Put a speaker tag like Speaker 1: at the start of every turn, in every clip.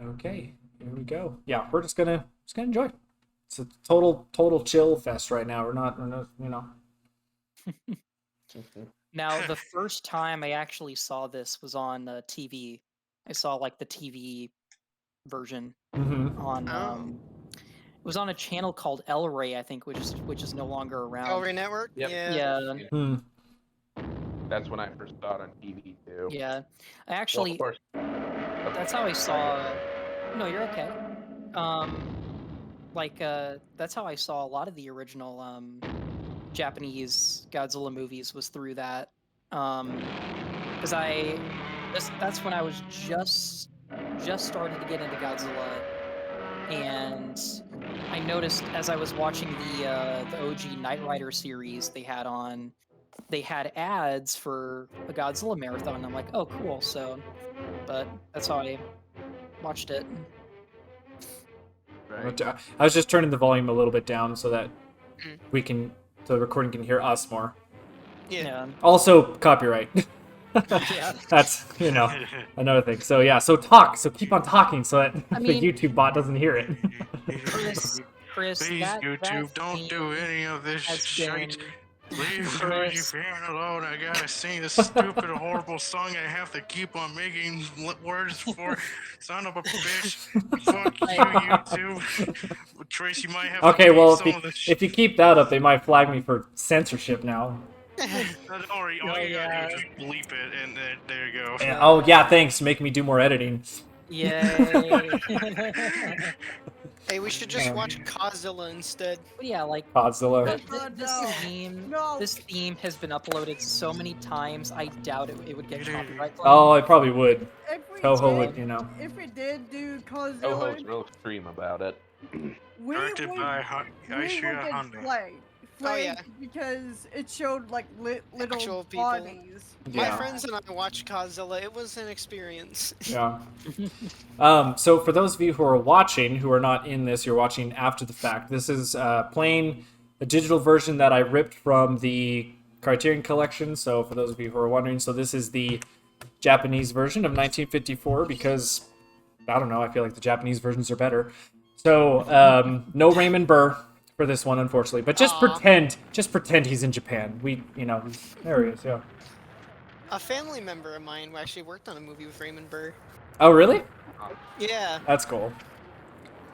Speaker 1: Okay, here we go. Yeah, we're just gonna enjoy. It's a total chill fest right now. We're not you know.
Speaker 2: Now, the first time I actually saw this was on TV. I saw like the TV version on it was on a channel called El Rey, I think, which is no longer around.
Speaker 3: El Rey Network?
Speaker 4: Yep.
Speaker 2: Yeah.
Speaker 4: That's when I first saw it on TV too.
Speaker 2: Yeah. I actually
Speaker 4: Well, of course.
Speaker 2: that's how I saw No, you're okay. That's how I saw a lot of the original Japanese Godzilla movies was through that. Because that's when I was just starting to get into Godzilla, and I noticed as I was watching the OG Knight Rider series they had ads for a Godzilla marathon. And I'm like, oh cool. But that's how I watched it.
Speaker 4: Right.
Speaker 1: I was just turning the volume a little bit down so that the recording can hear us more.
Speaker 2: Yeah.
Speaker 1: Also, copyright.
Speaker 2: Yeah.
Speaker 1: That's, another thing. So keep on talking so that the YouTube bot doesn't hear it.
Speaker 2: Chris,
Speaker 5: Please, YouTube, don't do any of this shit. Leave GojiFan alone. I gotta sing this stupid, horrible song I have to keep on making words for. Son of a bitch. Fuck you, YouTube. Tracy might have
Speaker 1: Okay,
Speaker 5: to
Speaker 1: well,
Speaker 5: some of this
Speaker 1: if you keep that up, they might flag me for censorship now.
Speaker 5: all you gotta do is just bleep it, and there you go.
Speaker 1: And, oh, yeah, thanks. Make me do more editing.
Speaker 2: Yay.
Speaker 3: Hey, we should just watch Godzilla instead.
Speaker 2: But yeah, like
Speaker 1: Godzilla.
Speaker 2: this theme has been uploaded so many times. I doubt it would get copyright claim.
Speaker 1: Oh, it probably would. Toho would,
Speaker 6: If we did do Godzilla,
Speaker 4: Toho's real extreme about it.
Speaker 6: we
Speaker 5: Directed
Speaker 6: would,
Speaker 5: by
Speaker 6: we
Speaker 5: Aishia
Speaker 6: would get
Speaker 5: Honda.
Speaker 6: flagged.
Speaker 3: Oh, yeah.
Speaker 6: Because it showed like little
Speaker 3: Actual people.
Speaker 6: bodies.
Speaker 3: My friends and I watched Godzilla. It was an experience.
Speaker 1: Yeah. So for those of you who are watching, who are not in this, you're watching after the fact. This is playing a digital version that I ripped from the Criterion Collection. So for those of you who are wondering, so this is the Japanese version of 1954 because, I don't know, I feel like the Japanese versions are better. So no Raymond Burr for this one, unfortunately. But just pretend he's in Japan. There he is, yeah.
Speaker 3: A family member of mine who actually worked on a movie with Raymond Burr.
Speaker 1: Oh, really?
Speaker 3: Yeah.
Speaker 1: That's cool.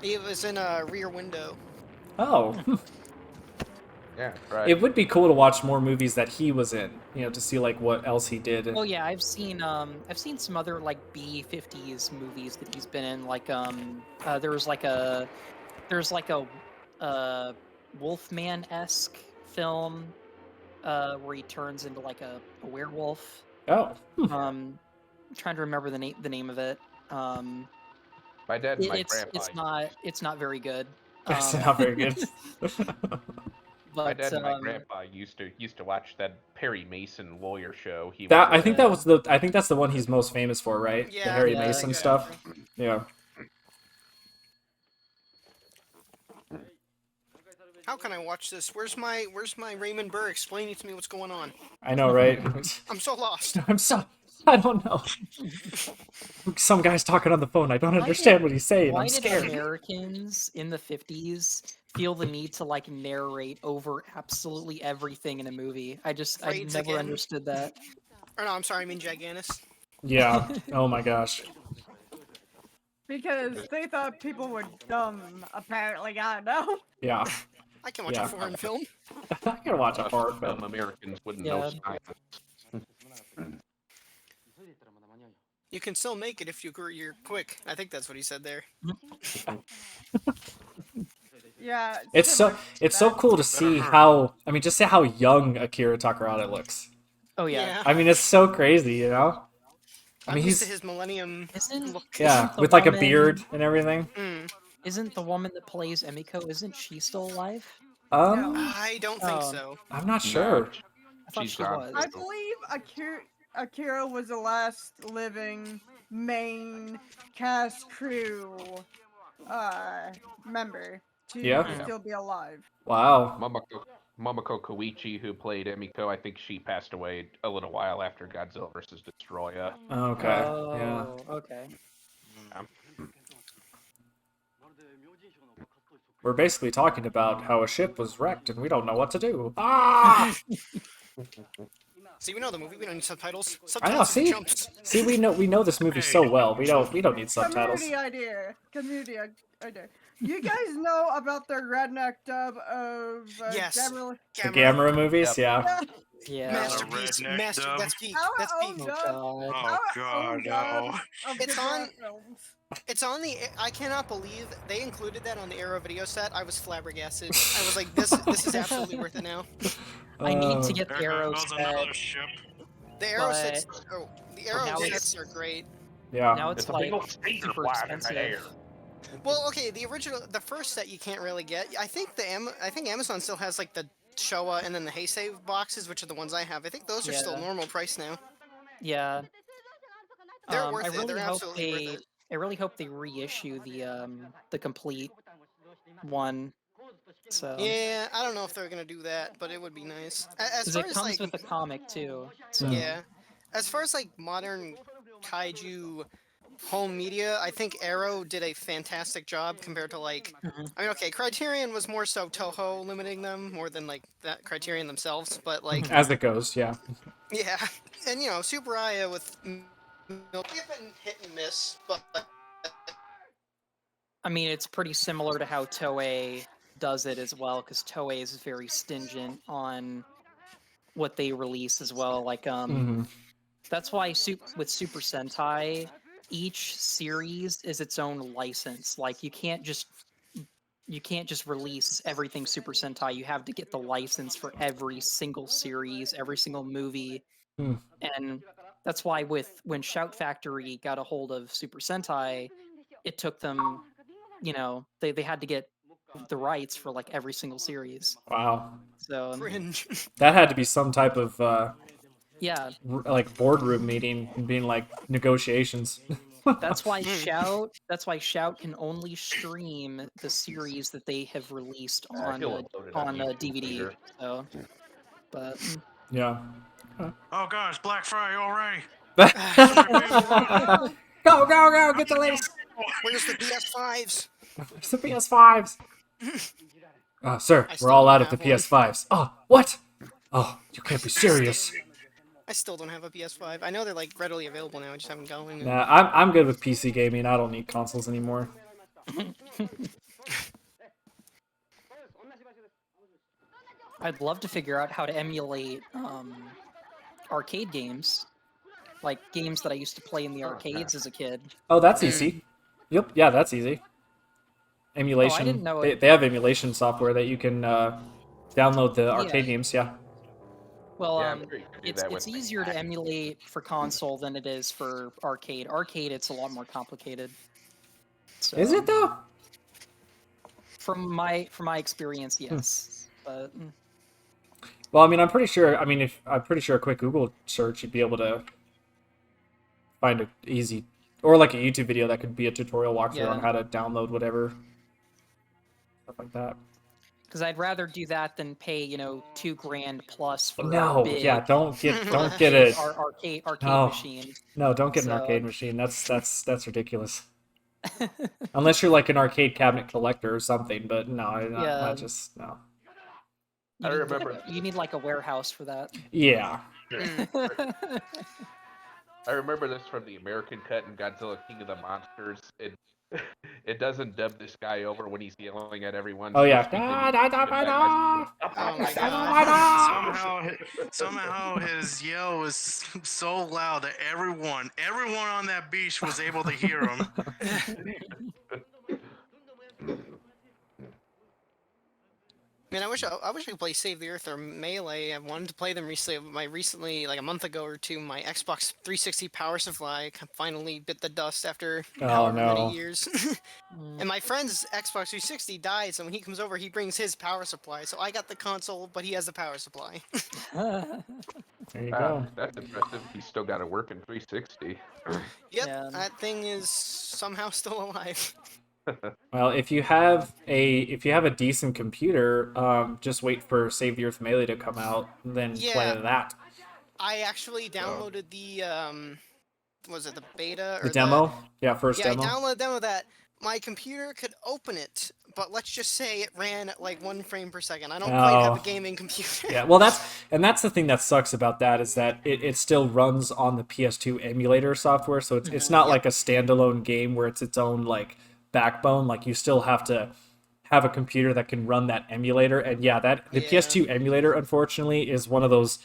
Speaker 3: He was in Rear Window.
Speaker 1: Oh.
Speaker 4: Yeah, right.
Speaker 1: It would be cool to watch more movies that he was in, to see like what else he did.
Speaker 2: Oh yeah, I've seen some other like B-50s movies that he's been in. Like there's like a Wolfman-esque film where he turns into like a werewolf.
Speaker 1: Oh.
Speaker 2: I'm trying to remember the name of it.
Speaker 4: My dad and my grandpa.
Speaker 2: It's not very good.
Speaker 1: It's not very good.
Speaker 2: But,
Speaker 4: my dad and my grandpa used to watch that Perry Mason lawyer show.
Speaker 1: I think that's the one he's most famous for, right?
Speaker 3: Yeah,
Speaker 1: the Harry Mason stuff. Yeah.
Speaker 3: How can I watch this? Where's my Raymond Burr explaining to me what's going on?
Speaker 1: I know, right?
Speaker 3: I'm so lost.
Speaker 1: I don't know. Some guy's talking on the phone. I don't understand what he's saying. I'm scared.
Speaker 2: Why did Americans in the 50s feel the need to like narrate over absolutely everything in a movie? I never understood that.
Speaker 3: Or no, I'm sorry, I mean Gigantus.
Speaker 1: Yeah. Oh my gosh.
Speaker 6: Because they thought people were dumb, apparently, I know.
Speaker 1: Yeah.
Speaker 3: I can watch a foreign film.
Speaker 1: I can watch a horror film.
Speaker 4: Americans wouldn't know science.
Speaker 3: You can still make it if you're quick. I think that's what he said there.
Speaker 6: Yeah.
Speaker 1: It's so cool to see how young Akira Takarada looks.
Speaker 2: Oh yeah.
Speaker 1: I mean, it's so crazy, I mean,
Speaker 3: he's his millennium look.
Speaker 1: Yeah, with like a beard and everything.
Speaker 2: Isn't the woman that plays Emiko, isn't she still alive?
Speaker 3: I don't think so.
Speaker 1: I'm not sure.
Speaker 2: I thought she was.
Speaker 6: I believe Akira was the last living main cast crew member to still be alive.
Speaker 1: Wow.
Speaker 4: Momoko Koichi, who played Emiko, I think she passed away a little while after Godzilla vs. Destroya.
Speaker 1: Okay. Yeah.
Speaker 2: Oh, okay.
Speaker 1: We're basically talking about how a ship was wrecked and we don't know what to do. Ah!
Speaker 3: See, we know the movie. We don't need subtitles.
Speaker 1: I know.
Speaker 3: Subtitles are
Speaker 1: See,
Speaker 3: jumps.
Speaker 1: see, we know this movie so well. We don't need subtitles.
Speaker 6: Community idea. You guys know about the redneck dub of
Speaker 3: Yes.
Speaker 6: Gamera?
Speaker 1: The Gamera movies,
Speaker 4: Yep.
Speaker 1: yeah.
Speaker 2: Yeah.
Speaker 3: Masterpiece.
Speaker 5: redneck
Speaker 3: Master.
Speaker 5: dub.
Speaker 3: That's peak.
Speaker 6: Our
Speaker 3: That's
Speaker 6: own
Speaker 3: peak.
Speaker 6: dub.
Speaker 2: God.
Speaker 5: Oh
Speaker 6: Our
Speaker 5: god,
Speaker 6: own
Speaker 5: no.
Speaker 6: dub of
Speaker 3: It's on-
Speaker 6: Gojira films.
Speaker 3: It's on the. I cannot believe they included that on the Arrow video set. I was flabbergasted. I was like, this is absolutely worth it now.
Speaker 2: I need to get
Speaker 5: There
Speaker 2: the arrow
Speaker 5: goes
Speaker 2: set.
Speaker 5: another ship.
Speaker 3: The Arrow
Speaker 2: But-
Speaker 3: sets. Oh, the Arrow
Speaker 2: now it's-
Speaker 3: sets are great.
Speaker 1: Yeah.
Speaker 2: Now
Speaker 4: It's
Speaker 2: it's
Speaker 4: a
Speaker 2: like
Speaker 4: big old phaser
Speaker 2: super
Speaker 4: flying in the air.
Speaker 2: expensive.
Speaker 3: Well, okay, the first set you can't really get. I think Amazon still has like the Showa and then the Heisei boxes, which are the ones I have. I think those are still
Speaker 2: Yeah.
Speaker 3: normal price now.
Speaker 2: Yeah.
Speaker 3: They're worth
Speaker 2: I
Speaker 3: it.
Speaker 2: really
Speaker 3: They're
Speaker 2: hope
Speaker 3: absolutely worth
Speaker 2: they.
Speaker 3: it.
Speaker 2: I really hope they reissue the complete one. So.
Speaker 3: Yeah, I don't know if they're gonna do that, but it would be nice. As
Speaker 2: Because
Speaker 3: far
Speaker 2: it
Speaker 3: as
Speaker 2: comes
Speaker 3: like,
Speaker 2: with the comic too. So.
Speaker 3: yeah, as far as like modern kaiju home media, I think Arrow did a fantastic job compared to like.
Speaker 2: Mhm.
Speaker 3: I mean, okay, Criterion was more so Toho limiting them more than like that Criterion themselves, but like.
Speaker 1: As it goes, yeah.
Speaker 3: Yeah, and you know, Super Aya with they've been hit and miss, but
Speaker 2: I mean, it's pretty similar to how Toei does it as well, because Toei is very stingent on what they release as well. Like,
Speaker 1: Mhm.
Speaker 2: that's why with Super Sentai, each series is its own license. Like, you can't just release everything Super Sentai. You have to get the license for every single series, every single movie.
Speaker 1: Hmm.
Speaker 2: And that's why when Shout Factory got a hold of Super Sentai, it took them, they had to get the rights for like every single series.
Speaker 1: Wow.
Speaker 2: So
Speaker 3: cringe.
Speaker 1: That had to be some type of
Speaker 2: yeah,
Speaker 1: like boardroom meeting, being like negotiations.
Speaker 2: that's why Shout can only stream the series that they have released on
Speaker 4: He'll upload it
Speaker 2: on
Speaker 4: YouTube
Speaker 2: DVD.
Speaker 4: later.
Speaker 2: So, but
Speaker 1: Yeah.
Speaker 5: Oh gosh, Black Friday already.
Speaker 1: Go! Get the latest.
Speaker 3: Where's the PS5s?
Speaker 1: It's the PS5s. Sir,
Speaker 3: I
Speaker 1: we're
Speaker 3: still
Speaker 1: all
Speaker 3: don't
Speaker 1: out of the
Speaker 3: have one.
Speaker 1: PS5s. Oh, what? Oh, you can't be serious.
Speaker 3: I still don't have a PS5. I know they're like readily available now. I just haven't going.
Speaker 1: Nah, I'm good with PC gaming. I don't need consoles anymore.
Speaker 2: I'd love to figure out how to emulate arcade games, like games that I used to play in the arcades as a kid.
Speaker 1: Oh, that's easy. Yep, yeah, that's easy. Emulation.
Speaker 2: didn't know
Speaker 1: they,
Speaker 2: it-
Speaker 1: they have emulation software that you can download the arcade
Speaker 2: Yeah.
Speaker 1: games. Yeah.
Speaker 2: Well,
Speaker 4: Yeah, I'm sure you could do that
Speaker 2: it's
Speaker 4: with
Speaker 2: easier to
Speaker 4: Mac.
Speaker 2: emulate for console than it is for arcade. Arcade, it's a lot more complicated. So,
Speaker 1: Is it though?
Speaker 2: From my experience, yes. But
Speaker 1: Well, I mean, I'm pretty sure a quick Google search you'd be able to find it easy, or like a YouTube video that could be a tutorial walkthrough on
Speaker 2: Yeah.
Speaker 1: how to download whatever stuff like that.
Speaker 2: because I'd rather do that than pay $2,000 plus for
Speaker 1: No,
Speaker 2: a big
Speaker 1: yeah, don't get it.
Speaker 2: arcade
Speaker 1: No.
Speaker 2: machine.
Speaker 1: No, don't get an
Speaker 2: So-
Speaker 1: arcade machine. That's ridiculous. Unless you're like an arcade cabinet collector or something, but no, not just no.
Speaker 2: You
Speaker 4: I
Speaker 2: need-
Speaker 4: remember-
Speaker 2: you need like a warehouse for that.
Speaker 1: Yeah.
Speaker 4: I remember this from the American cut in Godzilla King of the Monsters. It doesn't dub this guy over when he's yelling at everyone.
Speaker 1: Oh yeah.
Speaker 3: Oh my god.
Speaker 5: Somehow his yell was so loud that everyone on that beach was able to hear him.
Speaker 3: Man, I wish I could play Save the Earth or Melee. I wanted to play them recently, like a month ago or two. My Xbox 360 power supply finally bit the dust after however
Speaker 1: no.
Speaker 3: many years. And my friend's Xbox 360 died, so when he comes over, he brings his power supply. So I got the console, but he has the power supply.
Speaker 1: There you go.
Speaker 4: That's impressive. He's still got to work in 360.
Speaker 3: Yep,
Speaker 2: Yeah.
Speaker 3: that thing is somehow still alive.
Speaker 1: Well, if you have a decent computer, just wait for Save the Earth Melee to come out, and then play
Speaker 3: Yeah,
Speaker 1: that.
Speaker 3: I actually downloaded the was it the beta
Speaker 1: The
Speaker 3: or the
Speaker 1: demo, yeah, first
Speaker 3: yeah, I
Speaker 1: demo.
Speaker 3: downloaded a demo that my computer could open it, but let's just say it ran at like 1 frame per second. I don't quite have a
Speaker 1: Oh.
Speaker 3: gaming computer.
Speaker 1: Yeah, well, that's the thing that sucks about that is that it still runs on the PS2 emulator software, so it's not like a standalone game where it's its own like backbone. Like you still have to have a computer that can run that emulator, and yeah, that the
Speaker 3: Yeah.
Speaker 1: PS2 emulator unfortunately is one of those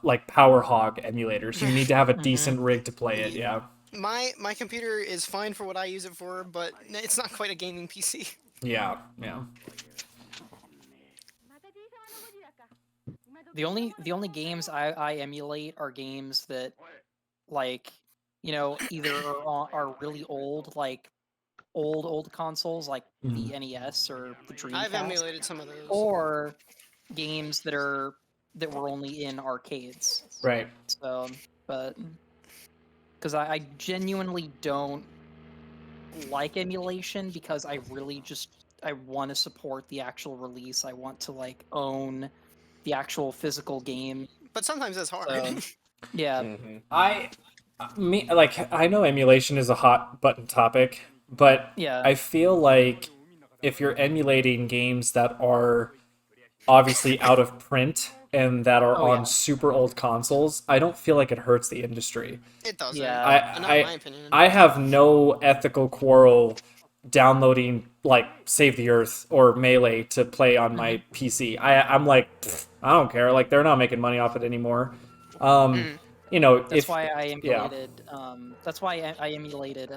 Speaker 1: like power hog emulators. You need to have a decent rig to play it. Yeah.
Speaker 3: My computer is fine for what I use it for, but it's not quite a gaming PC.
Speaker 1: Yeah. Yeah.
Speaker 2: The only games I emulate are games that, like, you know, either are really old, like old consoles, like the NES or the
Speaker 3: I've
Speaker 2: Dreamcast,
Speaker 3: emulated some of those.
Speaker 2: or games that were only in arcades.
Speaker 1: Right.
Speaker 2: So, but because I genuinely don't like emulation, because I really I want to support the actual release. I want to like own the actual physical game.
Speaker 3: But sometimes that's hard.
Speaker 2: So, yeah.
Speaker 1: I know emulation is a hot button topic, but
Speaker 2: Yeah.
Speaker 1: I feel like if you're emulating games that are obviously out of print and that are on super old consoles, I don't feel like it hurts the industry.
Speaker 3: It doesn't.
Speaker 2: Yeah.
Speaker 3: Not in my opinion.
Speaker 1: I have no ethical quarrel downloading like Save the Earth or Melee to play on my PC. I'm like, I don't care. Like they're not making money off it anymore. You know,
Speaker 2: That's why I emulated. That's why I emulated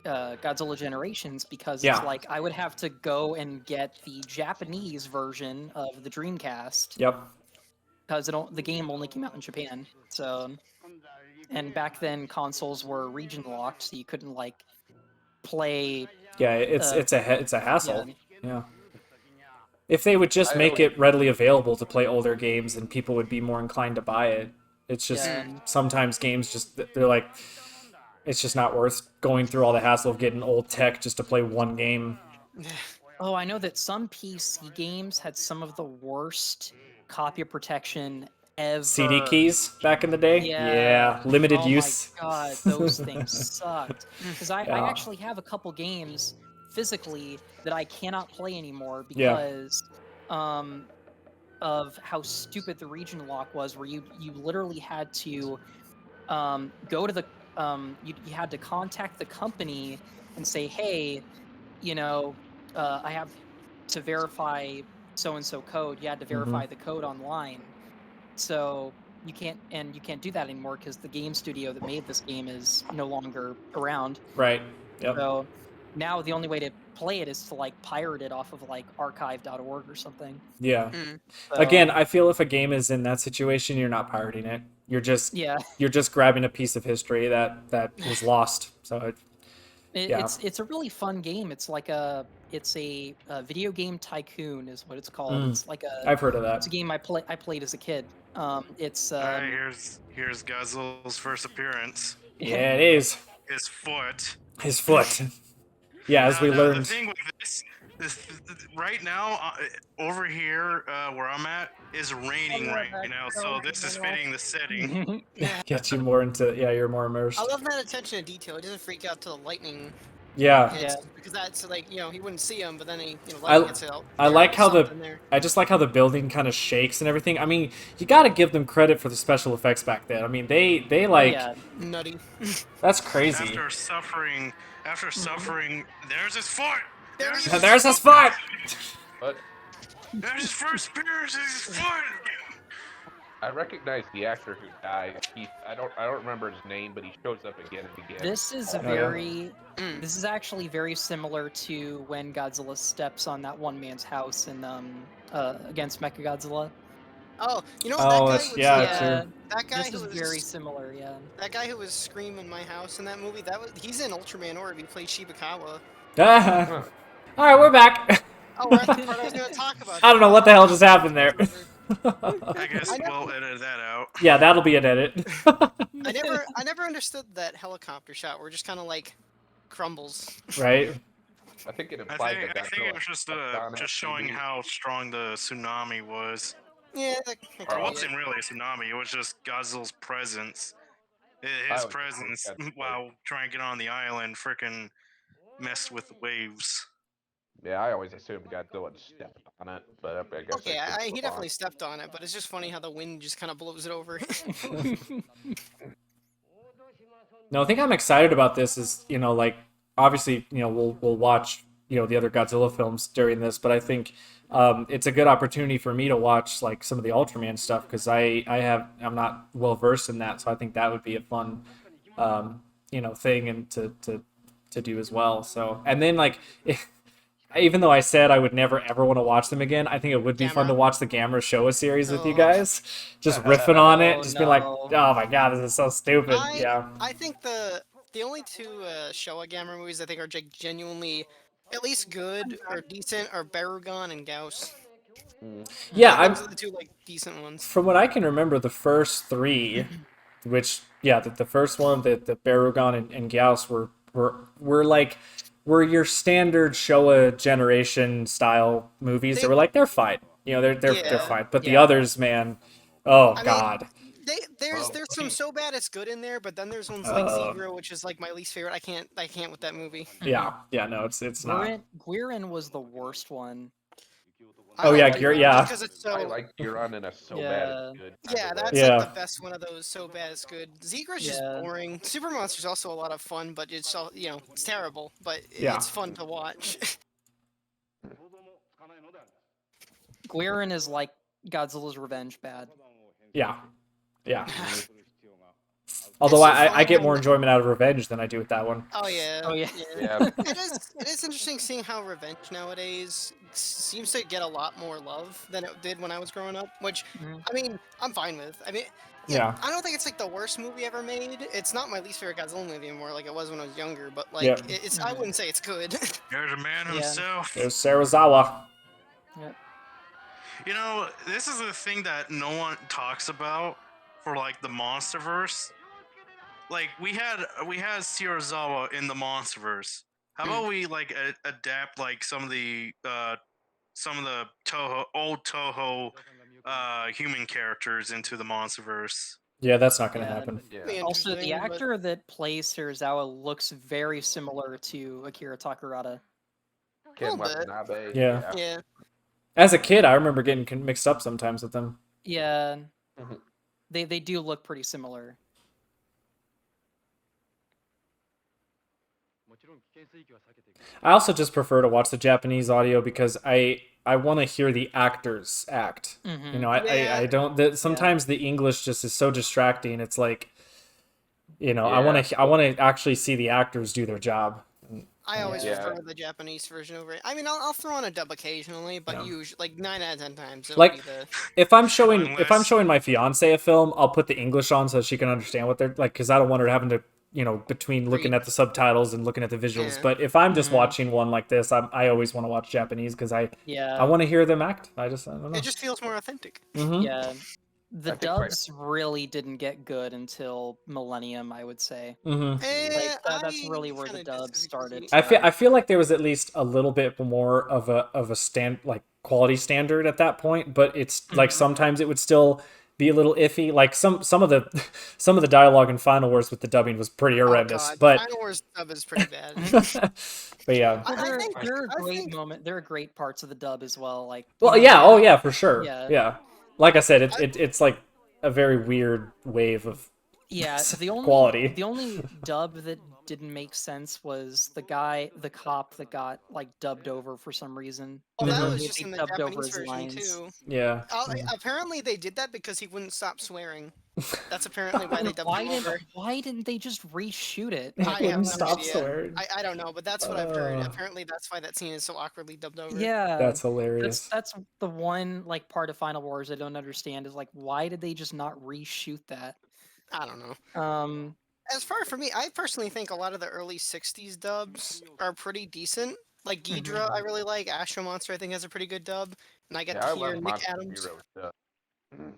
Speaker 2: Godzilla Generations, because it's like I would have to go and get the Japanese version of the Dreamcast.
Speaker 1: Yep.
Speaker 2: Because the game only came out in Japan. So, and back then consoles were region locked, so you couldn't like play.
Speaker 1: Yeah, it's a hassle. Yeah. If they would just
Speaker 4: I
Speaker 1: make
Speaker 4: always-
Speaker 1: it readily available to play older games, then people would be more inclined to buy it. It's just sometimes games they're like, it's just not worth going through all the hassle of getting old tech just to play one game.
Speaker 2: Oh, I know that some PC games had some of the worst copy protection ever.
Speaker 1: CD keys back in the day?
Speaker 2: Yeah.
Speaker 1: Limited use.
Speaker 2: Oh my god, those things sucked. Because I actually have a couple games physically that I cannot play anymore because of how stupid the region lock was, where you literally had to go to the you had to contact the company and say, hey, you know, I have to verify so and so code. You had to verify the code online. So you can't do that anymore because the game studio that made this game is no longer around.
Speaker 1: Right. Yep.
Speaker 2: So now the only way to play it is to like pirate it off of like archive.org or something.
Speaker 1: Yeah.
Speaker 2: So,
Speaker 1: Again, I feel if a game is in that situation, you're not pirating it. You're just grabbing a piece of history that was lost. So
Speaker 2: it's a really fun game. It's like a video game tycoon is what it's called. It's like
Speaker 1: I've heard of that.
Speaker 2: It's a game I played as a kid. It's
Speaker 5: Alright, here's Godzilla's first appearance.
Speaker 1: Yeah, it is.
Speaker 5: His foot.
Speaker 1: His foot. Yeah, as we learned.
Speaker 5: The thing with this right now, over here where I'm at, is raining right now, so this is fitting the setting.
Speaker 1: Get you more into you're more immersed.
Speaker 3: I love that attention to detail. It doesn't freak out till the lightning.
Speaker 1: Yeah.
Speaker 3: Because that's like, you know, he wouldn't see him, but then lightning gets out.
Speaker 1: I like how I just like how the building kind of shakes and everything. I mean, you got to give them credit for the special effects back then. I mean, they like
Speaker 3: nutty.
Speaker 1: That's crazy.
Speaker 5: After suffering, there's his foot.
Speaker 1: There's his foot.
Speaker 4: But
Speaker 5: There's his first appearance. His foot.
Speaker 4: I recognize the actor who died. I don't remember his name, but he shows up again and again.
Speaker 2: This is this is actually very similar to when Godzilla steps on that one man's house in against Mechagodzilla.
Speaker 3: Oh, you know what?
Speaker 1: True.
Speaker 3: That guy
Speaker 2: this is very similar. Yeah.
Speaker 3: That guy who was screaming my house in that movie, he's in Ultraman Orb. He played Shibakawa.
Speaker 1: All right, we're back.
Speaker 3: Oh, that's the part I was going to talk about.
Speaker 1: I don't know what the hell just happened there.
Speaker 5: I guess we'll edit that out.
Speaker 1: Yeah, that'll be an edit.
Speaker 3: I never understood that helicopter shot. We're just kind of like crumbles.
Speaker 1: right?
Speaker 4: I think it
Speaker 5: I
Speaker 4: implied
Speaker 5: think
Speaker 4: that
Speaker 5: I think
Speaker 4: Godzilla
Speaker 5: it was just
Speaker 4: stepped on it,
Speaker 5: just showing
Speaker 4: maybe.
Speaker 5: how strong the tsunami was.
Speaker 3: Yeah, that
Speaker 5: Or
Speaker 3: could
Speaker 5: it
Speaker 3: be it.
Speaker 5: wasn't really a tsunami. It was just Godzilla's presence.
Speaker 4: I
Speaker 5: His
Speaker 4: always
Speaker 5: presence
Speaker 4: Godzilla.
Speaker 5: while trying to get on the island, freaking messed with the waves.
Speaker 4: Yeah, I always assumed Godzilla stepped on it, but I guess
Speaker 3: Okay,
Speaker 4: I could
Speaker 3: he
Speaker 4: be
Speaker 3: definitely
Speaker 4: wrong.
Speaker 3: stepped on it, but it's just funny how the wind just kind of blows it over.
Speaker 1: No, I think I'm excited about this is, like obviously, we'll watch, the other Godzilla films during this, but I think it's a good opportunity for me to watch like some of the Ultraman stuff because I'm not well versed in that, so I think that would be a fun thing and to do as well. So, and then like even though I said I would never ever want to watch them again, I think it would be fun to
Speaker 3: Gamera?
Speaker 1: watch the Gamera Showa series with you
Speaker 3: Oh.
Speaker 1: guys, just riffing on it,
Speaker 2: Oh,
Speaker 1: just being like,
Speaker 2: no.
Speaker 1: oh my god, this is so stupid. Yeah.
Speaker 3: I think the only two Showa Gamera movies I think are genuinely at least good or decent are Barugon and Gauss.
Speaker 1: Yeah,
Speaker 3: Like, those are the two like decent ones.
Speaker 1: from what I can remember, the first three, which the first one, the Barugon and Gauss were like were your standard Showa generation style movies. They were like they're fine, they're
Speaker 3: Yeah.
Speaker 1: fine. But the
Speaker 2: Yeah.
Speaker 1: others, man, oh
Speaker 3: I mean,
Speaker 1: god,
Speaker 3: there's
Speaker 4: Well,
Speaker 3: some so bad it's good in there, but then there's ones like Zero, which is like my least favorite. I can't with that movie.
Speaker 1: yeah, no, it's not.
Speaker 2: Guirin was the worst one.
Speaker 1: Oh, yeah,
Speaker 3: like
Speaker 1: Gear-
Speaker 3: Guiron
Speaker 1: yeah.
Speaker 3: just 'cause it's so.
Speaker 4: I like Giron in a so bad it's good.
Speaker 3: Yeah,
Speaker 4: kinda way.
Speaker 3: that's
Speaker 1: Yeah.
Speaker 3: like the best one of those. So bad it's good. Zegra's just
Speaker 2: Yeah.
Speaker 3: boring. Super Monster's also a lot of fun, but it's all it's terrible, but
Speaker 1: Yeah.
Speaker 3: it's fun to watch.
Speaker 2: Guirin is like Godzilla's Revenge bad.
Speaker 1: Yeah. Although
Speaker 3: It's so
Speaker 1: I get
Speaker 3: fun
Speaker 1: more
Speaker 3: when-
Speaker 1: enjoyment out of Revenge than I do with that one.
Speaker 3: Oh yeah.
Speaker 2: Oh, yeah.
Speaker 4: Yeah,
Speaker 3: It is interesting seeing how Revenge nowadays seems to get a lot more love than it did when I was growing up, which
Speaker 2: Mhm.
Speaker 3: I mean I'm fine with. I mean,
Speaker 1: Yeah.
Speaker 3: I don't think it's like the worst movie ever made. It's not my least favorite Godzilla movie anymore, like it was when I was younger. But like,
Speaker 1: Yeah.
Speaker 3: it's I wouldn't say it's good.
Speaker 5: There's a man
Speaker 2: Yeah.
Speaker 5: himself.
Speaker 1: There's Sarazawa.
Speaker 5: You know, this is a thing that no one talks about for like the MonsterVerse. Like we had Serizawa in the MonsterVerse. How about we like adapt like some of the old Toho human characters into the MonsterVerse?
Speaker 1: Yeah, that's not gonna
Speaker 2: Yeah.
Speaker 1: happen.
Speaker 3: Be
Speaker 4: yeah.
Speaker 2: Also, the
Speaker 3: interesting, but-
Speaker 2: actor that plays Serizawa looks very similar to Akira Takarada.
Speaker 4: Ken
Speaker 3: little bit.
Speaker 4: Watanabe.
Speaker 1: Yeah.
Speaker 3: Yeah.
Speaker 1: As a kid, I remember getting mixed up sometimes with them.
Speaker 2: Yeah.
Speaker 4: Mhm.
Speaker 2: They do look pretty similar.
Speaker 1: I also just prefer to watch the Japanese audio because I want to hear the actors act.
Speaker 2: Mhm.
Speaker 1: You know, I don't. Sometimes the English just is so distracting. It's like, I want to actually see the actors do their job.
Speaker 3: I always
Speaker 4: Yeah.
Speaker 3: prefer the Japanese version over it. I mean, I'll throw on a dub occasionally, but usually, like 9 out of 10 times, it'll
Speaker 1: Like-
Speaker 3: be the.
Speaker 1: If I'm showing
Speaker 5: Unless-
Speaker 1: my fiance a film, I'll put the English on so she can understand what they're like, because I don't want her having to, between looking at the subtitles and looking at the visuals.
Speaker 3: Yeah.
Speaker 1: But if I'm just
Speaker 2: Mhm.
Speaker 1: watching one like this, I always want to watch Japanese because I
Speaker 2: Yeah.
Speaker 1: want to hear them act. I don't know.
Speaker 3: It just feels more authentic.
Speaker 1: Mhm.
Speaker 2: Yeah. The
Speaker 4: I think my-
Speaker 2: dubs really didn't get good until Millennium, I would say.
Speaker 1: Mhm.
Speaker 2: Like, that's really where the
Speaker 3: kinda
Speaker 2: dubs
Speaker 3: disagree.
Speaker 2: started.
Speaker 1: I feel like there was at least a little bit more of a quality standard at that point, but it's like sometimes it would still be a little iffy. Like some of the dialogue in Final Wars with the dubbing was pretty horrendous,
Speaker 3: Oh, God.
Speaker 1: but
Speaker 3: Final Wars dub is pretty bad.
Speaker 1: but yeah.
Speaker 3: I
Speaker 2: There,
Speaker 3: think-
Speaker 2: there are
Speaker 3: I
Speaker 2: great
Speaker 3: think-
Speaker 2: there are great parts of the dub as well. Like,
Speaker 1: Well, yeah, oh yeah, for sure.
Speaker 2: Yeah.
Speaker 1: Yeah. Like I said, it's like a very weird wave of
Speaker 2: yeah. The only
Speaker 1: quality.
Speaker 2: the only dub that didn't make sense was the cop that got like dubbed over for some reason.
Speaker 3: Well, that
Speaker 1: Mhm.
Speaker 3: was
Speaker 2: They
Speaker 3: just in the
Speaker 2: dubbed over
Speaker 3: Japanese
Speaker 2: his
Speaker 3: version
Speaker 2: lines.
Speaker 3: too.
Speaker 1: Yeah.
Speaker 3: Apparently, they did that because he wouldn't stop swearing. That's apparently why they dubbed him over.
Speaker 2: Why didn't they just reshoot it?
Speaker 3: I have
Speaker 1: Wouldn't
Speaker 3: no
Speaker 1: stop
Speaker 3: idea.
Speaker 1: swearing.
Speaker 3: I don't know, but that's what I've heard.
Speaker 1: Uh.
Speaker 3: Apparently, that's why that scene is so awkwardly dubbed over.
Speaker 2: Yeah.
Speaker 1: That's hilarious.
Speaker 2: That's the one like part of Final Wars I don't understand is like why did they just not reshoot that?
Speaker 3: I don't know. As far for me, I personally think a lot of the early '60s dubs are pretty decent. Like Ghidra, I really like. Astro Monster, I think, has a pretty good dub, and I get
Speaker 4: Yeah,
Speaker 3: to
Speaker 4: I
Speaker 3: hear
Speaker 4: love
Speaker 3: Nick
Speaker 4: Monster
Speaker 3: Adams.
Speaker 4: Hero stuff. Mm.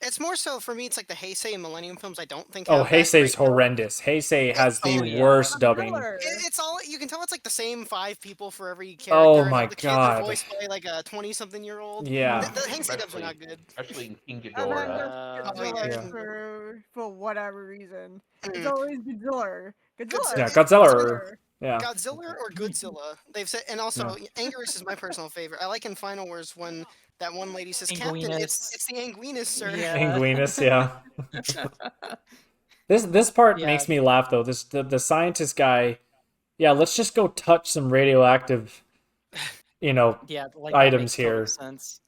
Speaker 3: It's more so for me. It's like the Heisei and Millennium films. I don't think.
Speaker 1: Oh,
Speaker 3: Have that
Speaker 1: Heisei's
Speaker 3: great dub.
Speaker 1: horrendous. Heisei has the
Speaker 2: Oh, yeah.
Speaker 1: worst dubbing.
Speaker 3: It's all you can tell. It's like the same 5 people for every character.
Speaker 1: Oh
Speaker 3: and
Speaker 1: my
Speaker 3: all the kids are
Speaker 1: God.
Speaker 3: voiced by like a 20-something-year-old.
Speaker 1: Yeah.
Speaker 3: The Heisei dubs are not good.
Speaker 4: Especially in King
Speaker 6: And then
Speaker 4: Ghidorah.
Speaker 6: there's
Speaker 3: yeah.
Speaker 6: Godzilla for whatever reason. It's
Speaker 3: Mm.
Speaker 6: always Godzilla. Godzilla.
Speaker 1: Yeah, Godzilla. Yeah.
Speaker 3: Godzilla or Goodzilla. They've said, and also Anguirus is my personal favorite. I like in Final Wars when that one lady says, "Captain, it's the Anguinus, sir."
Speaker 2: Yeah.
Speaker 1: Anguinus, yeah. This part
Speaker 2: Yeah.
Speaker 1: makes me laugh though. The scientist guy, yeah, let's just go touch some radioactive,
Speaker 2: Yeah, like, that
Speaker 1: items
Speaker 2: makes total
Speaker 1: here.
Speaker 2: sense.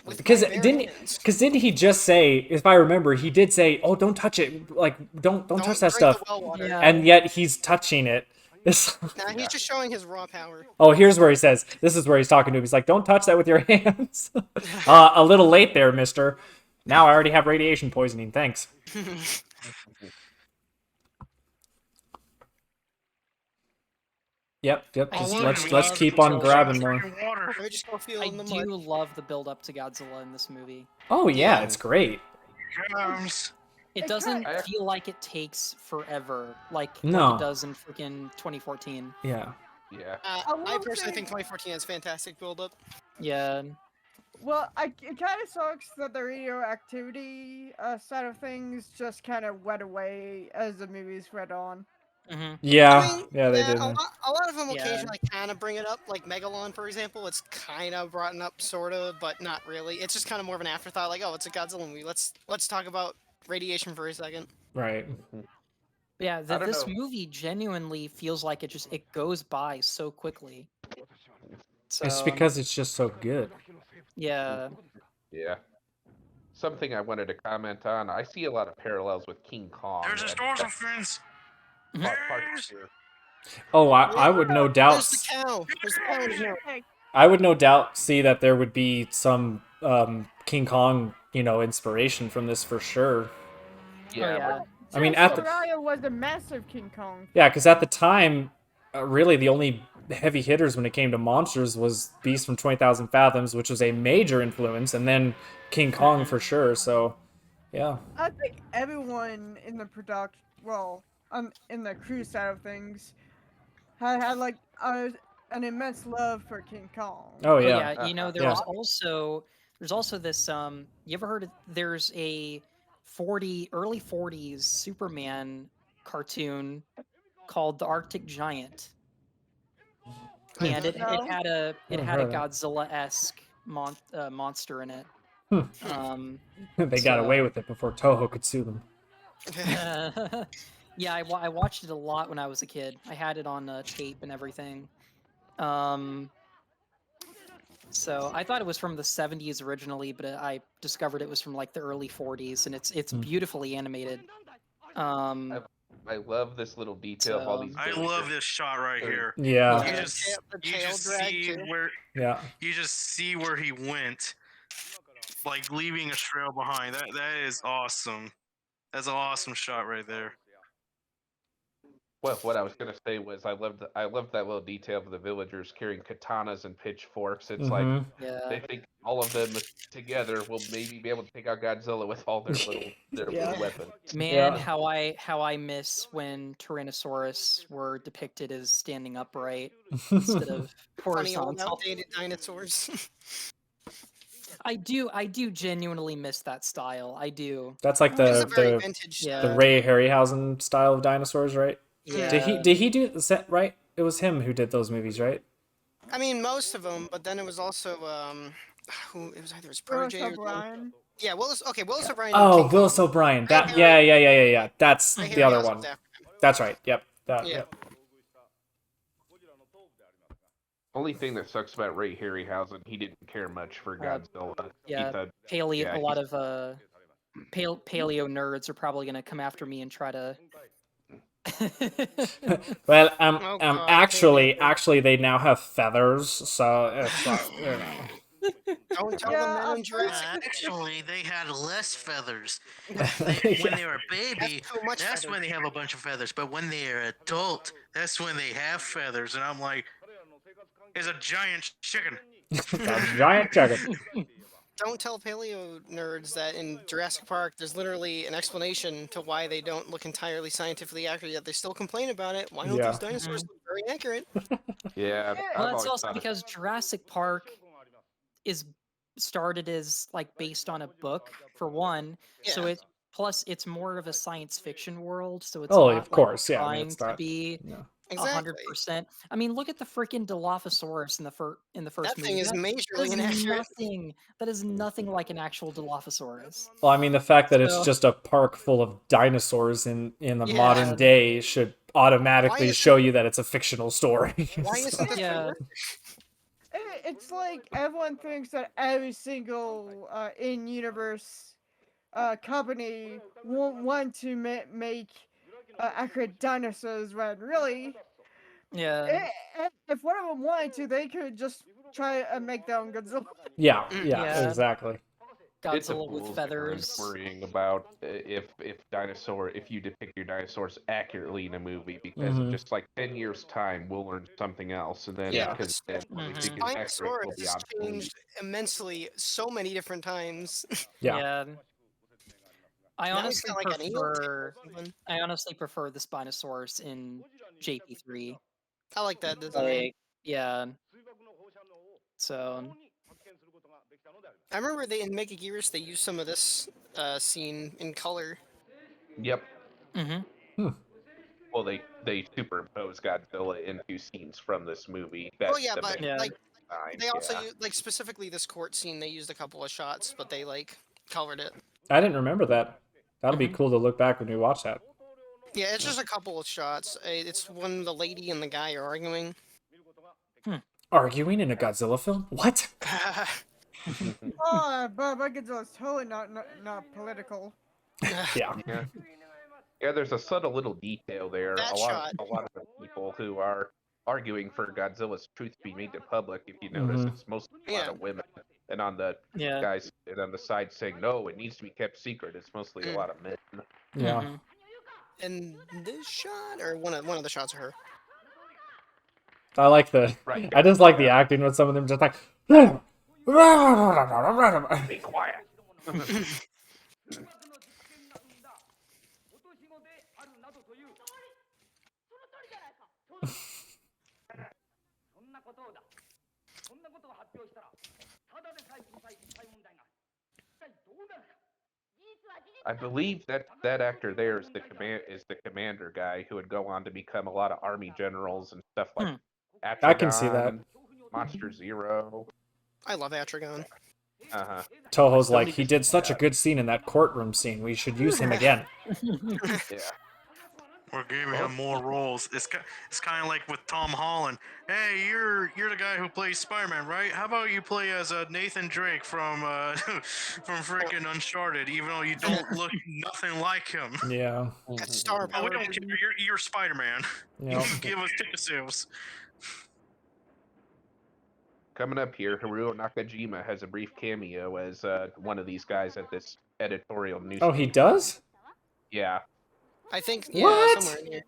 Speaker 3: With
Speaker 1: Because
Speaker 3: my bare hands.
Speaker 1: didn't he just say, if I remember, he did say, "Oh, don't touch it. Like, don't touch that
Speaker 3: drink the
Speaker 1: stuff."
Speaker 3: well water.
Speaker 2: Yeah.
Speaker 1: And yet he's touching it.
Speaker 3: Nah, he's just showing his raw power.
Speaker 1: Oh, here's where he says, this is where he's talking to him. He's like, "Don't touch that with your hands." A little late there, mister. Now I already have radiation poisoning. Thanks. Yep. Let's keep on grabbing more.
Speaker 3: Let me just go feel
Speaker 2: I
Speaker 3: in the
Speaker 2: do
Speaker 3: mud.
Speaker 2: love the build up to Godzilla in this movie.
Speaker 1: Oh yeah, it's great.
Speaker 2: It doesn't feel like it takes forever, like it
Speaker 1: No.
Speaker 2: does in freaking 2014.
Speaker 1: Yeah.
Speaker 4: Yeah.
Speaker 3: I personally think 2014 has fantastic build-up.
Speaker 2: Yeah.
Speaker 6: Well, it kind of sucks that the radioactivity side of things just kind of went away as the movies went on.
Speaker 2: Mm-hmm.
Speaker 1: Yeah.
Speaker 3: I mean,
Speaker 1: Yeah, they did.
Speaker 3: A lot of them
Speaker 2: Yeah.
Speaker 3: occasionally kind of bring it up, like Megalon, for example. It's kind of brought up, sort of, but not really. It's just kind of more of an afterthought, like, oh, it's a Godzilla movie. Let's talk about radiation for a second.
Speaker 1: Right.
Speaker 2: Yeah,
Speaker 4: I don't
Speaker 2: this
Speaker 4: know.
Speaker 2: movie genuinely feels like it goes by so quickly. So,
Speaker 1: It's because it's just so good.
Speaker 2: yeah.
Speaker 4: Yeah. Something I wanted to comment on. I see a lot of parallels with King Kong.
Speaker 5: There's his
Speaker 4: and
Speaker 5: dorsal
Speaker 4: that
Speaker 5: fins.
Speaker 4: part
Speaker 5: There's-
Speaker 4: here.
Speaker 1: Oh, I would no doubt.
Speaker 3: There's the cow. There's the cow in here.
Speaker 1: I would no doubt see that there would be some King Kong, inspiration from this for sure.
Speaker 4: Yeah.
Speaker 2: yeah.
Speaker 1: I mean, at the
Speaker 6: Raya was a massive King Kong.
Speaker 1: yeah, because at the time, really the only heavy hitters when it came to monsters was Beast from 20,000 Fathoms, which was a major influence, and then King Kong for sure. So, yeah.
Speaker 6: I think everyone in the production, in the crew side of things, had like an immense love for King Kong.
Speaker 1: Oh
Speaker 2: Oh,
Speaker 1: yeah.
Speaker 2: yeah,
Speaker 1: Yeah.
Speaker 2: there's also this you ever heard of, there's a early 40s Superman cartoon called The Arctic Giant. And it
Speaker 6: No.
Speaker 2: had a
Speaker 1: Never
Speaker 2: had a
Speaker 1: heard of
Speaker 2: Godzilla-esque monster in it.
Speaker 1: Hmm. They got away with it before Toho could sue them.
Speaker 2: Yeah, I watched it a lot when I was a kid. I had it on tape and everything. So I thought it was from the 70s originally, but I discovered it was from like the early 40s, and it's beautifully animated.
Speaker 4: I love this little detail of all
Speaker 2: So-
Speaker 4: these.
Speaker 5: I love this shot right here.
Speaker 1: Yeah.
Speaker 5: You
Speaker 2: Yeah.
Speaker 5: just,
Speaker 3: The
Speaker 5: you
Speaker 3: tail
Speaker 5: just
Speaker 3: drag,
Speaker 5: see
Speaker 3: too.
Speaker 5: where
Speaker 1: Yeah.
Speaker 5: you just see where he went, like leaving a trail behind. That is awesome. That's an awesome shot right there.
Speaker 4: Well, what I was gonna say was I loved that little detail of the villagers carrying katanas and pitchforks. It's like
Speaker 1: Mhm.
Speaker 2: Yeah.
Speaker 4: they think all of them together will maybe be able to take out Godzilla with all their little weapons.
Speaker 2: Man,
Speaker 1: Yeah.
Speaker 2: how I miss when Tyrannosaurus were depicted as standing upright instead of
Speaker 3: Funny old
Speaker 2: horizontal.
Speaker 3: outdated dinosaurs.
Speaker 2: I do genuinely miss that style. I do.
Speaker 1: That's like
Speaker 3: It's a very
Speaker 1: the
Speaker 3: vintage.
Speaker 2: Yeah.
Speaker 1: the Ray Harryhausen style of dinosaurs, right?
Speaker 2: Yeah.
Speaker 1: Did he do the set right? It was him who did those movies, right?
Speaker 3: I mean, most of them, but then it was also who it was either his protege or
Speaker 6: O'Brien.
Speaker 3: yeah, Willis. Okay, Willis O'Brien.
Speaker 1: Oh,
Speaker 3: King
Speaker 1: Willis
Speaker 3: Kong.
Speaker 1: O'Brien.
Speaker 3: Ray
Speaker 1: That
Speaker 3: Harry-
Speaker 1: yeah. That's
Speaker 3: Ray
Speaker 1: the other
Speaker 3: Harryhausen's
Speaker 1: one.
Speaker 3: after him.
Speaker 1: That's right. Yep. That.
Speaker 3: Yeah.
Speaker 1: Yep.
Speaker 4: Only thing that sucks about Ray Harryhausen, he didn't care much for Godzilla.
Speaker 2: yeah,
Speaker 4: He thought,
Speaker 2: Paleo.
Speaker 4: Yeah,
Speaker 2: a lot of paleo nerds are probably gonna come after me and try to.
Speaker 1: Well,
Speaker 3: Oh, God,
Speaker 1: actually, they now have feathers, so it's
Speaker 3: Don't tell
Speaker 6: Yeah,
Speaker 3: the men in
Speaker 6: I'm
Speaker 3: Jurassic.
Speaker 5: Actually, they had less feathers.
Speaker 1: Yeah.
Speaker 5: When they were a baby,
Speaker 3: That's too much
Speaker 5: that's
Speaker 3: feathers.
Speaker 5: when they have a bunch of feathers. But when they're adult, that's when they have feathers. And I'm like, it's a giant chicken.
Speaker 1: a giant chicken.
Speaker 3: Don't tell paleo nerds that in Jurassic Park, there's literally an explanation to why they don't look entirely scientifically accurate, yet they still complain about it. Why don't
Speaker 1: Yeah.
Speaker 3: these dinosaurs look very accurate?
Speaker 4: Yeah,
Speaker 6: Yeah.
Speaker 2: Well,
Speaker 4: I've
Speaker 2: that's
Speaker 4: always
Speaker 2: also
Speaker 4: thought it.
Speaker 2: because Jurassic Park is started as like based on a book for one, so
Speaker 3: Yeah.
Speaker 2: it plus it's more of a science fiction world, so it's
Speaker 1: Oh,
Speaker 2: not
Speaker 1: of
Speaker 2: like
Speaker 1: course. Yeah. I mean,
Speaker 2: trying
Speaker 1: it's
Speaker 2: to
Speaker 1: not.
Speaker 2: be
Speaker 1: No.
Speaker 3: Exactly.
Speaker 2: 100%. I mean, look at the freaking Dilophosaurus in the first
Speaker 3: That thing
Speaker 2: movie.
Speaker 3: is
Speaker 2: That
Speaker 3: majorly
Speaker 2: is
Speaker 3: inaccurate.
Speaker 2: nothing. That is nothing like an actual Dilophosaurus.
Speaker 1: Well, I mean, the fact that it's
Speaker 2: So
Speaker 1: just a park full of dinosaurs in the
Speaker 3: Yeah.
Speaker 1: modern day should automatically
Speaker 3: Why
Speaker 1: show
Speaker 3: isn't-
Speaker 1: you that it's a fictional story.
Speaker 3: Why isn't this
Speaker 2: yeah,
Speaker 6: It's like everyone thinks that every single in-universe company want to make accurate dinosaurs, when really,
Speaker 2: yeah,
Speaker 6: if one of them wanted to, they could just try and make their own Godzilla.
Speaker 1: Yeah,
Speaker 3: Mm.
Speaker 1: yeah,
Speaker 2: Yeah.
Speaker 1: exactly.
Speaker 4: It's a
Speaker 2: Godzilla with
Speaker 4: fool's errand
Speaker 2: feathers.
Speaker 4: worrying about if you depict your dinosaurs accurately in a movie, because
Speaker 1: Mhm.
Speaker 4: just like 10 years time we'll learn something else, and then
Speaker 1: Yeah.
Speaker 4: because then what we think is accurate will
Speaker 3: Spinosaurus
Speaker 4: be
Speaker 3: has
Speaker 4: obsolete.
Speaker 3: changed immensely so many different times.
Speaker 1: Yeah.
Speaker 2: Yeah. I
Speaker 3: Now he's
Speaker 2: honestly
Speaker 3: got, like, an eel tail
Speaker 2: prefer.
Speaker 3: or something.
Speaker 2: I honestly prefer the Spinosaurus in JP3.
Speaker 3: I like that design.
Speaker 2: Like, yeah. So,
Speaker 3: I remember in Megaguirus they used some of this scene in color.
Speaker 4: Yep.
Speaker 2: mm-hmm.
Speaker 4: Well, they superimpose Godzilla into scenes from this movie.
Speaker 3: Oh
Speaker 4: That's
Speaker 3: yeah,
Speaker 4: the
Speaker 3: but
Speaker 4: main
Speaker 2: Yeah.
Speaker 3: like
Speaker 4: design,
Speaker 3: they also
Speaker 4: yeah.
Speaker 3: used, like specifically this court scene, they used a couple of shots, but they like colored it.
Speaker 1: I didn't remember that. That'll be
Speaker 2: Mhm.
Speaker 1: cool to look back when we watch that.
Speaker 3: Yeah, it's just a couple of shots. It's when the lady and the guy are arguing.
Speaker 1: Arguing in a Godzilla film? What?
Speaker 6: Oh, but Godzilla's totally not political.
Speaker 1: Yeah.
Speaker 4: Yeah. Yeah, there's a subtle little detail there.
Speaker 3: That
Speaker 4: a
Speaker 3: shot.
Speaker 4: lot of the people who are arguing for Godzilla's truth to be made to public, if you notice,
Speaker 1: Mhm.
Speaker 4: it's mostly a lot
Speaker 3: Yeah.
Speaker 4: of women. And on the
Speaker 2: Yeah.
Speaker 4: guys and on the side saying no, it needs to be kept secret, it's mostly a lot of men.
Speaker 1: Yeah.
Speaker 2: Mhm.
Speaker 3: And this shot, or one of the shots of her.
Speaker 1: I like the.
Speaker 4: Right.
Speaker 1: I just like the acting with some of them just like.
Speaker 4: Be quiet. I believe that actor there is the commander guy who would go on to become a lot of army generals and stuff like
Speaker 1: I can see that.
Speaker 4: Atragon, Monster Zero.
Speaker 3: I love Atragon.
Speaker 4: Uh-huh.
Speaker 1: Toho's
Speaker 4: Still
Speaker 1: like,
Speaker 4: need
Speaker 1: he
Speaker 4: to
Speaker 1: did
Speaker 4: see
Speaker 1: such a
Speaker 4: that.
Speaker 1: good scene in that courtroom scene. We should use him again.
Speaker 4: Yeah.
Speaker 5: We're giving him more roles. It's kind of like with Tom Holland. Hey, you're the guy who plays Spider-Man, right? How about you play as Nathan Drake from from freaking Uncharted, even though you don't look nothing like him.
Speaker 1: Yeah.
Speaker 3: Got star
Speaker 5: Oh, we
Speaker 3: power.
Speaker 5: don't care. You're Spider-Man.
Speaker 1: Yeah.
Speaker 5: You give us ticket sales.
Speaker 4: Coming up here, Haruo Nakajima has a brief cameo as one of these guys at this editorial newspaper.
Speaker 1: Oh, he does?
Speaker 4: Yeah.
Speaker 3: I think
Speaker 1: What?
Speaker 3: somewhere in here.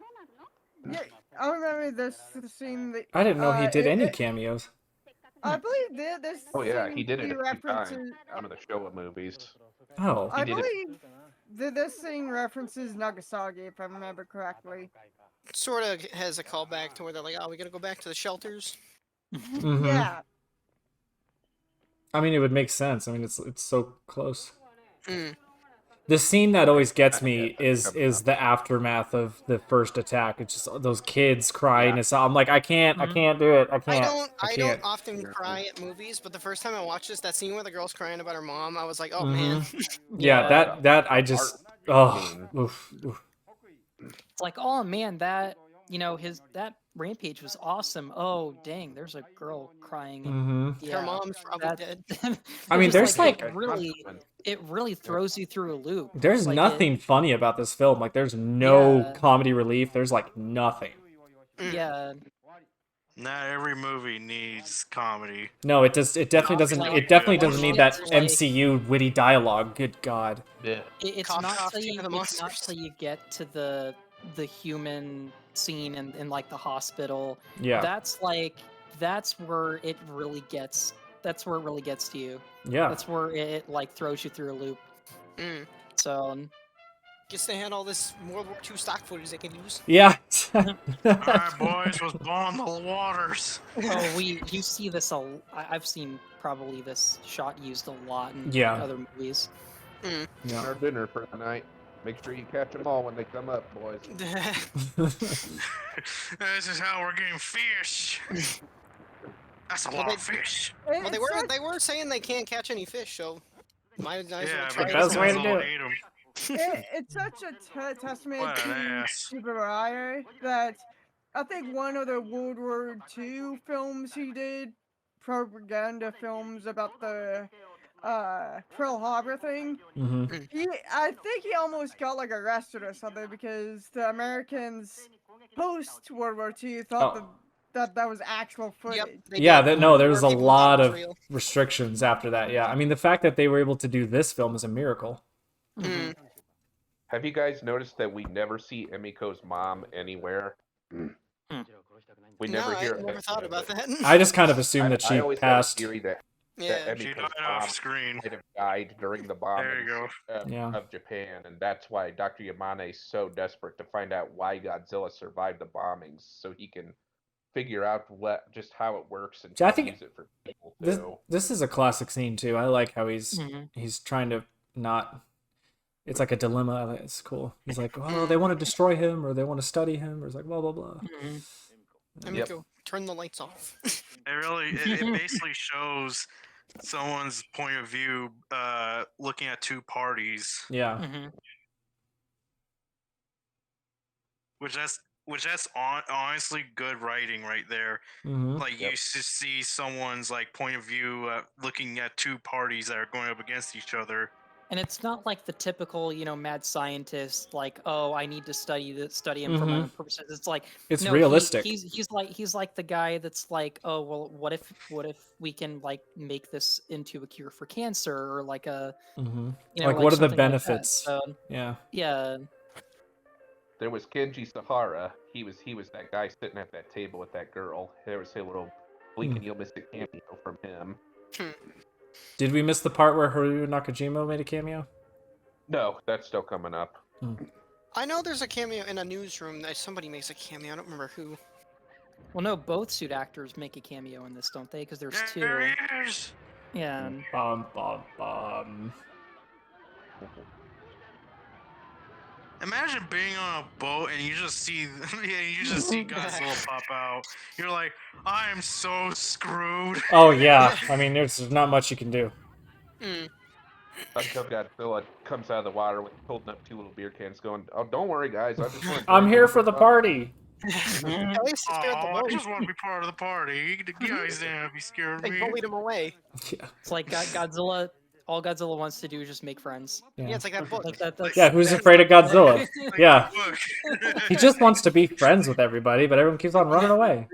Speaker 6: Yeah, I remember this scene. That,
Speaker 1: I didn't know he did any
Speaker 6: it-
Speaker 1: cameos.
Speaker 6: I believe this.
Speaker 4: Oh yeah,
Speaker 6: scene
Speaker 4: he did it a few times.
Speaker 6: references.
Speaker 4: Some of the Showa movies.
Speaker 1: Oh.
Speaker 6: I
Speaker 4: did it.
Speaker 6: believe this scene references Nagasaki, if I remember correctly.
Speaker 3: Sort of has a callback to where they're like, "Oh, we gotta go back to the shelters."
Speaker 1: Mhm.
Speaker 6: Yeah.
Speaker 1: I mean, it would make sense. I mean, it's so close.
Speaker 3: Mm.
Speaker 1: The scene that always gets me is the aftermath of the first attack. It's just those kids crying.
Speaker 4: Yeah.
Speaker 1: I'm like, I can't do it. I
Speaker 3: I
Speaker 1: can't.
Speaker 3: don't
Speaker 1: can't.
Speaker 3: often cry at movies, but the first time I watched this, that scene where the girl's crying about her mom, I was like, "Oh man."
Speaker 1: Yeah, that I just oof.
Speaker 2: It's like, oh man, that that rampage was awesome. Oh dang, there's a girl crying. And,
Speaker 1: Mm-hmm.
Speaker 2: yeah,
Speaker 3: Her mom's probably dead.
Speaker 1: I mean,
Speaker 2: just
Speaker 1: there's like
Speaker 2: it really throws you through a loop.
Speaker 1: there's
Speaker 2: It's like
Speaker 1: nothing funny about this film. Like, there's no
Speaker 2: Yeah.
Speaker 1: comedy relief. There's like nothing.
Speaker 2: Yeah,
Speaker 5: Not every movie needs comedy.
Speaker 1: No, it does. It definitely doesn't.
Speaker 2: like,
Speaker 1: It definitely
Speaker 2: one
Speaker 1: doesn't need
Speaker 2: shot
Speaker 1: that
Speaker 2: is like-
Speaker 1: MCU witty dialogue. Good God.
Speaker 4: Yeah.
Speaker 2: it's
Speaker 3: Cough,
Speaker 2: not
Speaker 3: cough,
Speaker 2: till
Speaker 3: King
Speaker 2: you,
Speaker 3: of the
Speaker 2: it's not
Speaker 3: Monsters.
Speaker 2: till you get to the human scene in like the hospital.
Speaker 1: Yeah.
Speaker 2: That's where it really gets that's where it really gets to you.
Speaker 1: Yeah.
Speaker 2: That's where it like throws you through a loop.
Speaker 3: Mm.
Speaker 2: So
Speaker 3: Guess they had all this World War II stock footage they could use.
Speaker 1: Yeah.
Speaker 5: Alright, boys, was blowing the waters.
Speaker 2: oh, you see this I've seen probably this shot used a lot in
Speaker 1: Yeah.
Speaker 2: other movies.
Speaker 3: Mm.
Speaker 1: Yeah.
Speaker 4: Our dinner for the night. Make sure you catch them all when they come up, boys.
Speaker 5: This is how we're getting fish. That's a
Speaker 3: Well,
Speaker 5: lot
Speaker 3: they-
Speaker 5: of fish.
Speaker 3: well, they
Speaker 6: It's
Speaker 3: were saying they can't catch any fish, so might as well
Speaker 5: Yeah,
Speaker 3: try
Speaker 1: the
Speaker 3: it.
Speaker 1: best way to do it.
Speaker 5: Ate 'em.
Speaker 6: it's such a testament
Speaker 5: What an
Speaker 6: to
Speaker 5: ass.
Speaker 6: Super Mario that I think one of the World War II films he did, propaganda films about the Pearl Harbor thing,
Speaker 1: Hmm.
Speaker 6: I think he almost got like arrested or something because the Americans post World War II thought
Speaker 1: Oh.
Speaker 6: that was actual footage.
Speaker 3: They
Speaker 1: Yeah,
Speaker 3: did.
Speaker 1: no, there was a
Speaker 3: People thought
Speaker 1: lot
Speaker 3: it was
Speaker 1: of
Speaker 3: real.
Speaker 1: restrictions after that. Yeah, I mean, the fact that they were able to do this film is a miracle.
Speaker 3: Mm.
Speaker 4: Have you guys noticed that we never see Emiko's mom anywhere? We
Speaker 3: No,
Speaker 4: never
Speaker 3: I
Speaker 4: hear.
Speaker 3: never thought about that.
Speaker 1: I just kind of assumed that
Speaker 4: I
Speaker 1: she
Speaker 4: always
Speaker 1: passed.
Speaker 4: had a theory that
Speaker 3: Yeah.
Speaker 5: She
Speaker 4: Emiko's
Speaker 5: died off
Speaker 4: mom
Speaker 5: screen.
Speaker 4: might have died during the
Speaker 5: There you
Speaker 4: bombings
Speaker 5: go.
Speaker 1: Yeah.
Speaker 4: of Japan, and that's why Dr. Yamane is so desperate to find out why Godzilla survived the bombings, so he can figure out just how it works and
Speaker 1: See, I
Speaker 4: try to
Speaker 1: think
Speaker 4: use it for people
Speaker 1: This
Speaker 4: too.
Speaker 1: this is a classic scene too. I like how
Speaker 2: Mhm.
Speaker 1: he's trying to not. It's like a dilemma. It's cool. He's like, oh, they want to destroy him, or they want to study him, or it's like blah blah blah.
Speaker 2: Mhm.
Speaker 3: Let me go turn the lights off.
Speaker 5: It basically shows someone's point of view looking at two parties,
Speaker 1: Yeah.
Speaker 2: Mhm.
Speaker 5: which that's honestly good writing right there.
Speaker 1: Hmm.
Speaker 5: Like you see someone's like point of view looking at two parties that are going up against each other.
Speaker 2: And it's not like the typical, mad scientist, like, oh, I need to study him for my own purposes. It's like
Speaker 1: It's
Speaker 2: no,
Speaker 1: realistic.
Speaker 2: He's like the guy that's like, oh, well, what if we can like make this into a cure for cancer or like a,
Speaker 1: Hmm.
Speaker 2: you know,
Speaker 1: Like, what are the
Speaker 2: something like that.
Speaker 1: benefits?
Speaker 2: So
Speaker 1: Yeah.
Speaker 2: yeah,
Speaker 4: There was Kenji Sahara. He was that guy sitting at that table with that girl. There was a little blink and you'll miss a cameo from him.
Speaker 1: Did we miss the part where Haruo Nakajima made a cameo?
Speaker 4: No, that's still coming up.
Speaker 3: I know there's a cameo in a newsroom that somebody makes a cameo. I don't remember who.
Speaker 2: well, no, both suit actors make a cameo in this, don't they? Because there's two.
Speaker 5: There he is.
Speaker 2: Yeah.
Speaker 1: Bum bum bum.
Speaker 5: Imagine being on a boat and you just see Godzilla pop out. You're like, I am so screwed.
Speaker 1: Oh yeah. I mean, there's not much you can do.
Speaker 3: Mm.
Speaker 4: Until Godzilla comes out of the water with holding up two little beer cans, going, "Oh, don't worry, guys. I just want.
Speaker 1: I'm here for the party.
Speaker 3: At least he scared the
Speaker 5: I
Speaker 3: boat.
Speaker 5: just want to be part of the party. You guys didn't have to be scared of
Speaker 3: They
Speaker 5: me.
Speaker 3: bullied him away.
Speaker 1: Yeah.
Speaker 2: It's like Godzilla. All Godzilla wants to do is just make friends.
Speaker 3: Yeah,
Speaker 1: Yeah.
Speaker 3: it's like that book.
Speaker 2: That's,
Speaker 1: Yeah. Who's afraid of Godzilla? Yeah.
Speaker 5: Look.
Speaker 1: He just wants to be friends with everybody, but everyone keeps on running away.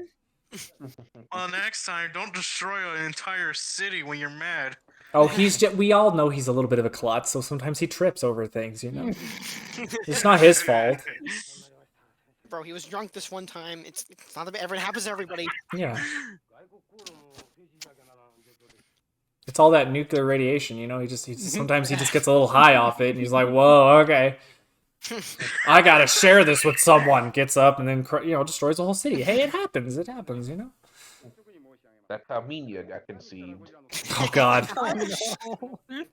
Speaker 5: Well, next time, don't destroy an entire city when you're mad.
Speaker 1: Oh, we all know he's a little bit of a klutz, so sometimes he trips over things, you know? It's not his fault.
Speaker 3: Bro, he was drunk this one time. It's not that ever happens to everybody.
Speaker 1: Yeah. It's all that nuclear radiation, you know? Sometimes he just gets a little high off it, and he's like, whoa, okay. I gotta share this with someone. Gets up and then, destroys the whole city. Hey, it happens, you know?
Speaker 4: That's how Minya got conceived.
Speaker 1: Oh, God.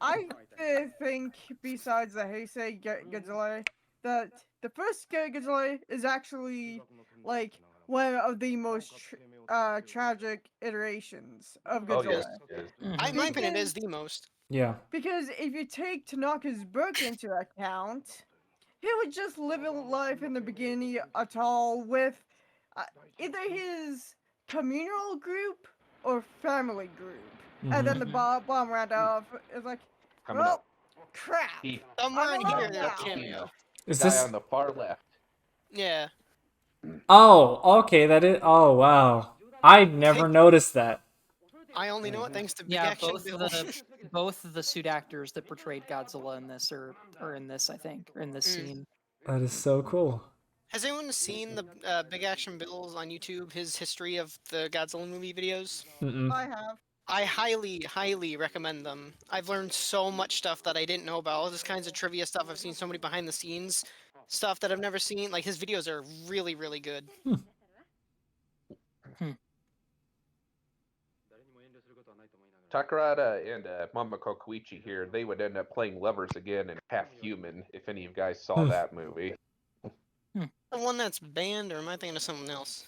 Speaker 6: I think, besides the Heisei Godzilla, that the first Godzilla is actually like one of the most tragic iterations of
Speaker 4: Oh
Speaker 6: Godzilla.
Speaker 4: yes, it is.
Speaker 3: In my opinion, it is the most.
Speaker 1: Yeah.
Speaker 6: Because if you take Tanaka's book into account, he would just live a life in the beginning atoll with either his communal group or family group. And then the bomb went off. It's like,
Speaker 4: Coming
Speaker 6: well,
Speaker 4: up.
Speaker 6: crap.
Speaker 3: Somewhere in
Speaker 6: I
Speaker 3: here,
Speaker 6: love
Speaker 3: there's a
Speaker 6: that.
Speaker 3: cameo.
Speaker 1: Is
Speaker 4: Guy
Speaker 1: this...
Speaker 4: on the far left.
Speaker 3: Yeah.
Speaker 1: Oh, okay, that is... Oh, wow. I never noticed that.
Speaker 3: I only know it thanks to Big
Speaker 2: yeah,
Speaker 3: Action
Speaker 2: both
Speaker 3: Bill.
Speaker 2: both of the suit actors that portrayed Godzilla in this are in this, I think, or in this scene.
Speaker 1: That is so cool.
Speaker 3: Has anyone seen the Big Action Bill's on YouTube, his history of the Godzilla movie videos?
Speaker 1: Mm-mm.
Speaker 6: I have.
Speaker 3: I highly recommend them. I've learned so much stuff that I didn't know about. All this kinds of trivia stuff. I've seen so many behind the scenes stuff that I've never seen. Like his videos are really good.
Speaker 4: Takarada and Mamako Koichi here, they would end up playing lovers again in Half Human, if any of you guys saw that movie.
Speaker 3: The one that's banned, or am I thinking of something else?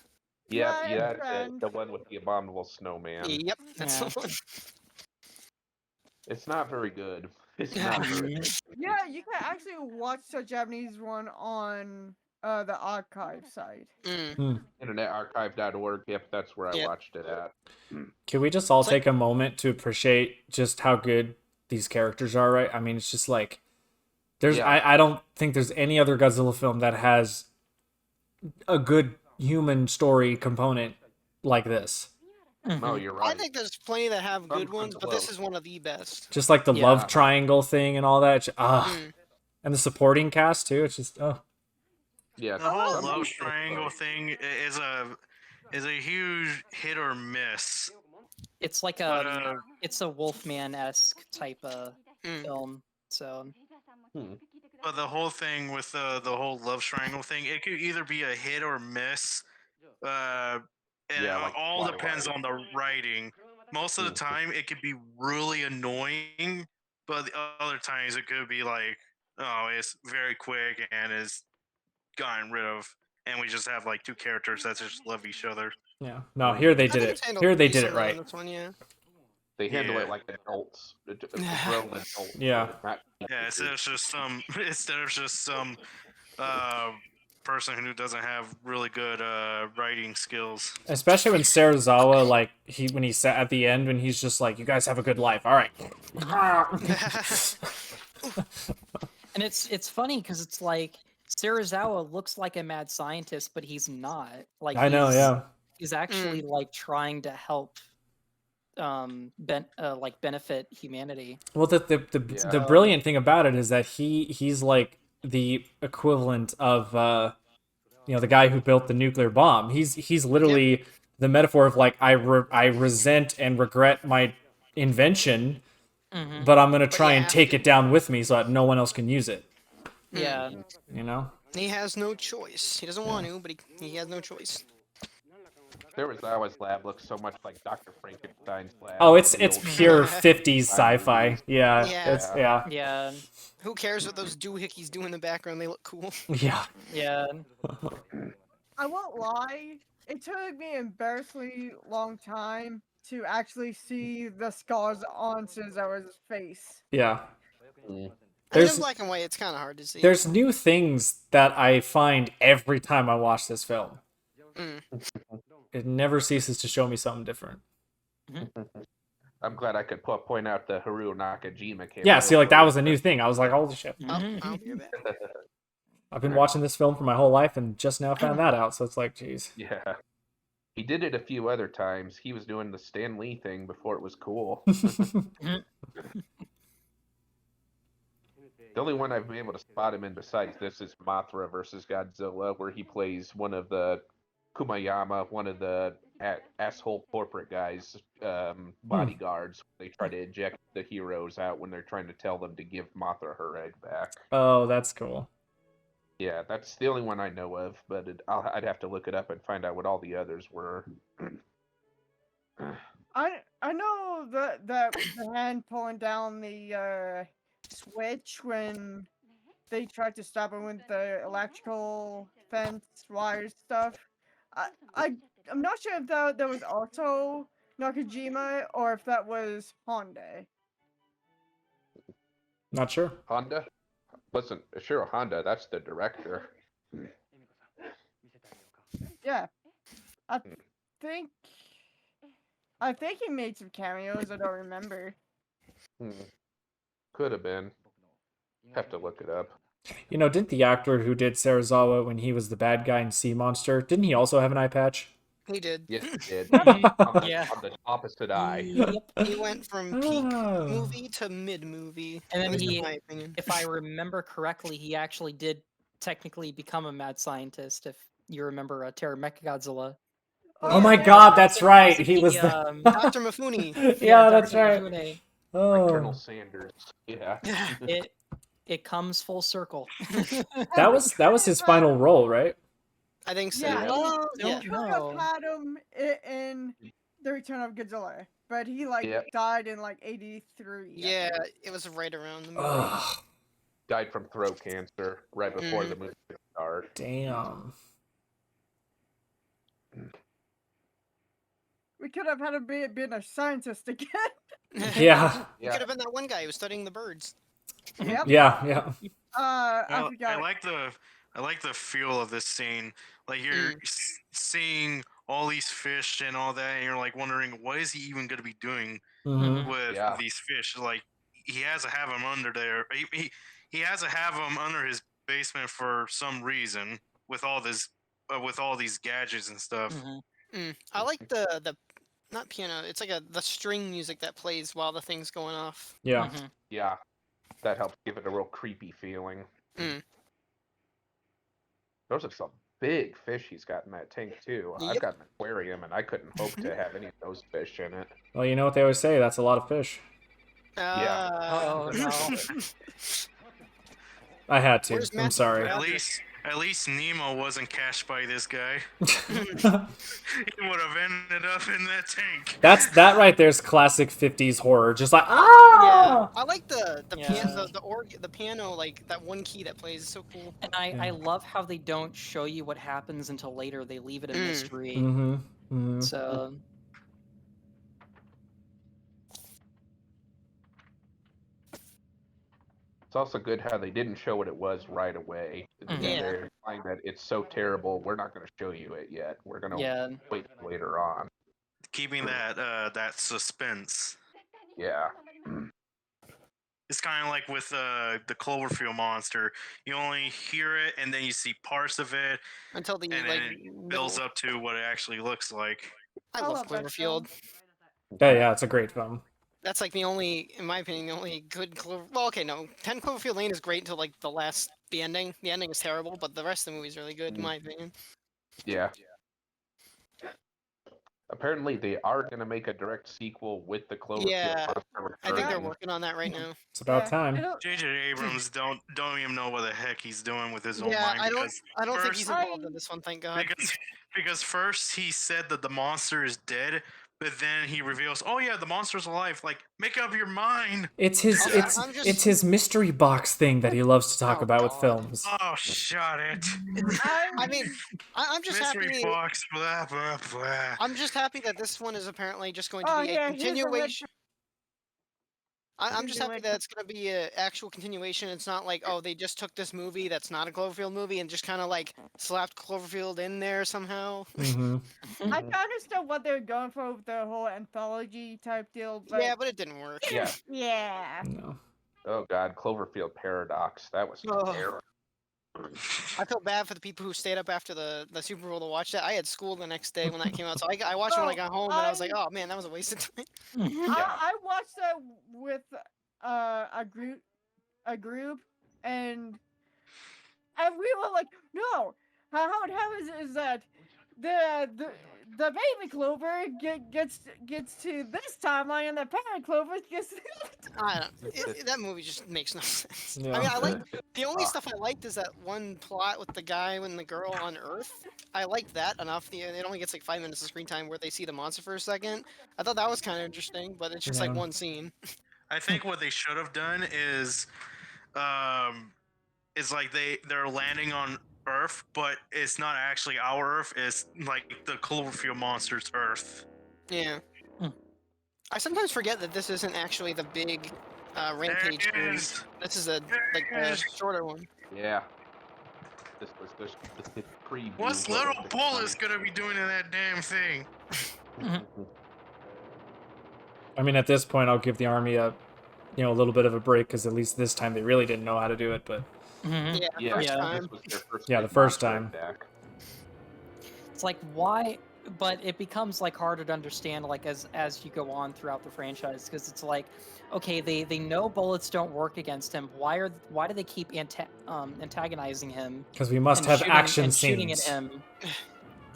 Speaker 4: Yeah, the one with the abominable snowman.
Speaker 3: Yep, that's the one.
Speaker 4: It's not very good. It's not very good.
Speaker 6: Yeah, you can actually watch the Japanese one on the archive site.
Speaker 4: InternetArchive.org. Yep, that's where I watched it at.
Speaker 1: Can we just all take a moment to appreciate just how good these characters are, right? I mean, it's just like I don't think there's any other Godzilla film that has a good human story component like this.
Speaker 4: No, you're right.
Speaker 3: I think there's plenty that have good ones, but this is one of the best.
Speaker 1: Just like the love triangle thing and all that. And the supporting cast too. It's just
Speaker 5: Yeah, the whole love triangle thing is a huge hit or miss.
Speaker 2: It's like it's a Wolfman-esque type of film. So.
Speaker 5: But the whole thing with the whole love triangle thing, it could either be a hit or miss. And it all depends on the writing. Most of the time, it could be really annoying, but the other times it could be like, oh, it's very quick and is gotten rid of, and we just have like two characters that just love each other.
Speaker 1: Yeah. No, here they did it. Here they did it right.
Speaker 4: They handle it like adults. Grown adults.
Speaker 1: Yeah.
Speaker 5: Yeah, instead of just some person who doesn't have really good writing skills.
Speaker 1: Especially when Serizawa, like when he sat at the end, when he's just like, "You guys have a good life, all right."
Speaker 2: And it's funny because it's like Serizawa looks like a mad scientist, but he's not. Like
Speaker 1: I know, yeah.
Speaker 2: He's actually like trying to help, benefit humanity.
Speaker 1: Well, the brilliant thing about it is that he's like the equivalent of the guy who built the nuclear bomb. He's literally the metaphor of like I resent and regret my invention, but I'm gonna try and take it down with me so that no one else can use it.
Speaker 2: Yeah,
Speaker 3: he has no choice. He doesn't want to, but he has no choice.
Speaker 4: Serizawa's lab looks so much like Dr. Frankenstein's lab.
Speaker 1: Oh, it's pure 50s sci-fi. Yeah.
Speaker 2: Yeah.
Speaker 3: Who cares what those doohickeys do in the background? They look cool.
Speaker 1: Yeah.
Speaker 2: Yeah.
Speaker 6: I won't lie. It took me an embarrassingly long time to actually see the scars on Serizawa's face.
Speaker 1: Yeah.
Speaker 3: In black and white, it's kind of hard to see.
Speaker 1: There's new things that I find every time I watch this film. It never ceases to show me something different.
Speaker 4: I'm glad I could point out the Haruo Nakajima cameo.
Speaker 1: Yeah, see, like that was a new thing. I was like, holy shit.
Speaker 3: I'll be back.
Speaker 1: I've been watching this film for my whole life and just now found that out, so it's like, geez.
Speaker 4: Yeah. He did it a few other times. He was doing the Stan Lee thing before it was cool. The only one I've been able to spot him in besides this is Mothra versus Godzilla, where he plays one of the Kumayama, one of the asshole corporate guys, bodyguards. They try to eject the heroes out when they're trying to tell them to give Mothra her egg back.
Speaker 1: Oh, that's cool.
Speaker 4: Yeah, that's the only one I know of, but I'd have to look it up and find out what all the others were.
Speaker 6: I know the hand pulling down the switch when they tried to stop him with the electrical fence wire stuff. I'm not sure if that was also Nakajima or if that was Honda.
Speaker 1: Not sure.
Speaker 4: Honda? Listen, Ishiro Honda, that's the director.
Speaker 6: Yeah. I think he made some cameos, I don't remember.
Speaker 4: Could have been. Have to look it up.
Speaker 1: Didn't the actor who did Serizawa when he was the bad guy in Sea Monster, didn't he also have an eye patch?
Speaker 3: He did.
Speaker 4: Yes, he did.
Speaker 3: On
Speaker 4: the opposite eye.
Speaker 3: He went from peak movie to mid movie.
Speaker 2: And then
Speaker 3: in my opinion.
Speaker 2: If I remember correctly, he actually did technically become a mad scientist. If you remember Terra Mechagodzilla.
Speaker 1: Oh my
Speaker 6: yeah.
Speaker 1: God, that's right. He
Speaker 2: The,
Speaker 1: was the.
Speaker 3: Dr. Mifune.
Speaker 1: Yeah, that's
Speaker 2: Dr.
Speaker 1: right.
Speaker 2: Mifune.
Speaker 4: Like Colonel
Speaker 1: Oh,
Speaker 4: Sanders. Yeah.
Speaker 2: It comes full circle.
Speaker 1: that was his final role, right?
Speaker 3: I think so.
Speaker 6: Yeah,
Speaker 3: Well,
Speaker 6: he
Speaker 3: yeah.
Speaker 2: don't
Speaker 6: could
Speaker 2: know.
Speaker 6: have had him in The Return of Godzilla, but he like
Speaker 4: Yeah.
Speaker 6: died in like '83.
Speaker 3: Yeah, it was right around the movie.
Speaker 1: Ugh,
Speaker 4: Died from throat cancer right before the movie started.
Speaker 1: damn.
Speaker 6: We could have had him been a scientist again.
Speaker 1: Yeah,
Speaker 3: He could have been that one guy who was studying the birds.
Speaker 6: Yep.
Speaker 1: yeah.
Speaker 6: I
Speaker 5: Well,
Speaker 6: forgot.
Speaker 5: I like the feel of this scene. Like you're seeing all these fish and all that, and you're like wondering what is he even going to be doing
Speaker 1: Mhm.
Speaker 5: with
Speaker 4: Yeah.
Speaker 5: these fish. Like he has to have them under there. He has to have them under his basement for some reason with all these gadgets and stuff.
Speaker 3: I like the not piano. It's like the string music that plays while the thing's going off.
Speaker 1: Yeah.
Speaker 4: Yeah. That helps give it a real creepy feeling. Those are some big fish he's got in that tank too. I've
Speaker 3: Yep.
Speaker 4: got an aquarium and I couldn't hope to have any of those fish in it.
Speaker 1: Well, you know what they always say. That's a lot of fish.
Speaker 2: Oh no.
Speaker 1: I had to.
Speaker 3: Where's
Speaker 1: I'm
Speaker 3: Matthew
Speaker 1: sorry.
Speaker 5: At least Nemo wasn't catched by this guy. He would have ended up in that tank.
Speaker 1: That right there's classic 50s horror. Just like
Speaker 3: Yeah,
Speaker 1: ah.
Speaker 3: I like the
Speaker 2: Yeah.
Speaker 3: piano, the piano, like that one key that plays is so cool.
Speaker 2: And I love how they don't show you what happens until later. They leave it a mystery.
Speaker 1: Mm-hmm.
Speaker 2: So
Speaker 4: It's also good how they didn't show what it was right away.
Speaker 2: Yeah.
Speaker 4: They're implying that it's so terrible, we're not going to show you it yet. We're going to
Speaker 2: yeah.
Speaker 4: wait later on.
Speaker 5: Keeping that suspense.
Speaker 4: Yeah.
Speaker 5: It's kind of like with the Cloverfield monster. You only hear it, and then you see parts of it,
Speaker 3: Until the
Speaker 5: and
Speaker 3: like
Speaker 5: then it builds up to what it actually looks like.
Speaker 3: I love
Speaker 6: that
Speaker 3: Cloverfield.
Speaker 1: Yeah, it's a great film.
Speaker 3: That's like the only, in my opinion, the only good Clover. Well, okay, no, 10 Cloverfield Lane is great until like the ending. The ending is terrible, but the rest of the movie is really good, in my opinion.
Speaker 4: Yeah. Apparently, they are going to make a direct sequel with the Cloverfield
Speaker 3: Yeah,
Speaker 4: monster
Speaker 3: I think they're
Speaker 4: returning.
Speaker 3: working on that right now.
Speaker 1: It's about
Speaker 6: Yeah,
Speaker 1: time.
Speaker 5: J.J. Abrams don't even know what the heck he's doing with his own
Speaker 3: Yeah,
Speaker 5: mind.
Speaker 3: I don't think he's
Speaker 5: first-
Speaker 3: involved in this one. Thank God.
Speaker 5: because first he said that the monster is dead, but then he reveals, oh yeah, the monster's alive. Like, make up your mind.
Speaker 1: It's his it's his mystery box thing that he loves to talk
Speaker 3: Oh,
Speaker 1: about with
Speaker 3: God.
Speaker 1: films.
Speaker 5: Oh, shut it.
Speaker 3: I mean, I'm just
Speaker 5: Mystery
Speaker 3: happy.
Speaker 5: box, blah blah blah.
Speaker 3: I'm just happy that this one is apparently just going to
Speaker 6: Oh,
Speaker 3: be
Speaker 6: yeah,
Speaker 3: a
Speaker 6: here's a red
Speaker 3: continuation. I'm just happy
Speaker 6: Continuation.
Speaker 3: that it's going to be an actual continuation. It's not like, oh, they just took this movie that's not a Cloverfield movie and just kind of like slapped Cloverfield in there somehow.
Speaker 1: Mm-hmm.
Speaker 6: I understood what they were going for with the whole anthology type deal, but
Speaker 3: Yeah, but it didn't work.
Speaker 4: Yeah.
Speaker 6: yeah.
Speaker 1: No.
Speaker 4: Oh, God. Cloverfield Paradox. That was
Speaker 3: Oh.
Speaker 4: terrible.
Speaker 3: I felt bad for the people who stayed up after the Super Bowl to watch that. I had school the next day when that came out, so I watched it when I got home, and I was like, oh man, that was a waste of time.
Speaker 6: I watched that with a group, and we were like, no. How it happens is that the baby Clover gets to this timeline, and the parent Clover gets.
Speaker 3: I don't. That movie just makes no sense.
Speaker 1: Yeah.
Speaker 3: I mean, I like the only stuff I liked is that one plot with the guy and the girl on Earth. I liked that enough. It only gets like 5 minutes of screen time where they see the monster for a second. I thought that was kind of interesting, but it's just like
Speaker 1: Yeah.
Speaker 3: one scene.
Speaker 5: I think what they should have done is like they're landing on Earth, but it's not actually our Earth. It's like the Cloverfield monster's Earth.
Speaker 3: Yeah. I sometimes forget that this isn't actually the big Rampage
Speaker 5: There it
Speaker 3: series.
Speaker 5: is.
Speaker 3: This is a shorter one.
Speaker 4: Yeah. This was the preview.
Speaker 5: What's Little Bullet's gonna be doing in that damn thing?
Speaker 1: I mean, at this point, I'll give the army a little bit of a break because at least this time they really didn't know how to do it. But
Speaker 3: Yeah,
Speaker 4: Yeah,
Speaker 3: first
Speaker 2: Yeah.
Speaker 3: time.
Speaker 4: this was their first
Speaker 1: Yeah,
Speaker 4: big
Speaker 1: the first
Speaker 4: monster
Speaker 1: time.
Speaker 4: attack.
Speaker 2: It's like why, but it becomes like harder to understand like as you go on throughout the franchise because it's like, okay, they know bullets don't work against him. Why do they keep antagonizing him?
Speaker 1: because we must
Speaker 2: and
Speaker 1: have
Speaker 2: shooting-
Speaker 1: action
Speaker 2: and
Speaker 1: scenes.
Speaker 2: shooting at him.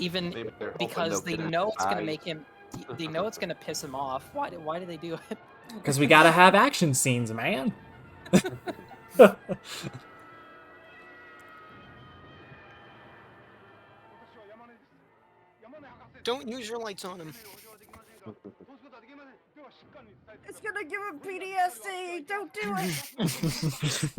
Speaker 2: even
Speaker 4: Maybe they're hoping
Speaker 2: because
Speaker 4: they'll
Speaker 2: they
Speaker 4: get his
Speaker 2: know it's gonna
Speaker 4: eyes.
Speaker 2: make him. They know it's gonna piss him off. Why do they do it?
Speaker 1: Because we gotta have action scenes, man.
Speaker 3: Don't use your lights on him.
Speaker 6: It's gonna give him PTSD. Don't do it.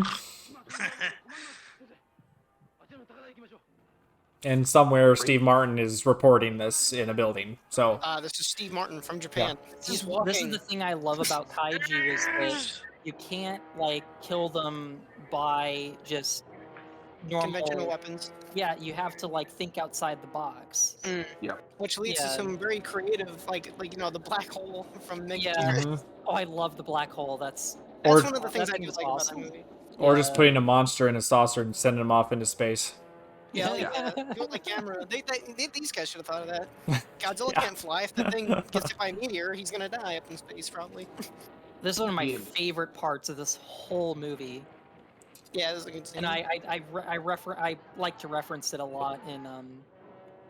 Speaker 1: And somewhere Steve Martin is reporting this in a building. So
Speaker 3: This is Steve Martin from Japan. He's
Speaker 2: This is
Speaker 3: walking.
Speaker 2: the thing I love about kaiju is that you can't like kill them by just
Speaker 3: Conventional
Speaker 2: normal.
Speaker 3: weapons.
Speaker 2: Yeah, you have to like think outside the box.
Speaker 3: Which leads to
Speaker 2: Yeah.
Speaker 3: some very creative, like the black hole from Megagear.
Speaker 2: Yeah.
Speaker 1: Mhm.
Speaker 2: Oh, I love the black hole. That's
Speaker 3: That's
Speaker 1: Or-
Speaker 3: one of the things
Speaker 2: that
Speaker 3: I
Speaker 2: thing
Speaker 3: do
Speaker 2: is
Speaker 3: like
Speaker 2: awesome.
Speaker 3: about that movie.
Speaker 1: Or just
Speaker 2: Yeah.
Speaker 1: putting a monster in a saucer and sending him off into space.
Speaker 3: Yeah, do it like camera. These guys should have thought of that. Godzilla
Speaker 1: Yeah.
Speaker 3: can't fly. If the thing gets hit by a meteor, he's gonna die up in space probably.
Speaker 2: This is one of my
Speaker 4: Yeah.
Speaker 2: favorite parts of this whole movie,
Speaker 3: Yeah, this is a good scene.
Speaker 2: and I like to reference it a lot in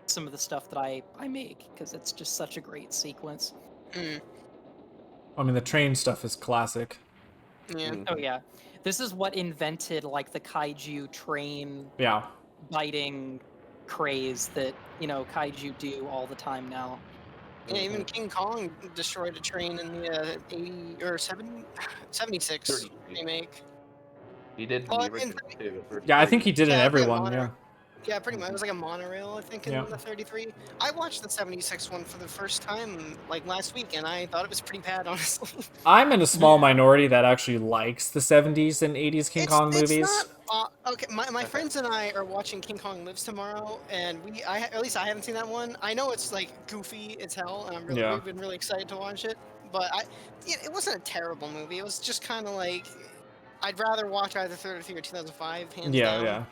Speaker 2: some of the stuff that I make because it's just such a great sequence.
Speaker 1: I mean, the train stuff is classic.
Speaker 3: Yeah.
Speaker 2: Oh yeah, this is what invented like the kaiju train
Speaker 1: Yeah.
Speaker 2: biting craze that kaiju do all the time now.
Speaker 3: Yeah, even King Kong destroyed a train in the 80 or 76
Speaker 4: 30.
Speaker 3: remake.
Speaker 4: He did in
Speaker 3: Well,
Speaker 4: the
Speaker 3: in
Speaker 4: original too.
Speaker 1: Yeah, I think he did in
Speaker 3: Yeah,
Speaker 1: everyone.
Speaker 3: mono-
Speaker 1: Yeah.
Speaker 3: Yeah, pretty much. It was like a monorail, I think, in
Speaker 1: Yeah.
Speaker 3: the 33. I watched the 76 one for the first time like last week, and I thought it was pretty bad, honestly.
Speaker 1: I'm in a small minority that actually likes the 70s and 80s King Kong movies.
Speaker 3: It's not, okay, my friends and I are watching King Kong Lives tomorrow, and at least I haven't seen that one. I know it's like goofy as hell, and
Speaker 1: Yeah.
Speaker 3: we've been really excited to watch it. But it wasn't a terrible movie. It was just kind of like I'd rather watch either 33 or 2005, hands down.
Speaker 1: Yeah.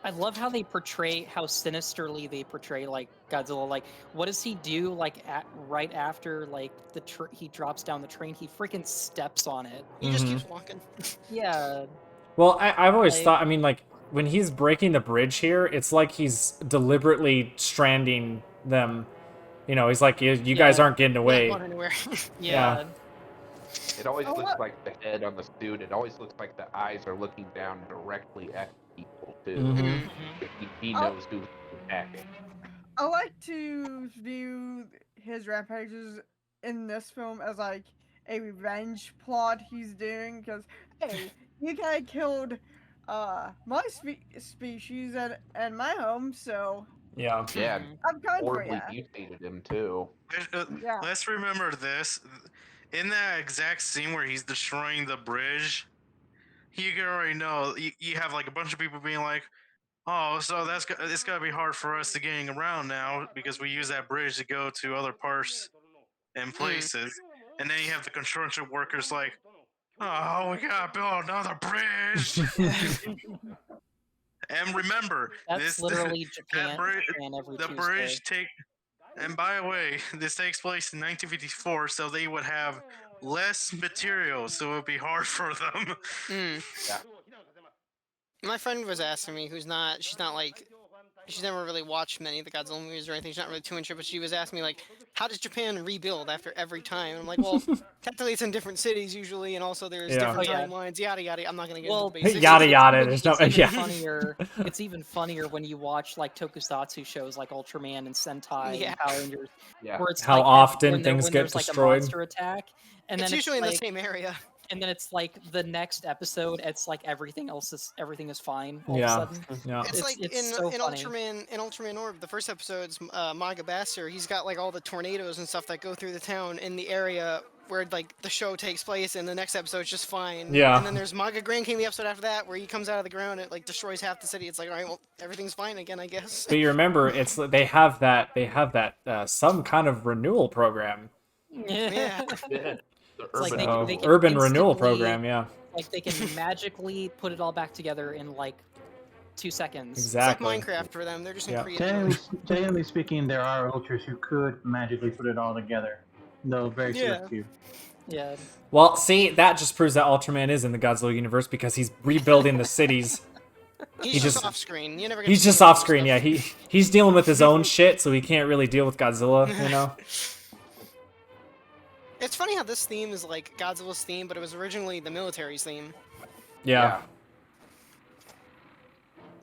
Speaker 2: I love how sinisterly they portray like Godzilla. Like, what does he do? Like, right after like he drops down the train, he freaking steps on it.
Speaker 3: He just keeps walking.
Speaker 2: Yeah.
Speaker 1: Well, I've always
Speaker 2: Like-
Speaker 1: thought, I mean, like, when he's breaking the bridge here, it's like he's deliberately stranding them. You know, he's like, you guys
Speaker 2: Yeah.
Speaker 1: aren't getting
Speaker 3: Not
Speaker 1: away.
Speaker 3: going anywhere.
Speaker 2: Yeah.
Speaker 4: It always
Speaker 6: Oh,
Speaker 4: looks
Speaker 6: what?
Speaker 4: like the head on the suit. It always looks like the eyes are looking down directly at people too.
Speaker 1: Mhm.
Speaker 4: He knows who's attacking.
Speaker 6: I like to view his rampages in this film as like a revenge plot he's doing because hey, you guys killed my species and my home, so
Speaker 1: Yeah.
Speaker 4: Yeah,
Speaker 6: I'm coming for
Speaker 4: horribly
Speaker 6: ya.
Speaker 4: mutated him too.
Speaker 6: Yeah.
Speaker 5: Let's remember this. In that exact scene where he's destroying the bridge, you can already know you have like a bunch of people being like, "Oh, so it's gotta be hard for us to getting around now because we use that bridge to go to other parts and places." And then you have the construction workers like, "Oh, we gotta build another bridge." And remember,
Speaker 2: That's literally Japan,
Speaker 5: bridge-
Speaker 2: Japan every
Speaker 5: the
Speaker 2: Tuesday.
Speaker 5: bridge and by the way, this takes place in 1954, so they would have less material, so it would be hard for them.
Speaker 4: Yeah.
Speaker 3: My friend was asking me, she's never really watched many of the Godzilla movies or anything. She's not really too into it, but she was asking me, like, how does Japan rebuild after every time? And I'm like, well, technically it's in different cities usually, and also there's
Speaker 1: Yeah.
Speaker 3: different
Speaker 2: Oh, yeah.
Speaker 3: timelines, yada yada. I'm not going to get
Speaker 2: Well,
Speaker 3: into the basics.
Speaker 1: Yada yada. There's no.
Speaker 2: It's even
Speaker 1: Yeah.
Speaker 2: funnier. It's even funnier when you watch like tokusatsu shows like Ultraman and Sentai
Speaker 3: Yeah.
Speaker 2: and Power Rangers,
Speaker 4: Yeah.
Speaker 2: where it's
Speaker 1: How
Speaker 2: like
Speaker 1: often
Speaker 2: when
Speaker 1: things
Speaker 2: when
Speaker 1: get
Speaker 2: there's, like
Speaker 1: destroyed.
Speaker 2: a monster attack, and
Speaker 3: It's
Speaker 2: then
Speaker 3: usually in
Speaker 2: like,
Speaker 3: the same area.
Speaker 2: and then it's like the next episode, it's like everything is fine. All
Speaker 1: Yeah.
Speaker 2: of a sudden,
Speaker 1: Yeah.
Speaker 3: It's like
Speaker 2: it's so
Speaker 3: in
Speaker 2: funny.
Speaker 3: Ultraman Orb, the first episode's Magabasser. He's got like all the tornadoes and stuff that go through the town in the area where like the show takes place, and the next episode's just fine.
Speaker 1: Yeah.
Speaker 3: And then there's Maga Grand King, the episode after that, where he comes out of the ground and it like destroys half the city. It's like, all right, well, everything's fine again, I guess.
Speaker 1: But you remember, they have that some kind of renewal program.
Speaker 3: Yeah.
Speaker 4: Yeah. The
Speaker 2: like
Speaker 4: urban
Speaker 2: they
Speaker 1: Oh,
Speaker 2: can
Speaker 1: urban renewal
Speaker 2: instantly-
Speaker 1: program. Yeah.
Speaker 2: Like they can magically put it all back together in like 2 seconds.
Speaker 1: Exactly.
Speaker 3: It's like Minecraft for them. They're just in
Speaker 1: Yeah.
Speaker 3: creative.
Speaker 7: Generally speaking, there are ultras who could magically put it all together, though very
Speaker 3: Yeah.
Speaker 7: select few.
Speaker 2: Yeah.
Speaker 1: Well, see, that just proves that Ultraman is in the Godzilla universe because he's rebuilding the cities.
Speaker 3: He's
Speaker 1: just-
Speaker 3: just off screen. You never get
Speaker 1: He's
Speaker 3: to see
Speaker 1: just
Speaker 3: him do
Speaker 1: off screen.
Speaker 3: stuff.
Speaker 1: Yeah, he's dealing with his own shit, so he can't really deal with Godzilla. You know.
Speaker 3: It's funny how this theme is like Godzilla's theme, but it was originally the military's theme.
Speaker 1: Yeah.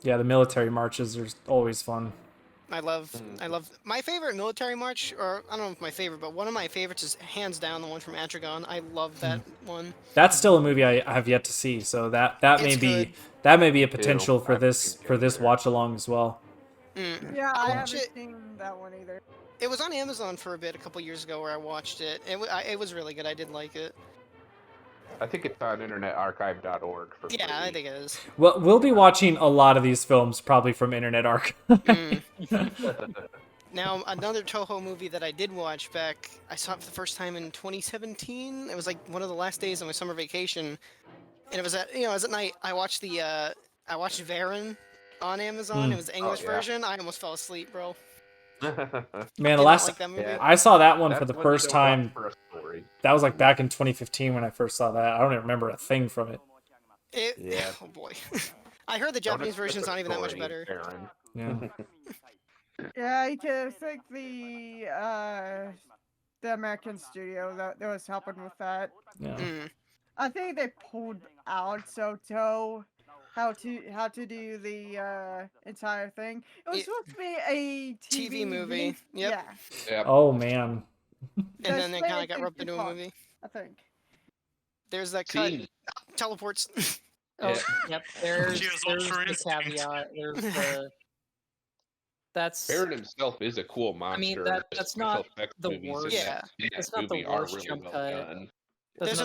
Speaker 1: Yeah, the military marches are always fun.
Speaker 3: I love my favorite military march, or I don't know if my favorite, but one of my favorites is hands down the one from Atragon. I love that one.
Speaker 1: That's still a movie I have yet to see, so that may
Speaker 3: It's
Speaker 1: be
Speaker 3: good.
Speaker 1: that may be a potential for
Speaker 4: I've
Speaker 1: this
Speaker 4: seen it there.
Speaker 1: watch along as well.
Speaker 6: Yeah, I
Speaker 3: watch
Speaker 6: haven't
Speaker 3: it.
Speaker 6: seen that one either.
Speaker 3: It was on Amazon for a bit a couple years ago where I watched it. It was really good. I did like it.
Speaker 4: I think it's on internetarchive.org for
Speaker 3: Yeah,
Speaker 4: free.
Speaker 3: I think it is.
Speaker 1: Well, we'll be watching a lot of these films probably from Internet Archive.
Speaker 3: Now, another Toho movie that I did watch back, I saw it for the first time in 2017. It was like one of the last days of my summer vacation, and it was at it was at night. I watched Varen on Amazon. It was the English
Speaker 4: yeah.
Speaker 3: version. I almost fell asleep, bro.
Speaker 1: Man,
Speaker 3: Did
Speaker 1: the
Speaker 3: not
Speaker 1: last
Speaker 3: like that movie.
Speaker 4: Yeah.
Speaker 1: I saw that one
Speaker 4: That's
Speaker 1: for the
Speaker 4: one you
Speaker 1: first
Speaker 4: don't watch
Speaker 1: time.
Speaker 4: for a story.
Speaker 1: That was like back in 2015 when I first saw that. I don't even remember a thing from it.
Speaker 4: Yeah.
Speaker 3: Oh boy. I heard the Japanese version's not even that much better.
Speaker 4: Aaron.
Speaker 1: Yeah.
Speaker 6: Yeah, I think the American studio that was helping with that.
Speaker 1: Yeah.
Speaker 6: I think they pulled out Soto how to do the entire thing. It was supposed to be a
Speaker 3: TV movie. Yep.
Speaker 6: Yeah.
Speaker 4: Yeah.
Speaker 1: Oh man.
Speaker 3: And then they
Speaker 6: That's
Speaker 3: kind of got
Speaker 6: basic
Speaker 3: roped into a
Speaker 6: plot,
Speaker 3: movie.
Speaker 6: I think.
Speaker 3: There's that cut.
Speaker 4: See,
Speaker 3: Teleports.
Speaker 2: Oh,
Speaker 4: Yeah.
Speaker 2: yep. There's
Speaker 5: She has
Speaker 2: the
Speaker 5: ultra instinct.
Speaker 2: caveat. There's the. That's.
Speaker 4: Baron himself is a cool monster.
Speaker 2: mean,
Speaker 4: and
Speaker 2: that-
Speaker 4: the
Speaker 2: that's
Speaker 4: special
Speaker 2: not
Speaker 4: effects
Speaker 2: the
Speaker 4: movies in
Speaker 2: worst-
Speaker 4: that- in that
Speaker 2: it's not the
Speaker 4: movie are
Speaker 2: worst
Speaker 4: really
Speaker 2: jump
Speaker 4: well
Speaker 2: cut.
Speaker 4: done.
Speaker 3: There's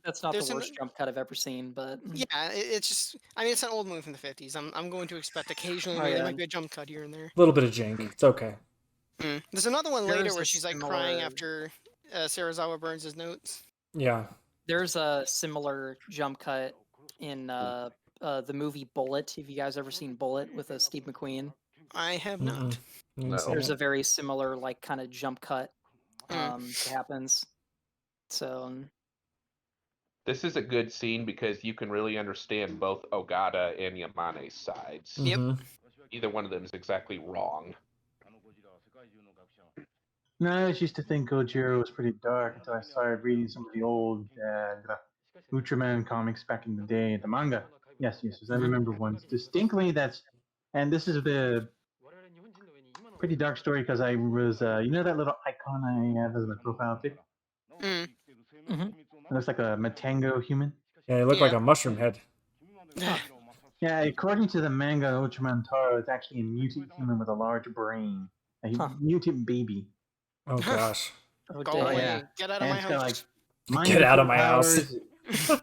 Speaker 2: That's not
Speaker 3: there's
Speaker 2: the
Speaker 3: an-
Speaker 2: worst jump cut I've ever seen, but
Speaker 3: Yeah, it's just. I mean, it's an old movie from the 50s. I'm going to expect occasionally
Speaker 2: Oh,
Speaker 3: there
Speaker 2: yeah.
Speaker 3: might be a jump cut here and there.
Speaker 1: A little bit of jank. It's okay.
Speaker 3: There's another one later
Speaker 2: There's
Speaker 3: where
Speaker 2: a
Speaker 3: she's like crying
Speaker 2: similar-
Speaker 3: after Sarazawa burns his notes.
Speaker 1: Yeah.
Speaker 2: there's a similar jump cut in the movie Bullet. Have you guys ever seen Bullet with Steve McQueen?
Speaker 3: I have not.
Speaker 1: Mm-mm.
Speaker 4: No.
Speaker 2: There's a very similar like kind of jump cut that happens. So
Speaker 4: This is a good scene because you can really understand both Ogata and Yamane's sides.
Speaker 3: Yep.
Speaker 1: Mhm.
Speaker 4: Either one of them is exactly wrong.
Speaker 7: No, I just used to think Gojira was pretty dark until I started reading some of the old Ultraman comics back in the day, the manga. Yes, I remember one distinctly. And this is the pretty dark story because I was, you know, that little icon I have as my profile pic.
Speaker 3: Mm.
Speaker 7: It looks like a Matango human.
Speaker 1: Yeah, it looked like
Speaker 3: Yeah.
Speaker 1: a mushroom head.
Speaker 7: Yeah, according to the manga, Ultraman Taro is actually a mutant human with a large brain, a mutant baby.
Speaker 1: Oh gosh.
Speaker 2: oh,
Speaker 3: Go
Speaker 2: dang.
Speaker 3: away.
Speaker 7: yeah.
Speaker 3: Get out of
Speaker 7: And
Speaker 3: my
Speaker 7: it's got,
Speaker 3: house.
Speaker 7: mind
Speaker 1: Get out of
Speaker 7: control
Speaker 1: my house.
Speaker 7: powers.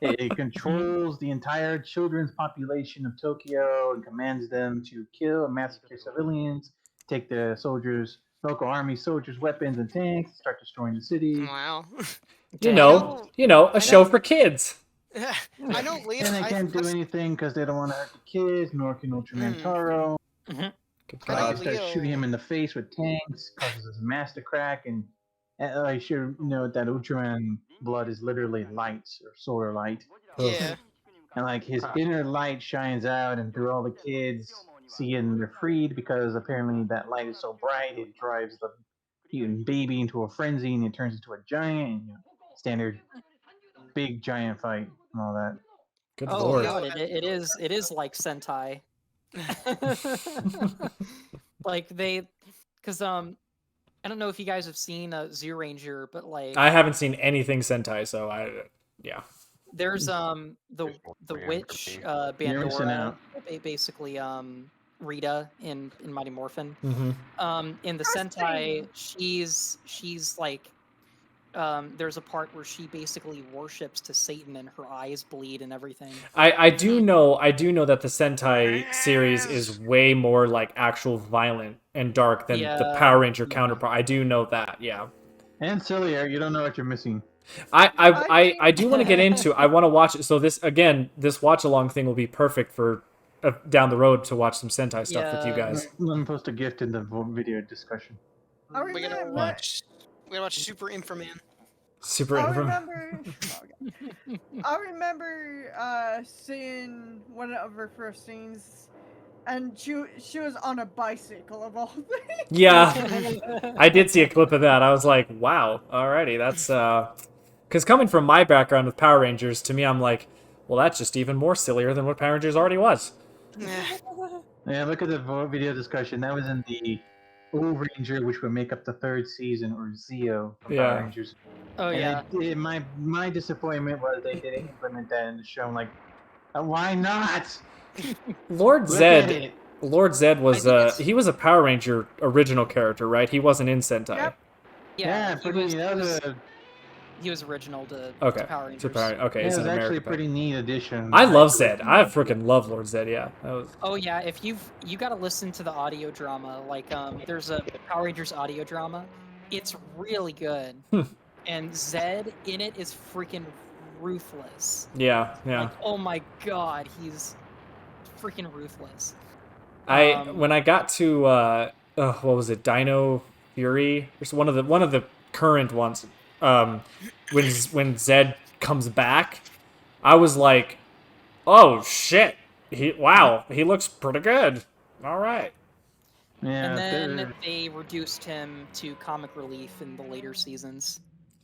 Speaker 7: It controls the entire children's population of Tokyo and commands them to kill and massacre civilians, take the soldiers, local army soldiers' weapons and tanks, start destroying the city.
Speaker 3: Wow.
Speaker 1: You
Speaker 2: Dang.
Speaker 1: know, a show for kids.
Speaker 3: I know Leo.
Speaker 7: And they can't do anything because they don't want to hurt the kids, nor can Ultraman Taro.
Speaker 1: Good
Speaker 3: I know
Speaker 1: God.
Speaker 7: They start
Speaker 3: Leo-
Speaker 7: shooting him in the face with tanks, causes his mask to crack, and I should note that Ultraman blood is literally light or solar light.
Speaker 3: Yeah.
Speaker 7: And like his inner light shines out, and through all the kids see and they're freed because apparently that light is so bright it drives the mutant baby into a frenzy and it turns into a giant. And, standard big giant fight and all that.
Speaker 1: Good
Speaker 2: Oh
Speaker 1: lord.
Speaker 2: god, it is like Sentai. Like because I don't know if you guys have seen Zoo Ranger, but like
Speaker 1: I haven't seen anything Sentai, so yeah.
Speaker 2: there's the
Speaker 4: Man,
Speaker 2: witch
Speaker 4: okay.
Speaker 7: You're missing
Speaker 2: Bandora,
Speaker 7: out.
Speaker 2: basically Rita in Mighty Morphin.
Speaker 1: Mm-hmm.
Speaker 2: In the Sentai, she's like there's a part where she basically worships to Satan and her eyes bleed and everything.
Speaker 1: I do know that the Sentai series is way more like actual violent and dark than the
Speaker 2: Yeah.
Speaker 1: Power Ranger counterpart. I do know that, yeah.
Speaker 7: And sillier, you don't know what you're missing.
Speaker 1: I do want to get into. I want to watch it. So this watch along thing will be perfect for down the road to watch some Sentai stuff with you
Speaker 2: Yeah.
Speaker 1: guys.
Speaker 7: Let me post a gift in the video discussion.
Speaker 6: I
Speaker 3: We gotta
Speaker 6: remember.
Speaker 3: watch. We gotta watch Super Inframan.
Speaker 1: Super
Speaker 6: I
Speaker 1: Inframan.
Speaker 6: remember. I remember seeing one of her first scenes and she was on a bicycle of all things.
Speaker 1: Yeah, I did see a clip of that. I was like, wow, alrighty, that's because coming from my background with Power Rangers, to me, I'm like, well, that's just even more sillier than what Power Rangers already was.
Speaker 7: Yeah, look at the video discussion. That was in the O Ranger, which would make up the third season, or Zeo from
Speaker 1: Yeah.
Speaker 7: Power Rangers.
Speaker 2: Oh
Speaker 7: And
Speaker 2: yeah.
Speaker 7: my disappointment was they didn't implement that in the show. I'm like, why not?
Speaker 1: Lord
Speaker 7: Look at
Speaker 1: Zed.
Speaker 7: it.
Speaker 1: Lord Zed was
Speaker 2: I think
Speaker 1: he was a Power Ranger original character, right? He wasn't in Sentai.
Speaker 6: Yep.
Speaker 2: Yeah,
Speaker 7: pretty.
Speaker 2: he was original to
Speaker 1: Okay.
Speaker 2: Power Rangers.
Speaker 1: To Power, okay,
Speaker 7: Yeah,
Speaker 1: he's
Speaker 7: it
Speaker 1: an
Speaker 7: was actually a
Speaker 1: American.
Speaker 7: pretty neat addition.
Speaker 1: I love
Speaker 7: actually
Speaker 1: Zed. I freaking love Lord Zed. Yeah, that was.
Speaker 2: Oh yeah, if you gotta listen to the audio drama, like there's a Power Rangers audio drama. It's really good. And Zed in it is freaking ruthless.
Speaker 1: Yeah, yeah.
Speaker 2: Like, oh my god, he's freaking ruthless.
Speaker 1: When I got to what was it, Dino Fury? There's one of the current ones. When Zed comes back, I was like, oh shit, he looks pretty good. All right.
Speaker 7: Yeah,
Speaker 2: And then they reduced him to comic relief in the later seasons.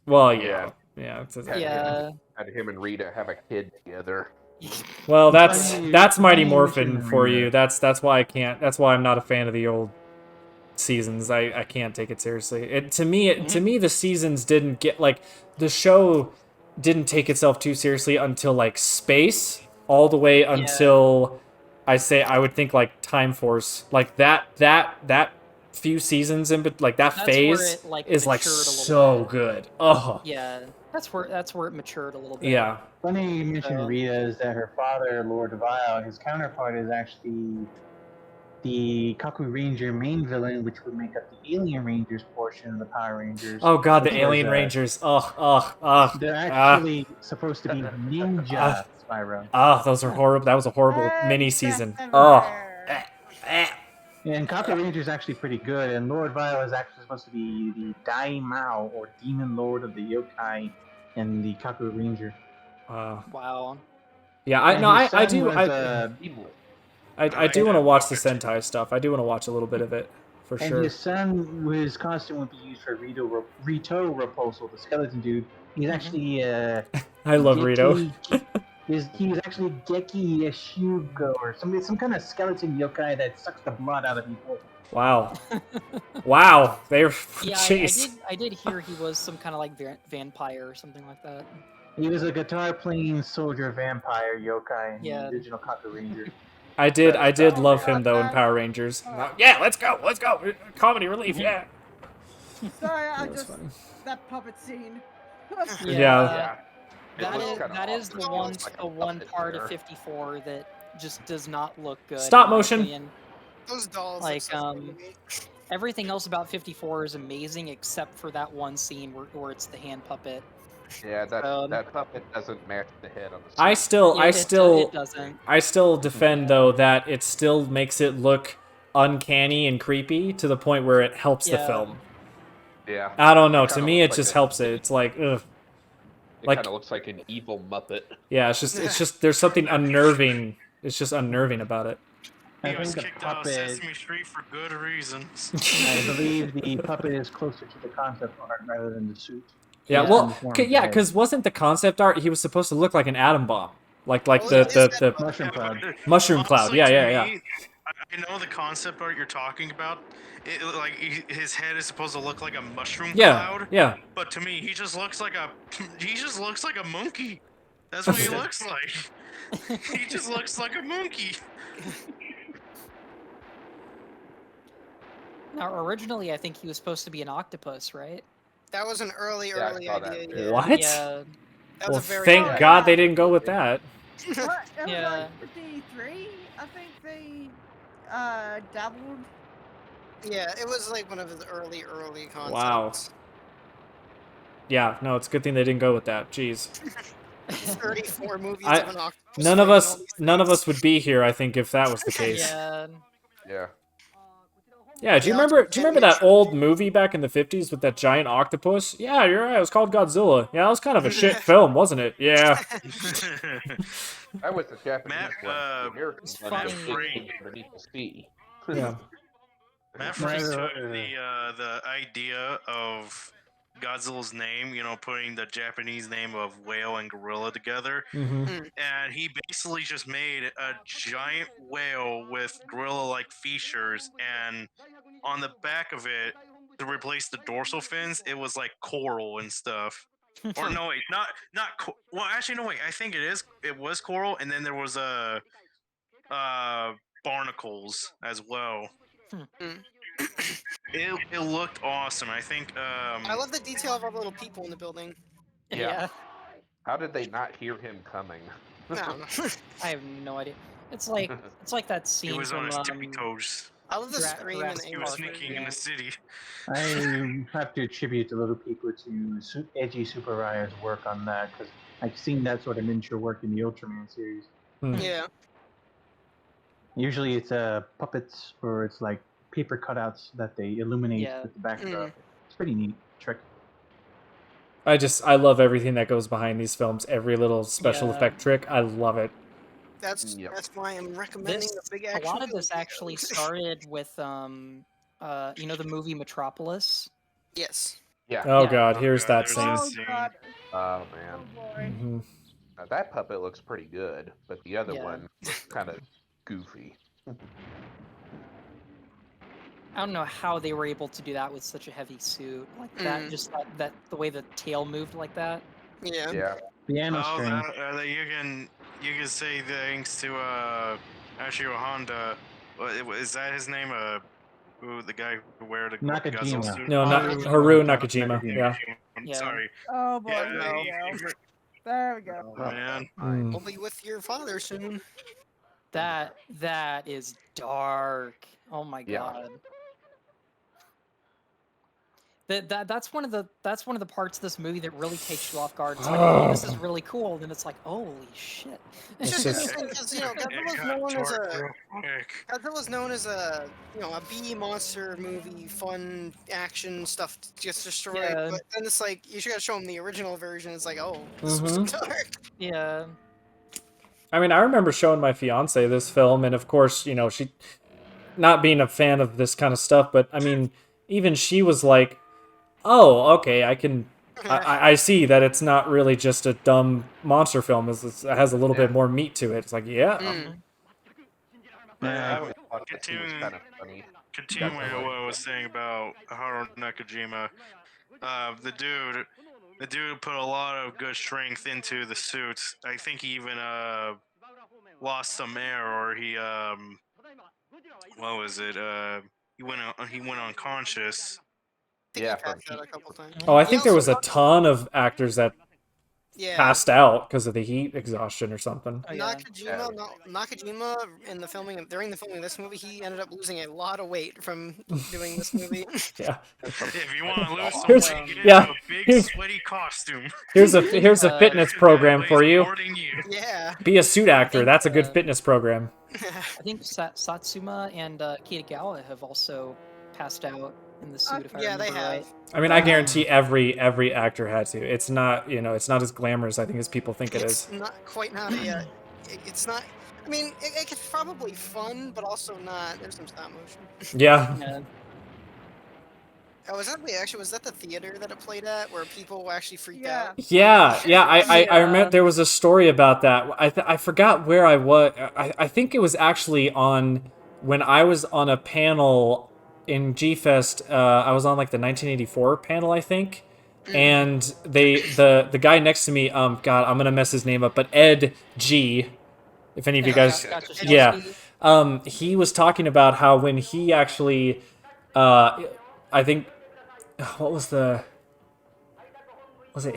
Speaker 1: Well, yeah.
Speaker 2: Yeah.
Speaker 4: Had him and Rita have a kid together.
Speaker 1: Well, that's Mighty
Speaker 7: funny
Speaker 1: Morphin
Speaker 7: mission
Speaker 1: for
Speaker 7: Rita.
Speaker 1: you. That's why I can't. That's why I'm not a fan of the old seasons. I can't take it seriously. To me, the seasons didn't get like the show didn't take itself too seriously until like Space, all the way until I would think like Time Force, like that few seasons in, but like that
Speaker 2: That's
Speaker 1: phase
Speaker 2: where it, like,
Speaker 1: is like
Speaker 2: matured a little
Speaker 1: so
Speaker 2: bit.
Speaker 1: good. Oh
Speaker 2: Yeah, that's where it matured a little bit.
Speaker 1: yeah.
Speaker 7: Funny you mentioned Rita is that her father, Lord Vile, his counterpart is actually the Kaku Ranger main villain, which would make up the Alien Rangers portion of the Power Rangers.
Speaker 1: Oh god, the
Speaker 7: which
Speaker 1: Alien
Speaker 7: was,
Speaker 1: Rangers.
Speaker 7: They're actually supposed to be ninja, Spyro.
Speaker 1: Those are horrible. That was a horrible mini season.
Speaker 7: And Kaku Ranger is actually pretty good, and Lord Vile is actually supposed to be the Daimao, or Demon Lord of the Yokai, in the Kaku Ranger.
Speaker 2: Wow.
Speaker 1: Yeah,
Speaker 7: And his
Speaker 1: I
Speaker 7: son
Speaker 1: do.
Speaker 7: was,
Speaker 1: I do want to watch the Sentai stuff. I do want to watch a little bit of it, for
Speaker 7: And
Speaker 1: sure.
Speaker 7: his son, his costume would be used for Rito Repulso, the skeleton dude. He's actually
Speaker 1: I love Rito.
Speaker 7: He was actually Geki Yeshugo, or some kind of skeleton yokai that sucks the blood out of people.
Speaker 1: Wow. Wow. They're
Speaker 2: Yeah,
Speaker 1: jeez.
Speaker 2: I did hear he was some kind of like vampire or something like that.
Speaker 7: He was a guitar-playing soldier vampire yokai in
Speaker 2: Yeah.
Speaker 7: the original Kaku Ranger.
Speaker 1: I did love him though in Power Rangers. Yeah, let's go. Comedy relief. Yeah.
Speaker 6: Sorry,
Speaker 1: That's funny.
Speaker 6: that puppet scene.
Speaker 1: Yeah.
Speaker 2: That is the one part of 54 that just does not look good.
Speaker 1: Stop
Speaker 2: in my
Speaker 1: motion.
Speaker 2: opinion.
Speaker 3: Those dolls.
Speaker 2: Like,
Speaker 3: look so good.
Speaker 2: Everything else about 54 is amazing except for that one scene where it's the hand puppet.
Speaker 4: Yeah, that puppet doesn't match the head on the.
Speaker 1: I still
Speaker 2: It doesn't.
Speaker 1: I still defend though that it still makes it look uncanny and creepy to the point where it helps the film.
Speaker 4: Yeah.
Speaker 1: I don't know. To
Speaker 4: Kinda
Speaker 1: me, it
Speaker 4: looks
Speaker 1: just
Speaker 4: like
Speaker 1: helps it. It's like, ugh.
Speaker 4: It
Speaker 1: Like-
Speaker 4: kind of looks like an evil Muppet.
Speaker 1: Yeah, it's just there's something unnerving. It's just unnerving about it.
Speaker 7: I
Speaker 5: He was
Speaker 7: think the
Speaker 5: kicked out of
Speaker 7: puppet,
Speaker 5: Sesame Street for good reasons.
Speaker 7: I believe the puppet is closer to the concept art rather than the suit.
Speaker 1: Yeah,
Speaker 2: Yeah.
Speaker 1: well,
Speaker 7: Uniform
Speaker 1: yeah,
Speaker 7: head.
Speaker 1: because wasn't the concept art he was supposed to look like an atom bomb, like
Speaker 3: Well,
Speaker 1: the
Speaker 7: Mushroom Cloud.
Speaker 1: mushroom cloud.
Speaker 5: Honestly,
Speaker 1: Yeah,
Speaker 5: to
Speaker 1: yeah, yeah.
Speaker 5: me, I know the concept art you're talking about. His head is supposed to look like a mushroom
Speaker 1: Yeah,
Speaker 5: cloud.
Speaker 1: yeah.
Speaker 5: But to me, he just looks like a monkey. That's what he looks like. He just looks like a monkey.
Speaker 2: Now, originally, I think he was supposed to be an octopus, right?
Speaker 3: That was an early
Speaker 4: Yeah, I
Speaker 3: idea.
Speaker 4: saw that too.
Speaker 3: Yeah.
Speaker 1: What?
Speaker 2: Yeah.
Speaker 3: That was
Speaker 1: Well,
Speaker 3: a very
Speaker 1: thank
Speaker 3: early
Speaker 1: God they
Speaker 3: idea.
Speaker 1: didn't go with that.
Speaker 6: What? It was
Speaker 2: Yeah.
Speaker 6: like 53, I think they dabbled.
Speaker 3: Yeah, it was like one of his early concepts.
Speaker 1: Wow. Yeah, no, it's a good thing they didn't go with that. Jeez.
Speaker 3: 34 movies
Speaker 1: I-
Speaker 3: of an octopus.
Speaker 1: None of
Speaker 3: fighting all
Speaker 1: us
Speaker 3: these things.
Speaker 1: would be here, I think, if that was the case.
Speaker 2: Yeah.
Speaker 4: Yeah.
Speaker 1: Yeah, do you
Speaker 3: Yeah,
Speaker 1: remember?
Speaker 3: it's
Speaker 1: Do you remember that
Speaker 3: animation.
Speaker 1: old movie back in the 50s with that giant octopus? Yeah, you're right. It was called Godzilla. Yeah, that was kind of a shit film, wasn't it? Yeah.
Speaker 4: That was the Japanese
Speaker 5: Matt,
Speaker 4: one. The American
Speaker 2: It's
Speaker 4: one
Speaker 2: funny.
Speaker 4: was Digging Underneath the Sea.
Speaker 1: Yeah.
Speaker 5: Matt
Speaker 7: Right,
Speaker 5: first
Speaker 7: right,
Speaker 5: took the idea of Godzilla's name, putting the Japanese name of whale and gorilla together,
Speaker 1: Mm-hmm.
Speaker 5: and he basically just made a giant whale with gorilla-like features, and on the back of it, to replace the dorsal fins, it was like coral and stuff. Or no, wait, well, actually, no, wait. I think it was coral, and then there was barnacles as well.
Speaker 3: Mm.
Speaker 5: It looked awesome. I think
Speaker 3: I love the detail of all the little people in the building.
Speaker 2: Yeah.
Speaker 4: How did they not hear him coming?
Speaker 3: I don't know.
Speaker 2: I have no idea. It's like that scene
Speaker 5: he was
Speaker 2: from
Speaker 5: on his tippy toes.
Speaker 3: I love the scream and the
Speaker 5: He was
Speaker 3: aim.
Speaker 5: sneaking in the city.
Speaker 7: I have to attribute the little people to Edgy Super Raya's work on that because I've seen that sort of miniature work in the Ultraman series.
Speaker 3: Yeah.
Speaker 7: Usually it's puppets or it's like paper cutouts that they illuminate
Speaker 2: Yeah.
Speaker 7: with the backdrop. It's pretty neat trick.
Speaker 1: I love everything that goes behind these films. Every little special
Speaker 2: Yeah.
Speaker 1: effect trick. I love it.
Speaker 3: That's why I'm recommending
Speaker 2: This,
Speaker 3: the big
Speaker 2: a
Speaker 3: action.
Speaker 2: lot of this
Speaker 3: movie.
Speaker 2: actually started with the movie Metropolis.
Speaker 3: Yes.
Speaker 4: Yeah.
Speaker 1: Oh
Speaker 2: Yeah.
Speaker 1: god, here's that
Speaker 5: there's
Speaker 1: scene.
Speaker 5: that
Speaker 6: Oh
Speaker 5: scene.
Speaker 6: god.
Speaker 4: Oh man.
Speaker 6: Oh boy.
Speaker 1: Mm-hmm.
Speaker 4: Now, that puppet looks pretty good, but the other
Speaker 2: Yeah.
Speaker 4: one looks kind of goofy.
Speaker 2: I don't know how they were able to do that with such a heavy suit like that. Just that the way the tail moved like that.
Speaker 3: Yeah.
Speaker 4: Yeah.
Speaker 7: Piano
Speaker 5: Oh,
Speaker 7: string.
Speaker 5: that you can say thanks to Ashio Honda. Is that his name? The guy who wear the
Speaker 7: Nakajima.
Speaker 5: Godzilla suit?
Speaker 1: No, not
Speaker 3: Nakajima.
Speaker 1: Haru Nakajima.
Speaker 7: Nakajima.
Speaker 1: Yeah.
Speaker 2: Yeah.
Speaker 5: Sorry.
Speaker 6: Oh boy.
Speaker 5: Yeah,
Speaker 6: There we go. There we go.
Speaker 5: man.
Speaker 1: Mm.
Speaker 3: We'll be with your father soon.
Speaker 2: That is dark. Oh my
Speaker 4: Yeah.
Speaker 2: god. That's one of the parts of this movie that really takes you off guard. It's like, oh, this is really cool. Then it's like, holy shit.
Speaker 3: It's
Speaker 1: It's
Speaker 3: just
Speaker 1: just-
Speaker 3: interesting because
Speaker 5: It
Speaker 3: Godzilla's
Speaker 5: got
Speaker 3: known as
Speaker 5: dark
Speaker 3: a
Speaker 5: real quick.
Speaker 3: Godzilla's known as a a B monster movie, fun action stuff gets destroyed.
Speaker 2: Yeah.
Speaker 3: But then it's like you gotta show him the original version. It's like, oh, this
Speaker 1: Mhm.
Speaker 3: was dark.
Speaker 2: Yeah.
Speaker 1: I mean, I remember showing my fiance this film, and of course, she, not being a fan of this kind of stuff, but I mean, even she was like, "Oh, okay, I see that it's not really just a dumb monster film. It has a little bit more meat to it." It's like, yeah,
Speaker 4: I always thought that he was
Speaker 5: Continuing-
Speaker 4: kind of funny.
Speaker 5: Continuing
Speaker 4: Definitely.
Speaker 5: what I was saying about Haru Nakajima, the dude put a lot of good strength into the suits. I think he even lost some air, or he what was it? He went unconscious.
Speaker 3: I think
Speaker 4: Yeah,
Speaker 3: he passed out a couple times.
Speaker 1: Oh, I
Speaker 3: He
Speaker 1: think there was
Speaker 3: also
Speaker 1: a ton of actors that
Speaker 3: Yeah.
Speaker 1: passed out because of the heat exhaustion or something.
Speaker 2: Oh, yeah.
Speaker 3: Nakajima in the filming during the filming of this movie, he ended up losing a lot of weight from doing this movie.
Speaker 1: Yeah.
Speaker 5: If you want to lose some
Speaker 1: Here's-
Speaker 5: weight, get
Speaker 1: yeah.
Speaker 5: into a big sweaty costume.
Speaker 1: Here's a fitness program for you.
Speaker 5: More than you.
Speaker 3: Yeah.
Speaker 1: Be a suit actor. That's a good fitness program.
Speaker 2: I think Satsuma and Kitagawa have also passed out in the suit. If I
Speaker 3: Yeah,
Speaker 2: remember
Speaker 3: they have.
Speaker 2: right.
Speaker 1: I mean, I guarantee every actor had to. It's not, it's not as glamorous, I think, as people think it
Speaker 3: It's
Speaker 1: is.
Speaker 3: not quite not a. It's not. I mean, it's probably fun, but also not. There's some stop motion.
Speaker 1: Yeah.
Speaker 2: Yeah.
Speaker 3: Oh, was that the theater that it played at, where people actually freaked
Speaker 6: Yeah.
Speaker 3: out?
Speaker 1: Yeah. I
Speaker 2: Yeah.
Speaker 1: remember there was a story about that. I forgot where I was. I think it was actually on when I was on a panel in G-Fest. I was on like the 1984 panel, I think. And the guy next to me, God, I'm gonna mess his name up, but Ed G. If any of you guys,
Speaker 2: Gotcha.
Speaker 1: yeah, he was talking about how when he actually, I think, what was it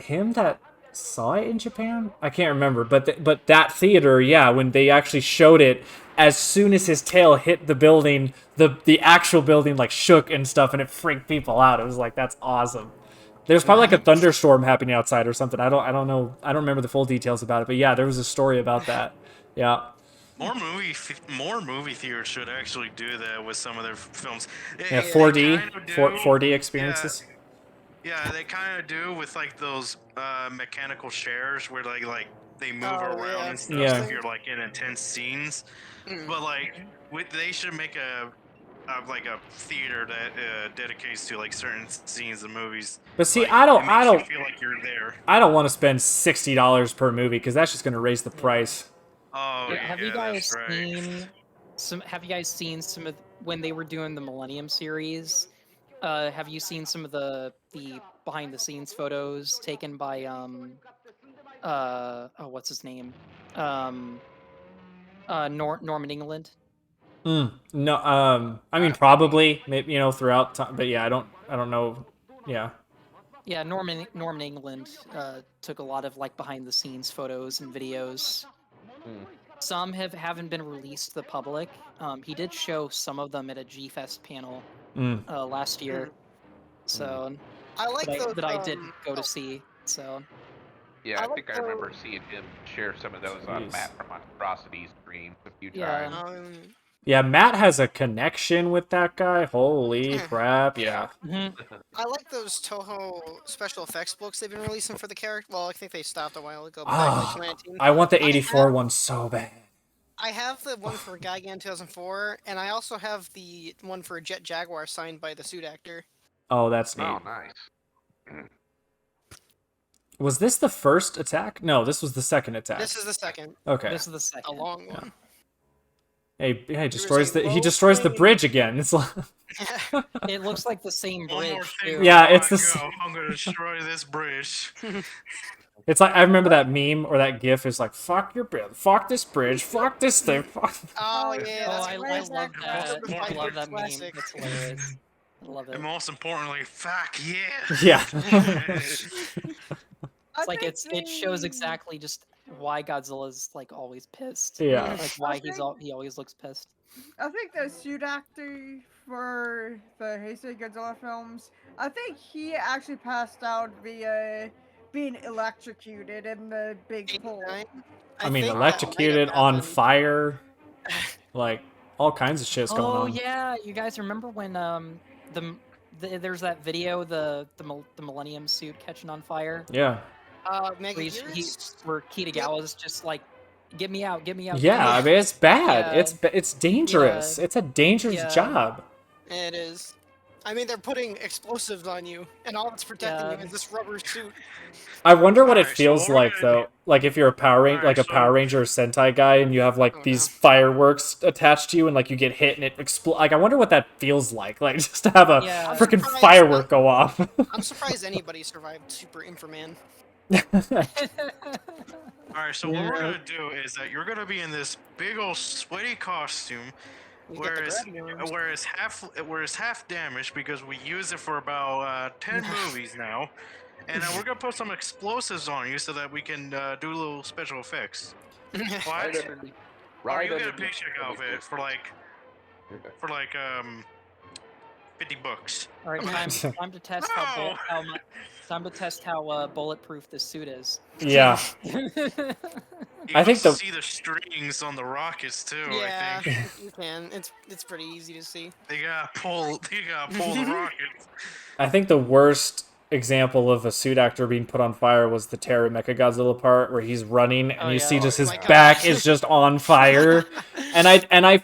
Speaker 1: him that saw it in Japan? I can't remember, but that theater, yeah, when they actually showed it, as soon as his tail hit the building, the actual building like shook and stuff, and it freaked people out. It was like, that's awesome. There's probably like a thunderstorm happening outside or something. I don't know. I don't remember the full details about it, but yeah, there was a story about that. Yeah.
Speaker 5: More movie theaters should actually do that with some of their films.
Speaker 1: Yeah,
Speaker 5: They
Speaker 1: 4D,
Speaker 5: kind of do.
Speaker 1: 4D experiences.
Speaker 5: Yeah, they kind of do with like those mechanical chairs where like they move
Speaker 3: Oh,
Speaker 5: around
Speaker 3: yeah.
Speaker 5: and stuff
Speaker 1: Yeah.
Speaker 5: if you're like in intense scenes.
Speaker 3: Mm.
Speaker 5: But like they should make a theater that dedicates to like certain scenes of movies.
Speaker 1: But see,
Speaker 5: Like,
Speaker 1: I
Speaker 5: it
Speaker 1: don't
Speaker 5: makes you feel like you're there.
Speaker 1: I don't want to spend $60 per movie because that's just going to raise the price.
Speaker 5: Oh yeah,
Speaker 2: Have you guys
Speaker 5: that's right.
Speaker 2: seen some? Have you guys seen some of when they were doing the Millennium series? Have you seen some of the behind the scenes photos taken by what's his name? Norman England.
Speaker 1: No, I mean probably, maybe, throughout time, but yeah, I don't know. Yeah.
Speaker 2: Yeah, Norman England took a lot of like behind the scenes photos and videos. Some haven't been released to the public. He did show some of them at a G-Fest panel last year. So
Speaker 3: I like those
Speaker 2: that I did go to see. So
Speaker 4: Yeah, I
Speaker 3: like
Speaker 4: think I remember seeing him share some of those on Matt from Monstrosity streams a few
Speaker 2: Yeah.
Speaker 4: times.
Speaker 1: Yeah, Matt has a connection with that guy. Holy crap! Yeah.
Speaker 3: I like those Toho special effects books they've been releasing for the character. Well, I think they stopped a while ago. But back in, like, 2019.
Speaker 1: I want the 84 one so bad.
Speaker 3: I have the one for Gigan 2004, and I also have the one for Jet Jaguar signed by the suit actor.
Speaker 1: Oh, that's neat.
Speaker 4: Oh, nice.
Speaker 1: Was this the first attack? No, this was the second attack.
Speaker 3: This is the second.
Speaker 1: Okay.
Speaker 2: This is the second.
Speaker 3: A long one.
Speaker 1: Hey, he
Speaker 3: destroys
Speaker 1: destroys the bridge again. It's like
Speaker 2: It looks like the same
Speaker 5: One more
Speaker 2: bridge.
Speaker 5: thing
Speaker 2: Too.
Speaker 1: Yeah,
Speaker 5: before
Speaker 1: it's
Speaker 5: I
Speaker 1: the
Speaker 5: go, I'm gonna destroy this bridge.
Speaker 1: It's like I remember that meme or that GIF is like fuck your bridge, fuck this bridge, fuck this thing, fuck.
Speaker 3: Oh yeah,
Speaker 2: Oh,
Speaker 3: that's
Speaker 2: I
Speaker 3: great.
Speaker 2: love that.
Speaker 3: Also the
Speaker 2: I love
Speaker 3: Viper
Speaker 2: that meme.
Speaker 3: classic.
Speaker 2: That's hilarious. I love it.
Speaker 5: And most importantly, fuck yeah.
Speaker 1: Yeah.
Speaker 2: It's like it shows exactly just why Godzilla's like always pissed.
Speaker 1: Yeah.
Speaker 2: Like why he always looks pissed.
Speaker 6: I think the suit actor for the Heisei Godzilla films, I think he actually passed out via being electrocuted in the big pool.
Speaker 1: I mean,
Speaker 3: think that
Speaker 1: electrocuted,
Speaker 3: might have
Speaker 1: on
Speaker 3: happened.
Speaker 1: fire, like all kinds of shit's going
Speaker 2: Oh
Speaker 1: on.
Speaker 2: yeah, you guys remember when there's that video the Millennium suit catching on fire?
Speaker 1: Yeah.
Speaker 3: Mega
Speaker 2: Where Kitagawa's just like, get me out, get me out.
Speaker 1: Yeah, I mean it's bad.
Speaker 2: Yeah.
Speaker 1: It's dangerous.
Speaker 2: Yeah.
Speaker 1: It's a dangerous
Speaker 2: Yeah.
Speaker 1: job.
Speaker 3: It is. I mean, they're putting explosives on you, and all that's protecting you is this rubber suit.
Speaker 1: I wonder what it
Speaker 5: Alright, so
Speaker 1: feels
Speaker 5: we're
Speaker 1: like
Speaker 5: gonna
Speaker 1: though. Like if you're a Power Ranger, like a Power Ranger or Sentai guy, and you have like these fireworks attached to you, and like you get hit and it explodes. Like I wonder what that feels like just to have a
Speaker 2: Yeah.
Speaker 1: freaking
Speaker 3: surprised
Speaker 1: firework go off.
Speaker 3: I'm surprised anybody survived Super Inframan.
Speaker 5: Alright, so what we're gonna do is that you're gonna be in this big old sweaty costume,
Speaker 3: You get the
Speaker 5: where it's half damaged because we use it for about 10 movies now, and we're gonna put some explosives on you so that we can do little special effects. What? Are you gonna picture outfit for like 50 bucks?
Speaker 2: All right, time to test time to test how bulletproof this suit is.
Speaker 1: Yeah.
Speaker 5: You
Speaker 1: I think
Speaker 5: can see the strings on the rockets too.
Speaker 3: Yeah,
Speaker 5: I think
Speaker 3: you can. It's pretty easy to see.
Speaker 5: they gotta pull the rockets.
Speaker 1: I think the worst example of a suit actor being put on fire was the Terra Mechagodzilla part where he's running and you see just his
Speaker 3: my
Speaker 1: back
Speaker 3: gosh.
Speaker 1: is just on fire. And I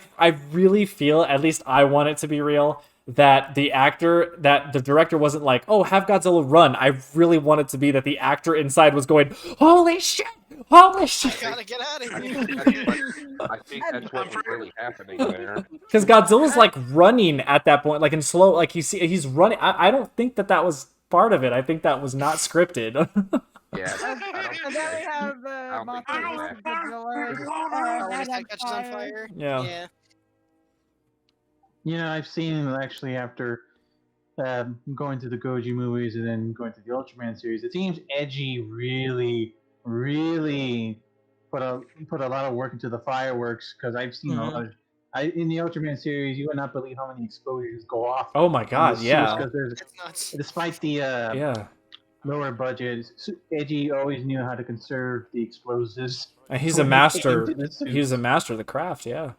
Speaker 1: really feel, at least I want it to be real, that the director wasn't like, oh, have Godzilla run. I really want it to be that the actor inside was going, holy shit, holy shit.
Speaker 3: Gotta get out of here.
Speaker 4: I think that's what was really happening there.
Speaker 1: Because Godzilla's like running at that point, like in slow, like he's running. I don't think that was part of it. I think that was not scripted.
Speaker 4: Yeah.
Speaker 6: And then we have
Speaker 4: I don't think
Speaker 6: Mothra
Speaker 4: so.
Speaker 6: Godzilla.
Speaker 3: His head catches on fire.
Speaker 1: Yeah.
Speaker 7: Yeah, I've seen actually after going to the Goji movies and then going to the Ultraman series. It seems Edgy really put a lot of work into the fireworks because I've seen a lot of. In the Ultraman series, you would not believe how many explosions go off.
Speaker 1: Oh my god, yeah.
Speaker 7: Because there's,
Speaker 3: It's nuts.
Speaker 7: despite the
Speaker 1: Yeah.
Speaker 7: lower budget. Edgy always knew how to conserve the explosives.
Speaker 1: And he's a
Speaker 7: when it came
Speaker 1: master.
Speaker 7: to the suits.
Speaker 1: He's a master of the craft. Yeah.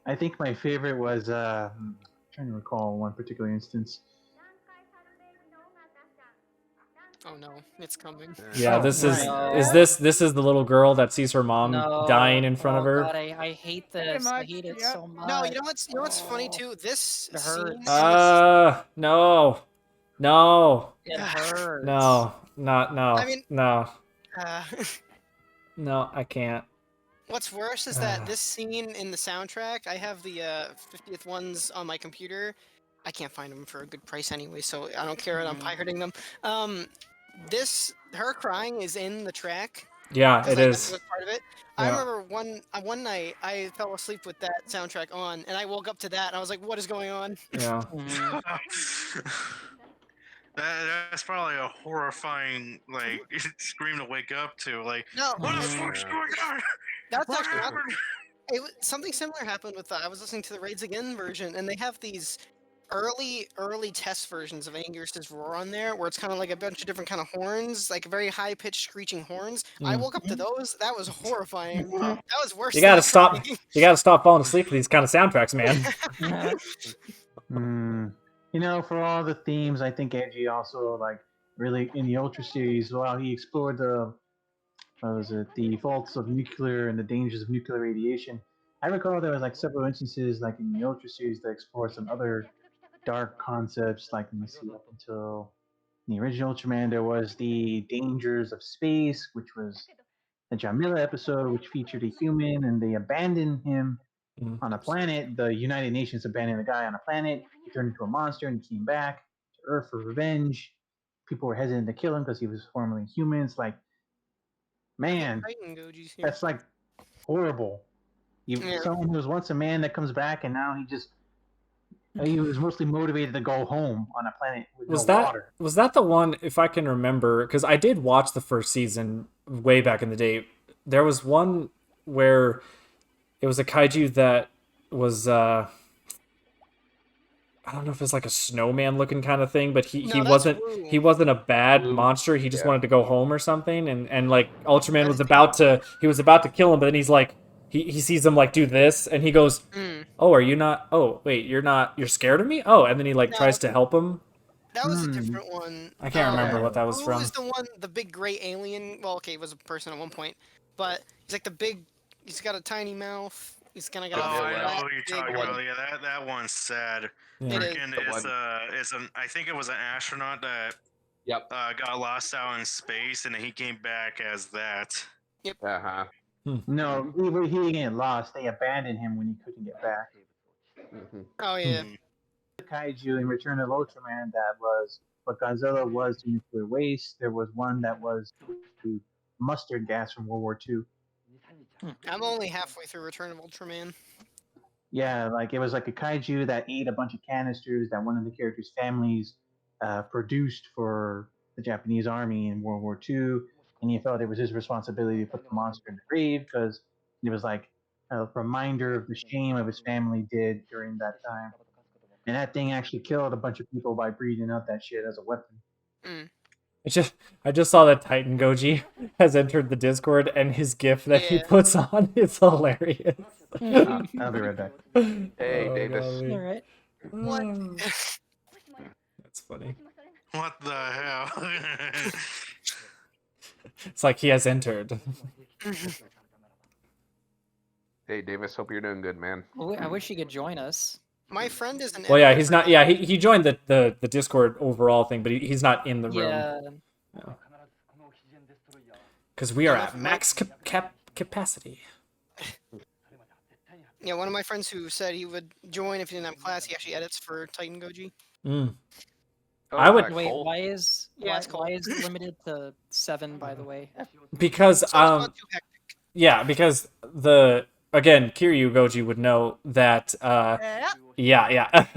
Speaker 7: I think my favorite was I'm trying to recall one particular instance.
Speaker 3: Oh no, it's coming.
Speaker 1: Yeah.
Speaker 7: Oh,
Speaker 1: This
Speaker 7: right.
Speaker 1: is the little girl that sees her mom
Speaker 2: No.
Speaker 1: dying in front of
Speaker 2: Oh,
Speaker 1: her.
Speaker 2: God, I hate this. I
Speaker 6: much,
Speaker 2: hate it
Speaker 6: yep.
Speaker 2: so much.
Speaker 3: No, you know what's funny
Speaker 2: Oh,
Speaker 3: too? This
Speaker 2: It
Speaker 3: scene.
Speaker 2: hurts.
Speaker 1: No.
Speaker 2: It hurts.
Speaker 1: No. Not no.
Speaker 3: I mean-
Speaker 1: no.
Speaker 3: Uh,
Speaker 1: No, I can't.
Speaker 3: what's worse is that this scene in the soundtrack, I have the 50th ones on my computer. I can't find them for a good price anyway, so I don't care. I'm pirating them. Her crying is in the track.
Speaker 1: Yeah,
Speaker 3: 'cause,
Speaker 1: it
Speaker 3: like,
Speaker 1: is.
Speaker 3: that was part of it. I
Speaker 1: Yeah.
Speaker 3: remember one night I fell asleep with that soundtrack on, and I woke up to that, and I was like, "What is going on?"
Speaker 1: Yeah.
Speaker 5: That's probably a horrifying like scream to wake up to. Like,
Speaker 3: No,
Speaker 5: what the fuck's going on?
Speaker 3: that's
Speaker 5: What
Speaker 3: actually not,
Speaker 5: happened?
Speaker 3: something similar happened with. I was listening to the Raids Again version, and they have these early test versions of Angus's Roar on there, where it's kind of like a bunch of different kind of horns, like very high pitched screeching horns. I woke up to those. That was horrifying. That was worse.
Speaker 1: You
Speaker 3: than
Speaker 1: gotta
Speaker 3: the
Speaker 1: stop.
Speaker 3: crying.
Speaker 1: You gotta stop falling asleep with these kind of soundtracks, man.
Speaker 7: You know, for all the themes, I think Edgy also like really in the Ultra series, while he explored the the faults of nuclear and the dangers of nuclear radiation. I recall there was like several instances like in the Ultra series that explored some other dark concepts. Like let me see, up until the original Ultraman, there was the dangers of space, which was the Jamila episode, which featured a human and they abandoned him on a planet. The United Nations abandoned a guy on a planet. He turned into a monster and he came back to Earth for revenge. People were hesitant to kill him because he was formerly human. It's like, man,
Speaker 3: Titan Goji's here.
Speaker 7: that's like horrible.
Speaker 3: Yeah.
Speaker 7: Someone who was once a man that comes back and now he was mostly motivated to go home on a planet with no water.
Speaker 1: Was that the one? If I can remember, because I did watch the first season way back in the day. There was one where it was a kaiju that was I don't know if it's like a snowman looking kind of thing, but he
Speaker 3: No,
Speaker 1: wasn't
Speaker 3: that's Wu.
Speaker 1: he wasn't a bad
Speaker 4: Wu.
Speaker 1: monster. He just
Speaker 4: Yeah.
Speaker 1: wanted to go home or something, and like Ultraman
Speaker 3: That
Speaker 1: was
Speaker 3: is
Speaker 1: about to kill him, but then he's like he sees him like do this, and he goes,
Speaker 3: Mm.
Speaker 1: "Oh, are you not? Oh, wait, you're scared of me? Oh," and then he like
Speaker 3: No.
Speaker 1: tries to help him.
Speaker 3: That was a different one.
Speaker 1: I can't remember what that was
Speaker 3: Who
Speaker 1: from.
Speaker 3: was the one, the big gray alien? Well, okay, it was a person at one point, but he's like the big. He's got a tiny mouth. He's kind of
Speaker 5: Oh,
Speaker 3: got. a
Speaker 5: I know
Speaker 3: flat,
Speaker 5: who you're
Speaker 3: big
Speaker 5: talking
Speaker 3: one.
Speaker 5: about. Yeah, that one's sad.
Speaker 1: Yeah.
Speaker 3: It is.
Speaker 5: Freaking, I think it was an astronaut that
Speaker 4: Yep.
Speaker 5: got lost out in space, and then he came back as that.
Speaker 4: Uh-huh.
Speaker 7: No, he didn't get lost. They abandoned him when he couldn't get back.
Speaker 3: Oh yeah.
Speaker 5: Mhm.
Speaker 7: Kaiju in Return of Ultraman that was what Godzilla was to nuclear waste. There was one that was to mustard gas from World War II.
Speaker 3: I'm only halfway through Return of Ultraman.
Speaker 7: Yeah, like it was like a kaiju that ate a bunch of canisters that one of the characters' families produced for the Japanese army in World War II, and he felt it was his responsibility to put the monster in the grave because it was like a reminder of the shame of his family did during that time. And that thing actually killed a bunch of people by breathing out that shit as a weapon.
Speaker 1: I just saw that Titan Goji has entered the Discord, and his GIF that he
Speaker 3: Yeah.
Speaker 1: puts on is hilarious.
Speaker 7: I'll be right back.
Speaker 4: Hey,
Speaker 1: Oh,
Speaker 4: Davis.
Speaker 1: golly.
Speaker 2: All right.
Speaker 3: What?
Speaker 1: That's funny.
Speaker 5: What the hell?
Speaker 1: It's like he has entered.
Speaker 4: Hey, Davis. Hope you're doing good, man.
Speaker 2: I wish you could join us.
Speaker 3: My friend is an.
Speaker 1: Well, yeah,
Speaker 3: editor
Speaker 1: he's
Speaker 3: for
Speaker 1: not.
Speaker 3: that.
Speaker 1: Yeah, he joined the Discord overall thing, but he's not in the room
Speaker 2: Yeah.
Speaker 1: because we are at max capacity.
Speaker 3: Yeah, one of my friends who said he would join if he didn't have class. He actually edits for Titan Goji.
Speaker 1: Mm.
Speaker 4: Oh,
Speaker 1: I would-
Speaker 4: that's
Speaker 2: Wait,
Speaker 4: cool.
Speaker 2: why is
Speaker 3: Yeah, it's
Speaker 2: why is it limited to 7? By the way.
Speaker 1: Because
Speaker 3: So it's not too hectic.
Speaker 1: yeah, because again, Kiryu Goji would know that
Speaker 6: Yeah.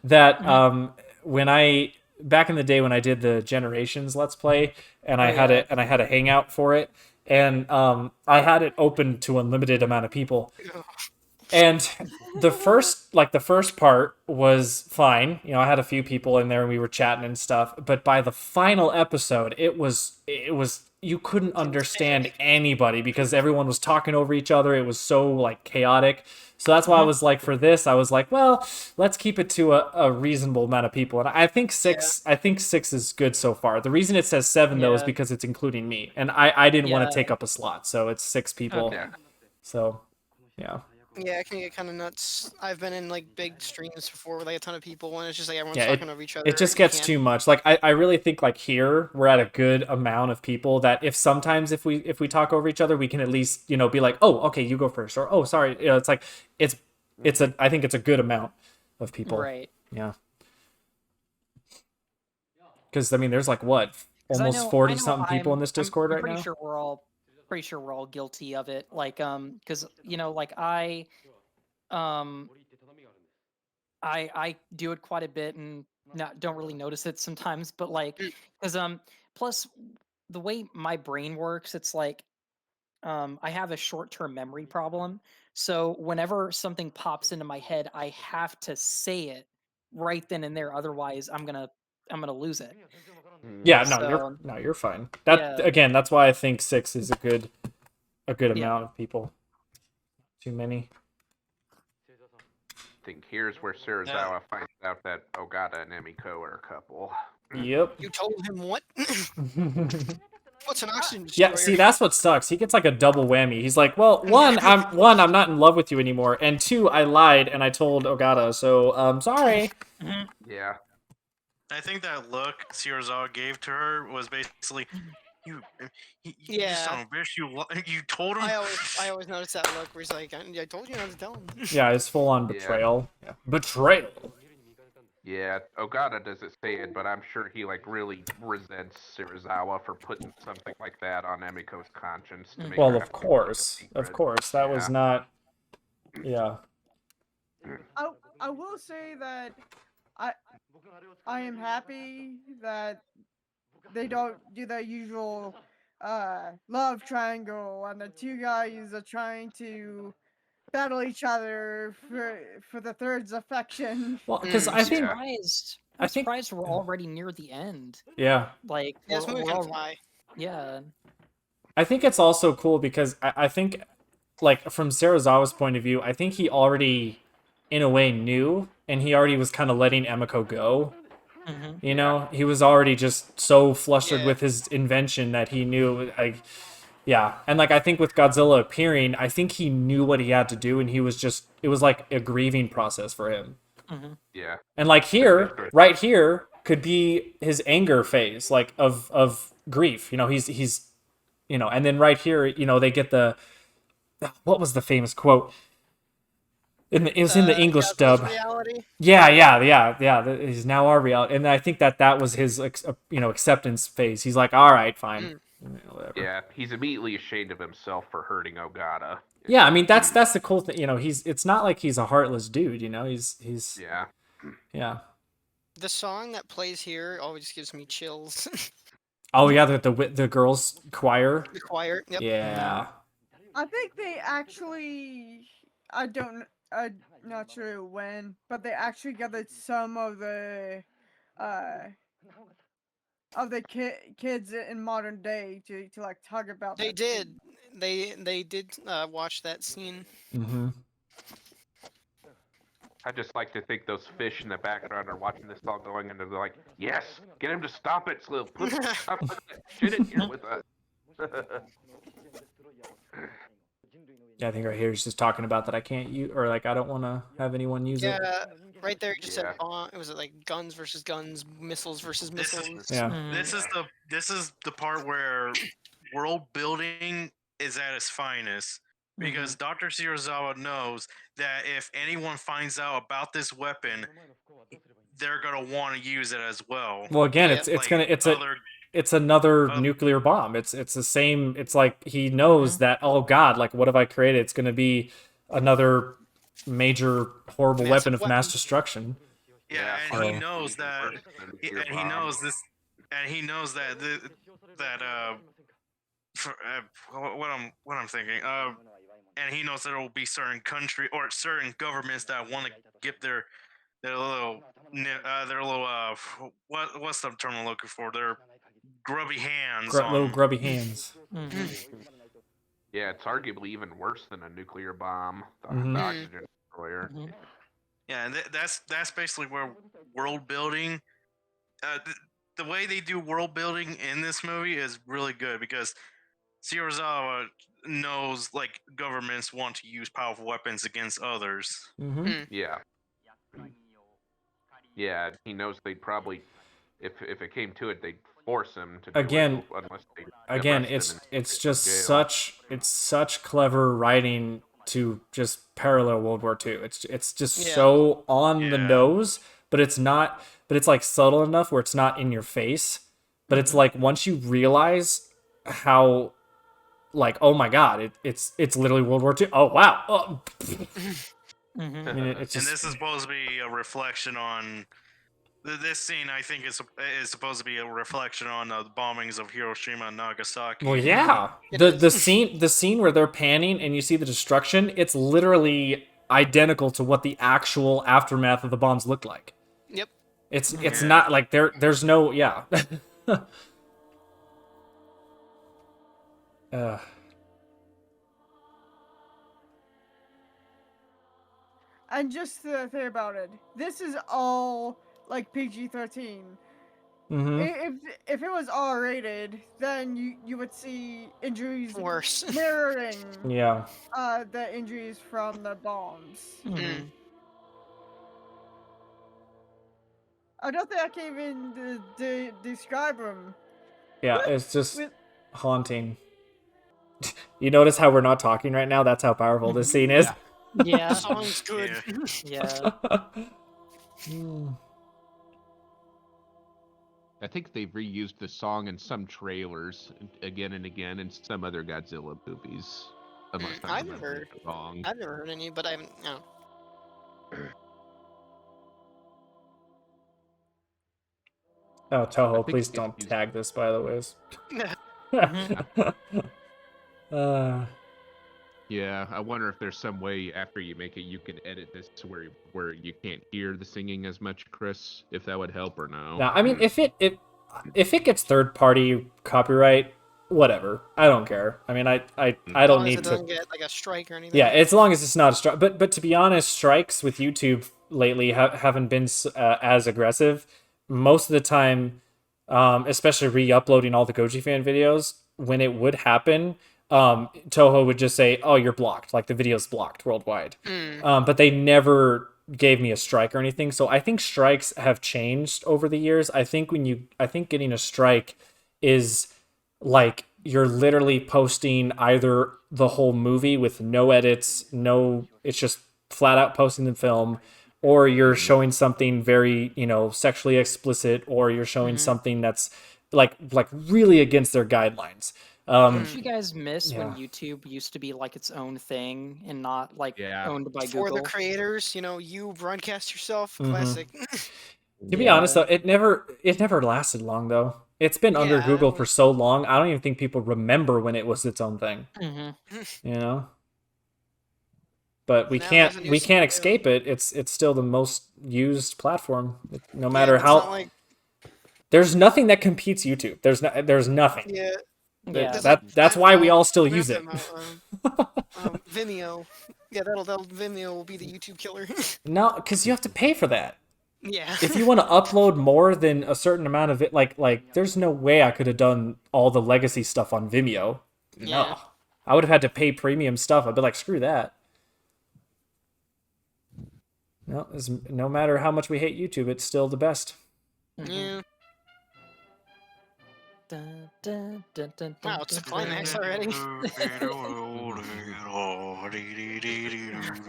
Speaker 1: that when I back in the day when I did the Generations Let's Play and I had it and I had a hangout for it and I had it open to unlimited amount of people. And the first part was fine. You know, I had a few people in there and we were chatting and stuff. But by the final episode, it was you couldn't understand anybody because everyone was talking over each other. It was so like chaotic. So that's why I was like, for this, I was like, well, let's keep it to a reasonable amount of people. And I think six is good so far. The reason it says 7 though is
Speaker 2: Yeah.
Speaker 1: because it's including me, and I didn't want
Speaker 2: Yeah.
Speaker 1: to take up a slot, so it's 6 people.
Speaker 2: Okay.
Speaker 4: Yeah.
Speaker 1: So, yeah.
Speaker 3: Yeah, it can get kind of nuts. I've been in like big streams before with like a ton of people, and it's just like everyone's
Speaker 1: Yeah,
Speaker 3: talking over each other.
Speaker 1: it just
Speaker 3: You
Speaker 1: gets
Speaker 3: can't-
Speaker 1: too much. Like I really think like here we're at a good amount of people that if sometimes if we talk over each other, we can at least, you know, be like, oh, okay, you go first, or oh, sorry. You know, it's like I think it's a good amount of people.
Speaker 2: Right.
Speaker 1: Yeah. Because I mean, there's like what
Speaker 2: 'Cause I
Speaker 1: almost
Speaker 2: know-
Speaker 1: 40
Speaker 2: I know
Speaker 1: something people in this Discord
Speaker 2: I'm
Speaker 1: right
Speaker 2: pretty
Speaker 1: now.
Speaker 2: sure we're all guilty of it. Like, because you know, like um, I do it quite a bit and don't really notice it sometimes. But like, because plus the way my brain works, it's like I have a short-term memory problem. So whenever something pops into my head, I have to say it right then and there. Otherwise, I'm gonna lose it.
Speaker 1: Yeah,
Speaker 2: So,
Speaker 1: you're fine. That
Speaker 2: yeah.
Speaker 1: again, that's why I think 6 is a good
Speaker 2: Yeah.
Speaker 1: amount of people. Too many.
Speaker 4: I think here's where Serizawa finds out that Ogata and Emiko are a couple.
Speaker 1: Yep.
Speaker 3: You told him what? What's an oxygen
Speaker 1: Yeah,
Speaker 3: destroyer?
Speaker 1: see, that's what sucks. He gets like a double whammy. He's like, well, one, I'm not in love with you anymore, and 2, I lied and I told Ogata, so sorry.
Speaker 4: Yeah.
Speaker 5: I think that look Serizawa gave to her was basically, you
Speaker 3: Yeah.
Speaker 5: son of a bitch, you told him.
Speaker 3: I always notice that look where he's like, I told you not to tell him.
Speaker 1: Yeah, it's full on betrayal. Yeah. Betrayal.
Speaker 4: Yeah, Ogata doesn't say it, but I'm sure he like really resents Serizawa for putting something like that on Emiko's conscience. To make
Speaker 1: Well,
Speaker 4: her
Speaker 1: of
Speaker 4: have to keep it a
Speaker 1: course,
Speaker 4: secret.
Speaker 1: that was not. Yeah.
Speaker 6: I will say that I am happy that they don't do the usual love triangle and the two guys are trying to battle each other for the third's affection.
Speaker 1: Well, because
Speaker 3: Mm,
Speaker 1: I think
Speaker 2: I'm surprised we're already near the end.
Speaker 1: yeah.
Speaker 2: Like,
Speaker 3: Yeah, this movie
Speaker 2: we're
Speaker 3: can
Speaker 2: all,
Speaker 3: fly.
Speaker 2: yeah.
Speaker 1: I think it's also cool because I think, like, from Serizawa's point of view, I think he already, in a way, knew, and he already was kind of letting Emiko go. You know, he was already just so flustered with his invention that he knew, like, yeah. And, like, I think with Godzilla appearing, I think he knew what he had to do, and he was just, it was like a grieving process for him.
Speaker 4: Yeah.
Speaker 1: And, like, here, right here, could be his anger phase, like, of grief. You know, he's you know, and then right here, you know, they get the, what was the famous quote? It was in the English
Speaker 3: Godzilla's
Speaker 1: dub.
Speaker 3: reality.
Speaker 1: Yeah. He's now our reality, and I think that was his, you know, acceptance phase. He's like, all right, fine, whatever.
Speaker 4: Yeah, he's immediately ashamed of himself for hurting Ogata.
Speaker 1: Yeah, I mean that's the cool thing. You know, it's not like he's a heartless dude. You know, he's yeah.
Speaker 3: The song that plays here always gives me chills.
Speaker 1: Oh yeah, the girls choir.
Speaker 3: The choir. Yep.
Speaker 1: Yeah.
Speaker 6: I think they actually, I'm not sure when, but they actually gathered some of the kids in modern day to like talk about.
Speaker 3: They
Speaker 6: that
Speaker 3: did.
Speaker 6: scene.
Speaker 3: They did watch that scene.
Speaker 1: Mm-hmm.
Speaker 4: I just like to think those fish in the background are watching this all going, and they're like, "Yes, get him to stop it, Slil. Stop putting that shit in here with us."
Speaker 1: Yeah, I think right here he's just talking about that I can't use, or like I don't want to have anyone use it.
Speaker 3: Yeah, right there. It just said bomb. It was like guns versus guns, missiles versus missiles.
Speaker 1: Yeah.
Speaker 5: This is the part where world building is at its finest, because Dr. Serizawa knows that if anyone finds out about this weapon, they're gonna want to use it as well.
Speaker 1: Well, again,
Speaker 3: Yeah.
Speaker 1: it's another nuclear bomb. It's the same. It's like he knows that, oh God, like what have I created? It's gonna be another major horrible weapon of mass destruction.
Speaker 5: Yeah, and he knows that, and he knows this, and he knows that what I'm thinking. and he knows there will be certain country or certain governments that want to get their little what's the term I'm looking for? Their grubby hands
Speaker 1: Little
Speaker 5: on.
Speaker 1: grubby hands.
Speaker 4: Yeah, it's arguably even worse than a nuclear bomb. The
Speaker 1: Mhm.
Speaker 4: oxygen destroyer.
Speaker 5: Yeah, and that's basically where world building. The way they do world building in this movie is really good because Serizawa knows like governments want to use powerful weapons against others.
Speaker 4: Yeah. Yeah, he knows they'd probably, if it came to it, they'd force him to do
Speaker 1: Again-
Speaker 4: it unless they
Speaker 1: Again,
Speaker 4: arrest him
Speaker 1: it's
Speaker 4: and
Speaker 1: just
Speaker 4: put him in jail.
Speaker 1: such clever writing to just parallel World War II. It's just
Speaker 3: Yeah.
Speaker 1: so on the
Speaker 5: Yeah.
Speaker 1: nose, but it's not. But it's like subtle enough where it's not in your face. But it's like once you realize how, like, oh my god, it's literally World War II. Oh wow. Oh. I mean, it's
Speaker 5: And
Speaker 1: just,
Speaker 5: this is supposed to be a reflection on this scene. I think is supposed to be a reflection on the bombings of Hiroshima and Nagasaki.
Speaker 1: well, yeah. The scene where they're panning and you see the destruction, it's literally identical to what the actual aftermath of the bombs looked like.
Speaker 3: Yep.
Speaker 1: It's
Speaker 5: Yeah.
Speaker 1: not like there's no
Speaker 6: And just the thing about it, this is all like PG-13. If it was R-rated, then you would see injuries
Speaker 3: Worse.
Speaker 6: mirroring
Speaker 1: yeah.
Speaker 6: the injuries from the bombs. I don't think I can even describe them.
Speaker 1: Yeah, it's just
Speaker 6: With-
Speaker 1: haunting. You notice how we're not talking right now? That's how powerful this scene is.
Speaker 2: Yeah.
Speaker 3: Song's good.
Speaker 2: Yeah.
Speaker 4: I think they've reused the song in some trailers again and again in some other Godzilla movies. Unless I'm
Speaker 3: I've
Speaker 4: remembering
Speaker 3: never-
Speaker 4: it wrong.
Speaker 3: I've never heard any, but I haven't. No.
Speaker 1: Oh, Toho,
Speaker 4: think
Speaker 1: please
Speaker 4: it
Speaker 1: don't
Speaker 4: used-
Speaker 1: tag this, by the way.
Speaker 4: Yeah, I wonder if there's some way after you make it you can edit this to where you can't hear the singing as much, Chris. If that would help or no.
Speaker 1: Now, I mean, if it gets third-party copyright, whatever. I don't care. I mean, I
Speaker 3: As
Speaker 1: don't
Speaker 3: long as
Speaker 1: need
Speaker 3: it
Speaker 1: to.
Speaker 3: doesn't get like a strike or anything.
Speaker 1: Yeah, as long as it's not a strike. But to be honest, strikes with YouTube lately haven't been as aggressive. Most of the time, especially re-uploading all the Goji fan videos, when it would happen, Toho would just say, "Oh, you're blocked. Like the video's blocked worldwide." But they never gave me a strike or anything. So I think strikes have changed over the years. I think getting a strike is like you're literally posting either the whole movie with no edits, it's just flat out posting the film, or you're showing something very, sexually explicit, or you're showing something that's like really against their guidelines.
Speaker 2: Don't you guys miss when
Speaker 1: yeah.
Speaker 2: YouTube used to be like its own thing and not like
Speaker 4: Yeah.
Speaker 2: owned by
Speaker 3: For
Speaker 2: Google?
Speaker 3: the creators, you broadcast yourself.
Speaker 1: Mhm.
Speaker 3: Classic.
Speaker 1: To be honest, though, it never lasted long though. It's been under
Speaker 3: Yeah.
Speaker 1: Google for so long. I don't even think people remember when it was its own thing. But we
Speaker 3: Now it
Speaker 1: can't
Speaker 3: has a new
Speaker 1: we can't
Speaker 3: CEO.
Speaker 1: escape it. It's still the most used platform. No
Speaker 3: Yeah,
Speaker 1: matter
Speaker 3: but it's
Speaker 1: how
Speaker 3: not like,
Speaker 1: there's nothing that competes YouTube. There's nothing.
Speaker 3: yeah.
Speaker 2: Yeah.
Speaker 1: That's why we all still use it.
Speaker 3: Vimeo. Yeah, that'll Vimeo will be the YouTube killer.
Speaker 1: No, because you have to pay for that.
Speaker 3: Yeah.
Speaker 1: If you want to upload more than a certain amount of it, like there's no way I could have done all the legacy stuff on Vimeo. No.
Speaker 3: Yeah.
Speaker 1: I would have had to pay premium stuff. I'd be like, screw that. No, no matter how much we hate YouTube, it's still the best.
Speaker 3: Yeah.
Speaker 2: Dun, dun, dun, dun,
Speaker 3: Wow,
Speaker 2: dun,
Speaker 3: it's a
Speaker 2: dun,
Speaker 3: climax
Speaker 2: dun.
Speaker 3: already.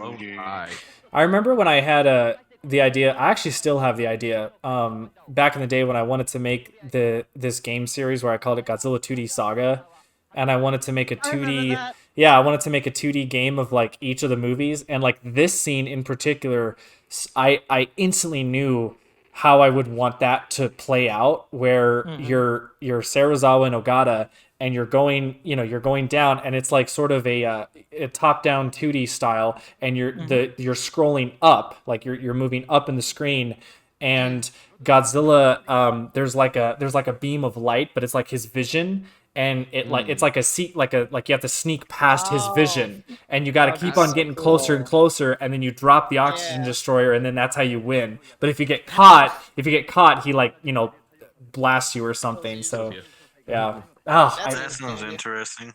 Speaker 4: Oh my.
Speaker 1: I remember when I had the idea. I actually still have the idea. Back in the day when I wanted to make this game series where I called it Godzilla 2D Saga, and I wanted to make a
Speaker 6: I remember
Speaker 1: 2D.
Speaker 6: that.
Speaker 1: Yeah, I wanted to make a 2D game of like each of the movies, and like this scene in particular, I instantly knew how I would want that to play out, where you're Serizawa and Ogata, and you're going, you're going down, and it's like sort of a top-down 2D style, and you're scrolling up, like you're moving up in the screen, and Godzilla, there's like a beam of light, but it's like his vision, and it's like a seat, like you have to sneak past his vision, and you got to
Speaker 2: That would
Speaker 1: keep
Speaker 2: be
Speaker 1: on
Speaker 2: so
Speaker 1: getting closer and
Speaker 2: cool.
Speaker 1: closer, and then you drop the oxygen
Speaker 3: Yeah.
Speaker 1: destroyer, and then that's how you win. But if you get caught, he like blasts you or something. So yeah. Oh,
Speaker 3: That's
Speaker 5: That sounds interesting.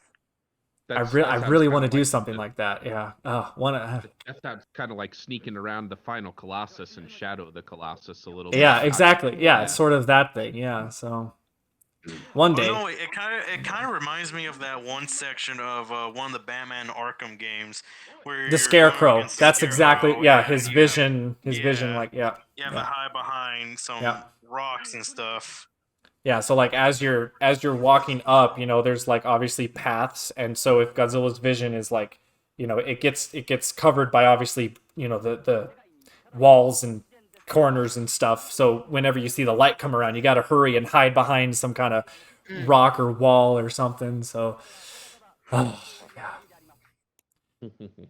Speaker 1: I really want to do something like that. Yeah.
Speaker 4: That sounds kind of like sneaking around the final Colossus and Shadow of the Colossus a little bit.
Speaker 1: Yeah, exactly. Yeah, it's sort of that thing. Yeah. So one day.
Speaker 5: Oh, no, it kind of reminds me of that one section of one of the Batman Arkham games where you're
Speaker 1: The
Speaker 5: going
Speaker 1: Scarecrow.
Speaker 5: against the
Speaker 1: That's
Speaker 5: Scarecrow.
Speaker 1: exactly. Yeah, his
Speaker 5: you
Speaker 1: vision. His
Speaker 5: Yeah.
Speaker 1: vision. Like
Speaker 5: have to hide behind some
Speaker 1: Yeah.
Speaker 5: rocks and stuff.
Speaker 1: Yeah, so like as you're walking up, there's like obviously paths, and so if Godzilla's vision is like, it gets covered by obviously, the walls and corners and stuff. So whenever you see the light come around, you got to hurry and hide behind some kind of rock or wall or something. So yeah.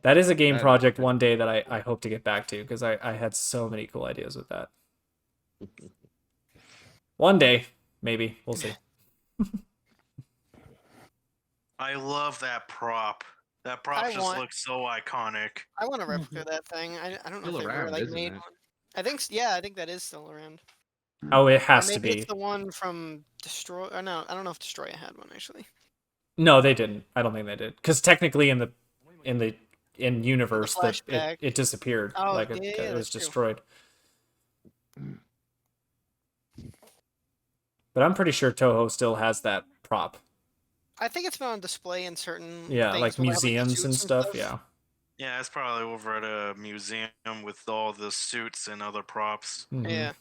Speaker 1: That is a game project one day that I hope to get back to, because I had so many cool ideas with that. One day, maybe. We'll see.
Speaker 5: I love that prop. That prop looks so iconic.
Speaker 3: I want to replicate that thing. I don't know
Speaker 4: Still
Speaker 3: if they
Speaker 4: around,
Speaker 3: ever like
Speaker 4: isn't
Speaker 3: made
Speaker 4: it?
Speaker 3: one. I think that is still around.
Speaker 1: Oh, it has to
Speaker 3: Maybe
Speaker 1: be.
Speaker 3: it's the one from Destroy. Or no, I don't know if Destroya had one actually.
Speaker 1: No, they didn't. I don't think they did. Because technically, in universe, that
Speaker 3: flashback.
Speaker 1: it disappeared.
Speaker 3: Oh,
Speaker 1: Like
Speaker 3: yeah,
Speaker 1: it was
Speaker 3: that's true.
Speaker 1: destroyed. But I'm pretty sure Toho still has that prop.
Speaker 3: I think it's been on display in certain
Speaker 1: Yeah,
Speaker 3: things
Speaker 1: like
Speaker 3: where they have,
Speaker 1: museums
Speaker 3: suits
Speaker 1: and stuff. Yeah.
Speaker 5: Yeah, it's probably over at a museum with all the suits and other props.
Speaker 1: Mhm.
Speaker 3: Yeah.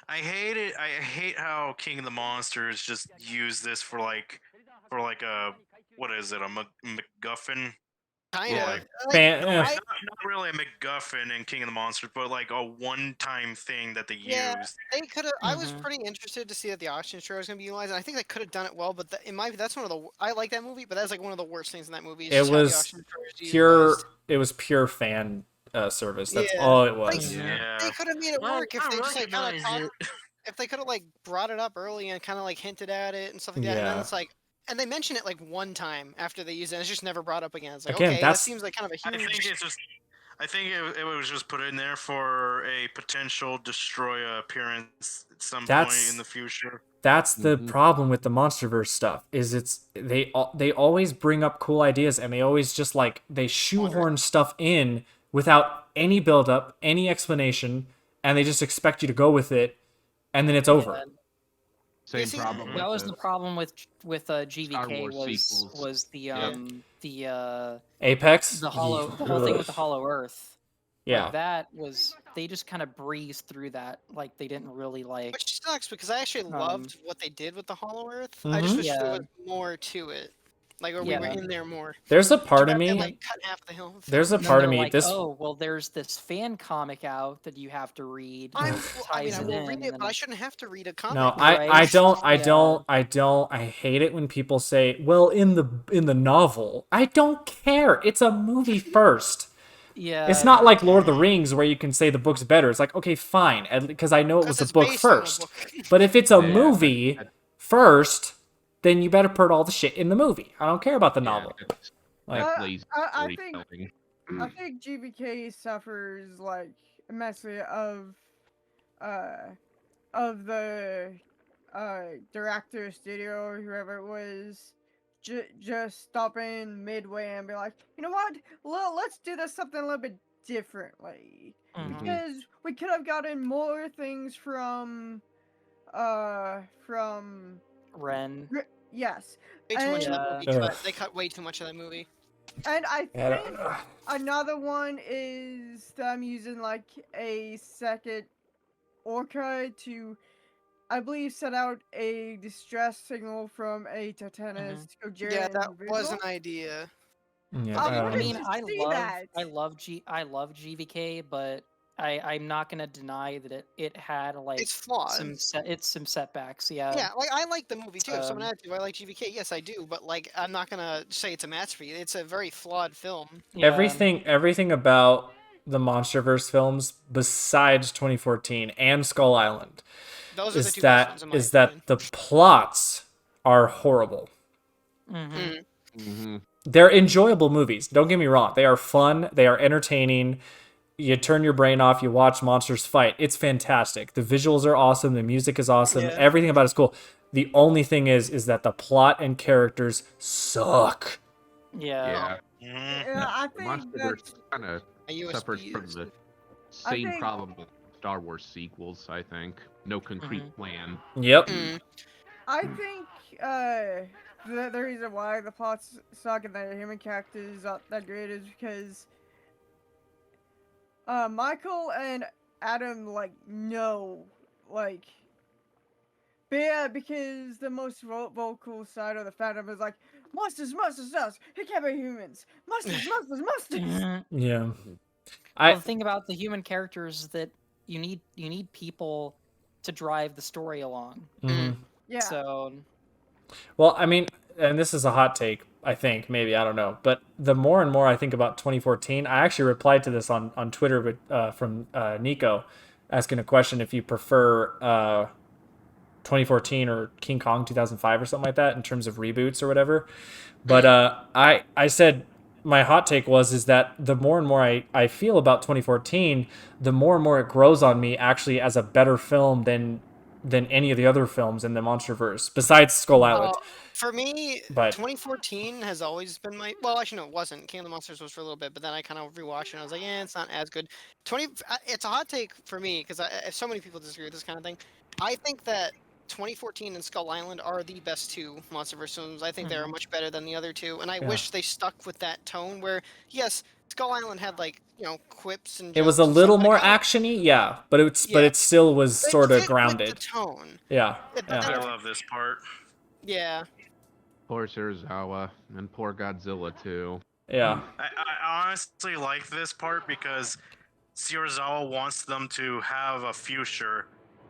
Speaker 5: I hate it. I hate how King of the Monsters just use this for like a what is it, a MacGuffin?
Speaker 3: Kind
Speaker 4: Yeah.
Speaker 3: of.
Speaker 5: Not really a MacGuffin in King of the Monsters, but like a one-time thing that they
Speaker 3: Yeah,
Speaker 5: used.
Speaker 3: they could have. I was pretty interested to see that the oxygen destroyer was going to be utilized, and I think they could have done it well. But that's one of the. I like that movie, but that's like one of the worst things in that movie. Is
Speaker 1: It
Speaker 3: just how the
Speaker 1: was
Speaker 3: oxygen destroyer is
Speaker 1: pure.
Speaker 3: utilized.
Speaker 1: It was pure fan service. That's
Speaker 3: Yeah.
Speaker 1: all it
Speaker 3: Like,
Speaker 1: was.
Speaker 5: Yeah.
Speaker 3: They could have made it
Speaker 5: Well,
Speaker 3: work if
Speaker 5: I
Speaker 3: they just like kind
Speaker 5: recognize
Speaker 3: of if they could have like brought it up early and kind of like hinted at it and stuff like that. And then
Speaker 1: Yeah.
Speaker 3: it's like, and they mention it like one time after they use it. And it's just never brought up again. It's like,
Speaker 1: Again,
Speaker 3: okay, that
Speaker 1: that's-
Speaker 3: seems like kind of a
Speaker 5: I
Speaker 3: huge.
Speaker 5: think it's just. I think it was just put in there for a potential Destroyer appearance at some point in the future.
Speaker 1: That's the problem with the MonsterVerse stuff. Is they always bring up cool ideas, and they always just like they shoehorn stuff in without any build up, any explanation, and they just expect you to go with it, and then it's over.
Speaker 4: Same
Speaker 3: see,
Speaker 4: problem.
Speaker 2: That was
Speaker 4: with
Speaker 2: the problem with
Speaker 4: Star
Speaker 2: GVK
Speaker 4: Wars sequels.
Speaker 2: was the
Speaker 1: Apex.
Speaker 2: the whole thing with the Hollow Earth.
Speaker 1: Yeah.
Speaker 2: Like, that was, they just kind of breezed through that. Like, they didn't really like.
Speaker 3: Which sucks because I actually loved what they did with the Hollow Earth. I just wish there was more to it. Like, or we were in there more.
Speaker 1: There's a part of
Speaker 3: Too bad they,
Speaker 1: me.
Speaker 3: like, cut half the hill.
Speaker 1: There's a
Speaker 2: And then
Speaker 1: part of
Speaker 2: they're
Speaker 1: me.
Speaker 2: like,
Speaker 1: This.
Speaker 2: oh, well, there's this fan comic out that you have to read.
Speaker 3: I
Speaker 2: ties
Speaker 3: will
Speaker 2: it
Speaker 3: read
Speaker 2: in,
Speaker 3: it,
Speaker 2: and
Speaker 3: but I shouldn't have to read a comic.
Speaker 1: No,
Speaker 2: Right?
Speaker 1: I don't.
Speaker 2: Yeah.
Speaker 1: I hate it when people say, "Well, in the novel." I don't care. It's a movie first.
Speaker 2: Yeah.
Speaker 1: It's not like Lord of the Rings where you can say the book's better. It's like, okay, fine, because I know it was a
Speaker 3: it's
Speaker 1: book
Speaker 3: based on a
Speaker 1: first.
Speaker 3: book.
Speaker 1: But if it's a movie first, then you better put all the shit in the movie. I don't care about the novel. Like,
Speaker 6: I think GVK suffers like immensely of the director, studio, or whoever it was, just stopping midway and be like, you know what? Let's do this something a little bit differently. Because we could have gotten more things from
Speaker 2: Ren.
Speaker 3: Way
Speaker 6: Yes.
Speaker 3: too much of that movie.
Speaker 1: Ugh.
Speaker 3: They cut way too much of that movie.
Speaker 6: And I think another one is that I'm using like a second orca to, I believe, set out a distress signal from a Titanus Gojira.
Speaker 3: Yeah, that
Speaker 6: individual.
Speaker 3: was an idea.
Speaker 1: yeah,
Speaker 6: I
Speaker 2: I
Speaker 6: wanted
Speaker 2: mean,
Speaker 6: to
Speaker 2: I
Speaker 6: see
Speaker 2: love
Speaker 6: that.
Speaker 2: GVK, but I'm not gonna deny that it had like
Speaker 3: It's flawed.
Speaker 2: some setbacks. Yeah.
Speaker 3: Yeah, like I like the movie too. If someone
Speaker 2: Um,
Speaker 3: asked if I like GVK, yes, I do. But like, I'm not gonna say it's a masterpiece. It's a very flawed film.
Speaker 2: yeah.
Speaker 1: Everything about the MonsterVerse films, besides 2014 and Skull Island,
Speaker 3: Those are the two best ones in my opinion.
Speaker 1: the plots are horrible.
Speaker 2: Mhm.
Speaker 4: Mm-hmm.
Speaker 1: They're enjoyable movies. Don't get me wrong. They are fun. They are entertaining. You turn your brain off. You watch monsters fight. It's fantastic. The visuals are awesome. The music is awesome.
Speaker 2: Yeah.
Speaker 1: Everything about it's cool. The only thing is that the plot and characters suck.
Speaker 2: Yeah.
Speaker 5: Mhm.
Speaker 6: Yeah, I
Speaker 4: The
Speaker 6: think
Speaker 4: MonsterVerse
Speaker 6: that's
Speaker 4: kind of
Speaker 3: A USB
Speaker 4: suffers from
Speaker 3: is-
Speaker 4: the
Speaker 6: I
Speaker 4: same
Speaker 6: think-
Speaker 4: problem with Star Wars sequels. I think no concrete plan.
Speaker 1: Yep.
Speaker 6: I think the reason why the plots suck and the human characters aren't that great is because Michael and Adam like know like. But yeah, because the most vocal side of the fandom is like monsters, monsters, monsters. It can't be humans. Monsters, monsters, monsters.
Speaker 2: Mhm.
Speaker 1: Yeah.
Speaker 2: Well, the thing about the human characters is that you need people to drive the story along.
Speaker 1: Mhm.
Speaker 6: Yeah.
Speaker 2: So
Speaker 1: Well, I mean, and this is a hot take, I think, maybe, I don't know. But the more and more I think about 2014, I actually replied to this on Twitter with, from Nico, asking a question if you prefer 2014 or King Kong 2005 or something like that in terms of reboots or whatever. But I said my hot take is that the more and more I feel about 2014, the more and more it grows on me actually as a better film than any of the other films in the MonsterVerse besides Skull Island.
Speaker 3: For me,
Speaker 1: But
Speaker 3: 2014 has always been my. Well, actually, no, it wasn't. King of the Monsters was for a little bit, but then I kind of rewatched it and I was like, yeah, it's not as good. It's a hot take for me because so many people disagree with this kind of thing. I think that 2014 and Skull Island are the best two MonsterVerse films. I think they're much better than the other two, and I wish they stuck with that tone where, yes, Skull Island had like quips and.
Speaker 1: It was a
Speaker 3: jokes and
Speaker 1: little
Speaker 3: stuff,
Speaker 1: more
Speaker 3: but I
Speaker 1: actiony, yeah, but
Speaker 3: Yeah.
Speaker 1: it still was
Speaker 3: It
Speaker 1: sort of
Speaker 3: fit with
Speaker 1: grounded.
Speaker 3: the tone.
Speaker 1: Yeah,
Speaker 3: But
Speaker 1: yeah.
Speaker 5: I love this part.
Speaker 3: Yeah.
Speaker 4: Poor Serizawa and poor Godzilla too.
Speaker 1: Yeah.
Speaker 5: I honestly like this part because Serizawa wants them to have a future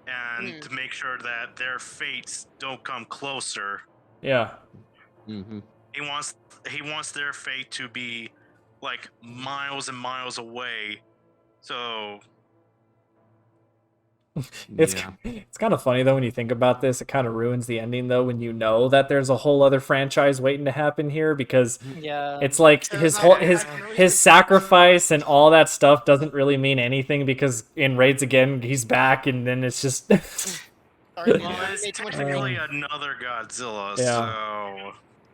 Speaker 5: and to make sure that their fates don't come closer.
Speaker 1: Yeah.
Speaker 4: Mm-hmm.
Speaker 5: He wants their fate to be like miles and miles away. So
Speaker 1: It's kind of funny though when you think about this. It kind of ruins the ending though when you know that there's a whole other franchise waiting to happen here because
Speaker 2: yeah,
Speaker 1: it's like his sacrifice and all that stuff doesn't really mean anything because in Raids Again he's back and then it's just
Speaker 3: Sorry,
Speaker 5: well, it's
Speaker 3: made too much
Speaker 5: technically another Godzilla, so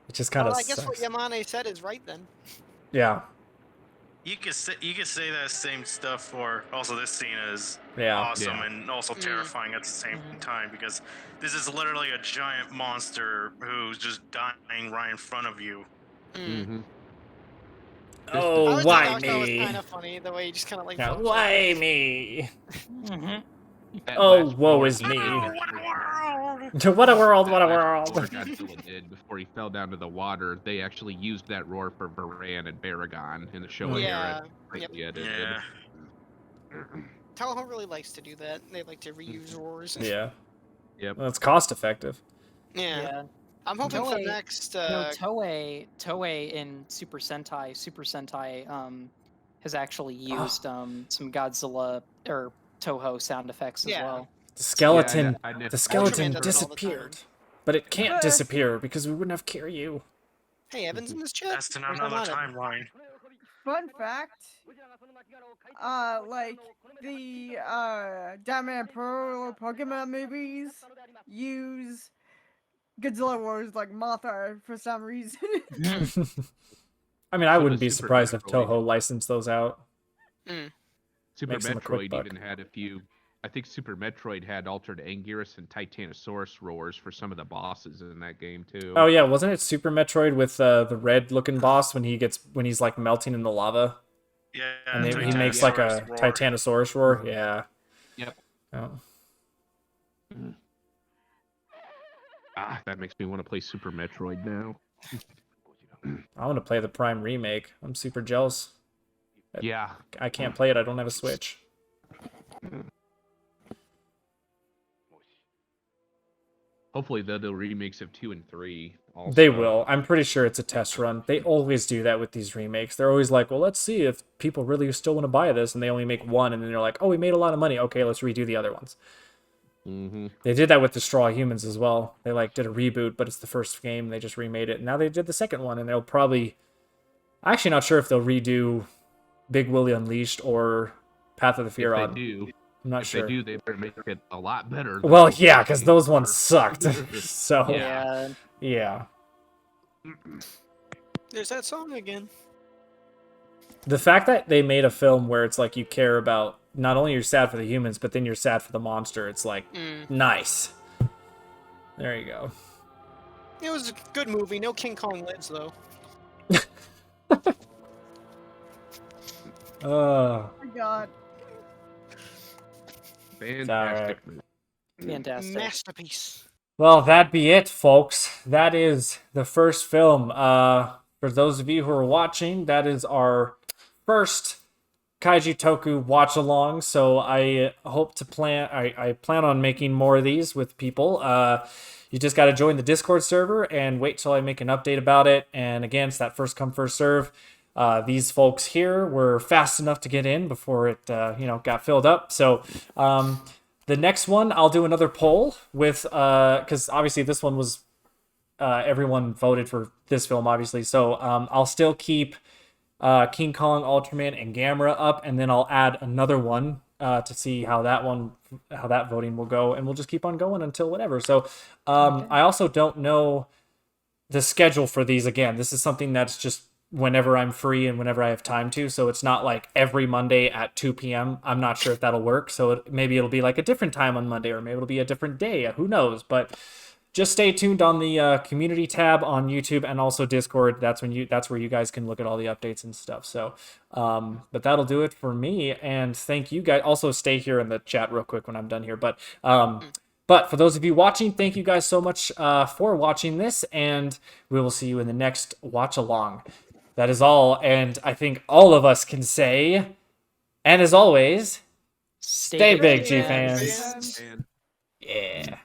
Speaker 1: it just kind of
Speaker 3: I guess what
Speaker 1: sucks.
Speaker 3: Yamane said is right then.
Speaker 1: Yeah.
Speaker 5: you could say that same stuff for also this scene is
Speaker 1: Yeah.
Speaker 5: awesome and also terrifying at the same time because this is literally a giant monster who's just dying right in front of you.
Speaker 4: Mm-hmm.
Speaker 1: Oh, why
Speaker 3: That was
Speaker 1: me?
Speaker 3: kind of funny the way he just kind of like.
Speaker 1: Yeah,
Speaker 3: flops
Speaker 1: why
Speaker 3: off.
Speaker 1: me?
Speaker 2: Mhm.
Speaker 1: Oh, woe is me. What a world, what a world.
Speaker 4: What Godzilla did before he fell down to the water, they actually used that roar for Varan and Baragon in the show.
Speaker 3: Yeah.
Speaker 4: Yeah.
Speaker 5: Yeah.
Speaker 3: Toho really likes to do that. They like to reuse roars.
Speaker 1: Yeah.
Speaker 4: Yep.
Speaker 1: Well, it's cost effective.
Speaker 3: Yeah.
Speaker 2: Yeah.
Speaker 3: I'm hoping for
Speaker 2: Toei-
Speaker 3: next.
Speaker 2: No, Toei in Super Sentai has actually used some Godzilla or Toho sound effects as
Speaker 3: Yeah.
Speaker 2: well.
Speaker 1: The skeleton,
Speaker 4: I never-
Speaker 1: the skeleton
Speaker 3: Ultraman does it all the time.
Speaker 1: disappeared, but it can't disappear because we wouldn't have Kiryu.
Speaker 3: Hey, Evan's in this chat.
Speaker 5: That's in
Speaker 3: Where's
Speaker 5: another
Speaker 3: Yamane?
Speaker 5: timeline.
Speaker 6: Fun fact. Like the Diamond and Pearl Pokemon movies use Godzilla Wars like Mothra for some reason.
Speaker 1: I mean, I
Speaker 4: So
Speaker 1: wouldn't be
Speaker 4: does Super
Speaker 1: surprised if
Speaker 4: Metroid.
Speaker 1: Toho licensed those out.
Speaker 4: Super
Speaker 1: Makes them a quick
Speaker 4: Metroid
Speaker 1: buck.
Speaker 4: even had a few. I think Super Metroid had altered Anguirus and Titanosaurus roars for some of the bosses in that game too.
Speaker 1: Oh yeah, wasn't it Super Metroid with the red-looking boss when he's like melting in the lava,
Speaker 5: Yeah.
Speaker 1: and he makes like a
Speaker 5: Titanosaurus roar.
Speaker 1: Titanosaurus roar? Yeah.
Speaker 4: Yep.
Speaker 1: Oh.
Speaker 4: That makes me want to play Super Metroid now.
Speaker 1: I want to play the Prime remake. I'm super jealous.
Speaker 4: Yeah.
Speaker 1: I can't play it. I don't have a Switch.
Speaker 4: Hopefully they'll do remakes of 2 and 3. Also.
Speaker 1: They will. I'm pretty sure it's a test run. They always do that with these remakes. They're always like, well, let's see if people really still want to buy this, and they only make one, and then they're like, oh, we made a lot of money. Okay, let's redo the other ones.
Speaker 4: Mm-hmm.
Speaker 1: They did that with the Straw Humans as well. They like did a reboot, but it's the first game. They just remade it. And now they did the second one, and they'll probably... I'm actually not sure if they'll redo Big Willie Unleashed or Path of the Fear
Speaker 4: If
Speaker 1: On.
Speaker 4: they do,
Speaker 1: I'm not
Speaker 4: if
Speaker 1: sure.
Speaker 4: they do, they better make it a lot better. Than
Speaker 1: Well,
Speaker 4: what
Speaker 1: yeah,
Speaker 4: they
Speaker 1: because
Speaker 4: did
Speaker 1: those ones
Speaker 4: for-
Speaker 1: sucked. So,
Speaker 2: Yeah.
Speaker 1: yeah.
Speaker 3: There's that song again.
Speaker 1: The fact that they made a film where it's like you care about, not only you're sad for the humans, but then you're sad for the monster, it's like, nice. There you go.
Speaker 3: It was a good movie. No King Kong lives though.
Speaker 6: Oh my god.
Speaker 4: Fantastic. movie.
Speaker 2: Fantastic.
Speaker 3: Masterpiece.
Speaker 1: Well, that'd be it, folks. That is the first film. For those of you who are watching, that is our first Kaiju Toku watch along. So I hope to I plan on making more of these with people. You just got to join the Discord server and wait till I make an update about it. And again, it's that first come, first serve. These folks here were fast enough to get in before it, got filled up. So, the next one, I'll do another poll with, because obviously this one was, everyone voted for this film, obviously. So I'll still keep King Kong, Ultraman, and Gamera up, and then I'll add another one to see how that voting will go, and we'll just keep on going until whatever. So I also don't know the schedule for these. Again, this is something that's just whenever I'm free and whenever I have time to. So it's not like every Monday at 2 p.m. I'm not sure if that'll work. So maybe it'll be like a different time on Monday, or maybe it'll be a different day. Who knows? But just stay tuned on the community tab on YouTube and also Discord. That's where you guys can look at all the updates and stuff. So, but that'll do it for me. And thank you guys. Also stay here in the chat real quick when I'm done here. But for those of you watching, thank you guys so much for watching this, and we will see you in the next watch along. That is all, and I think all of us can say, and as always, stay big, G fans.
Speaker 4: And
Speaker 1: Yeah.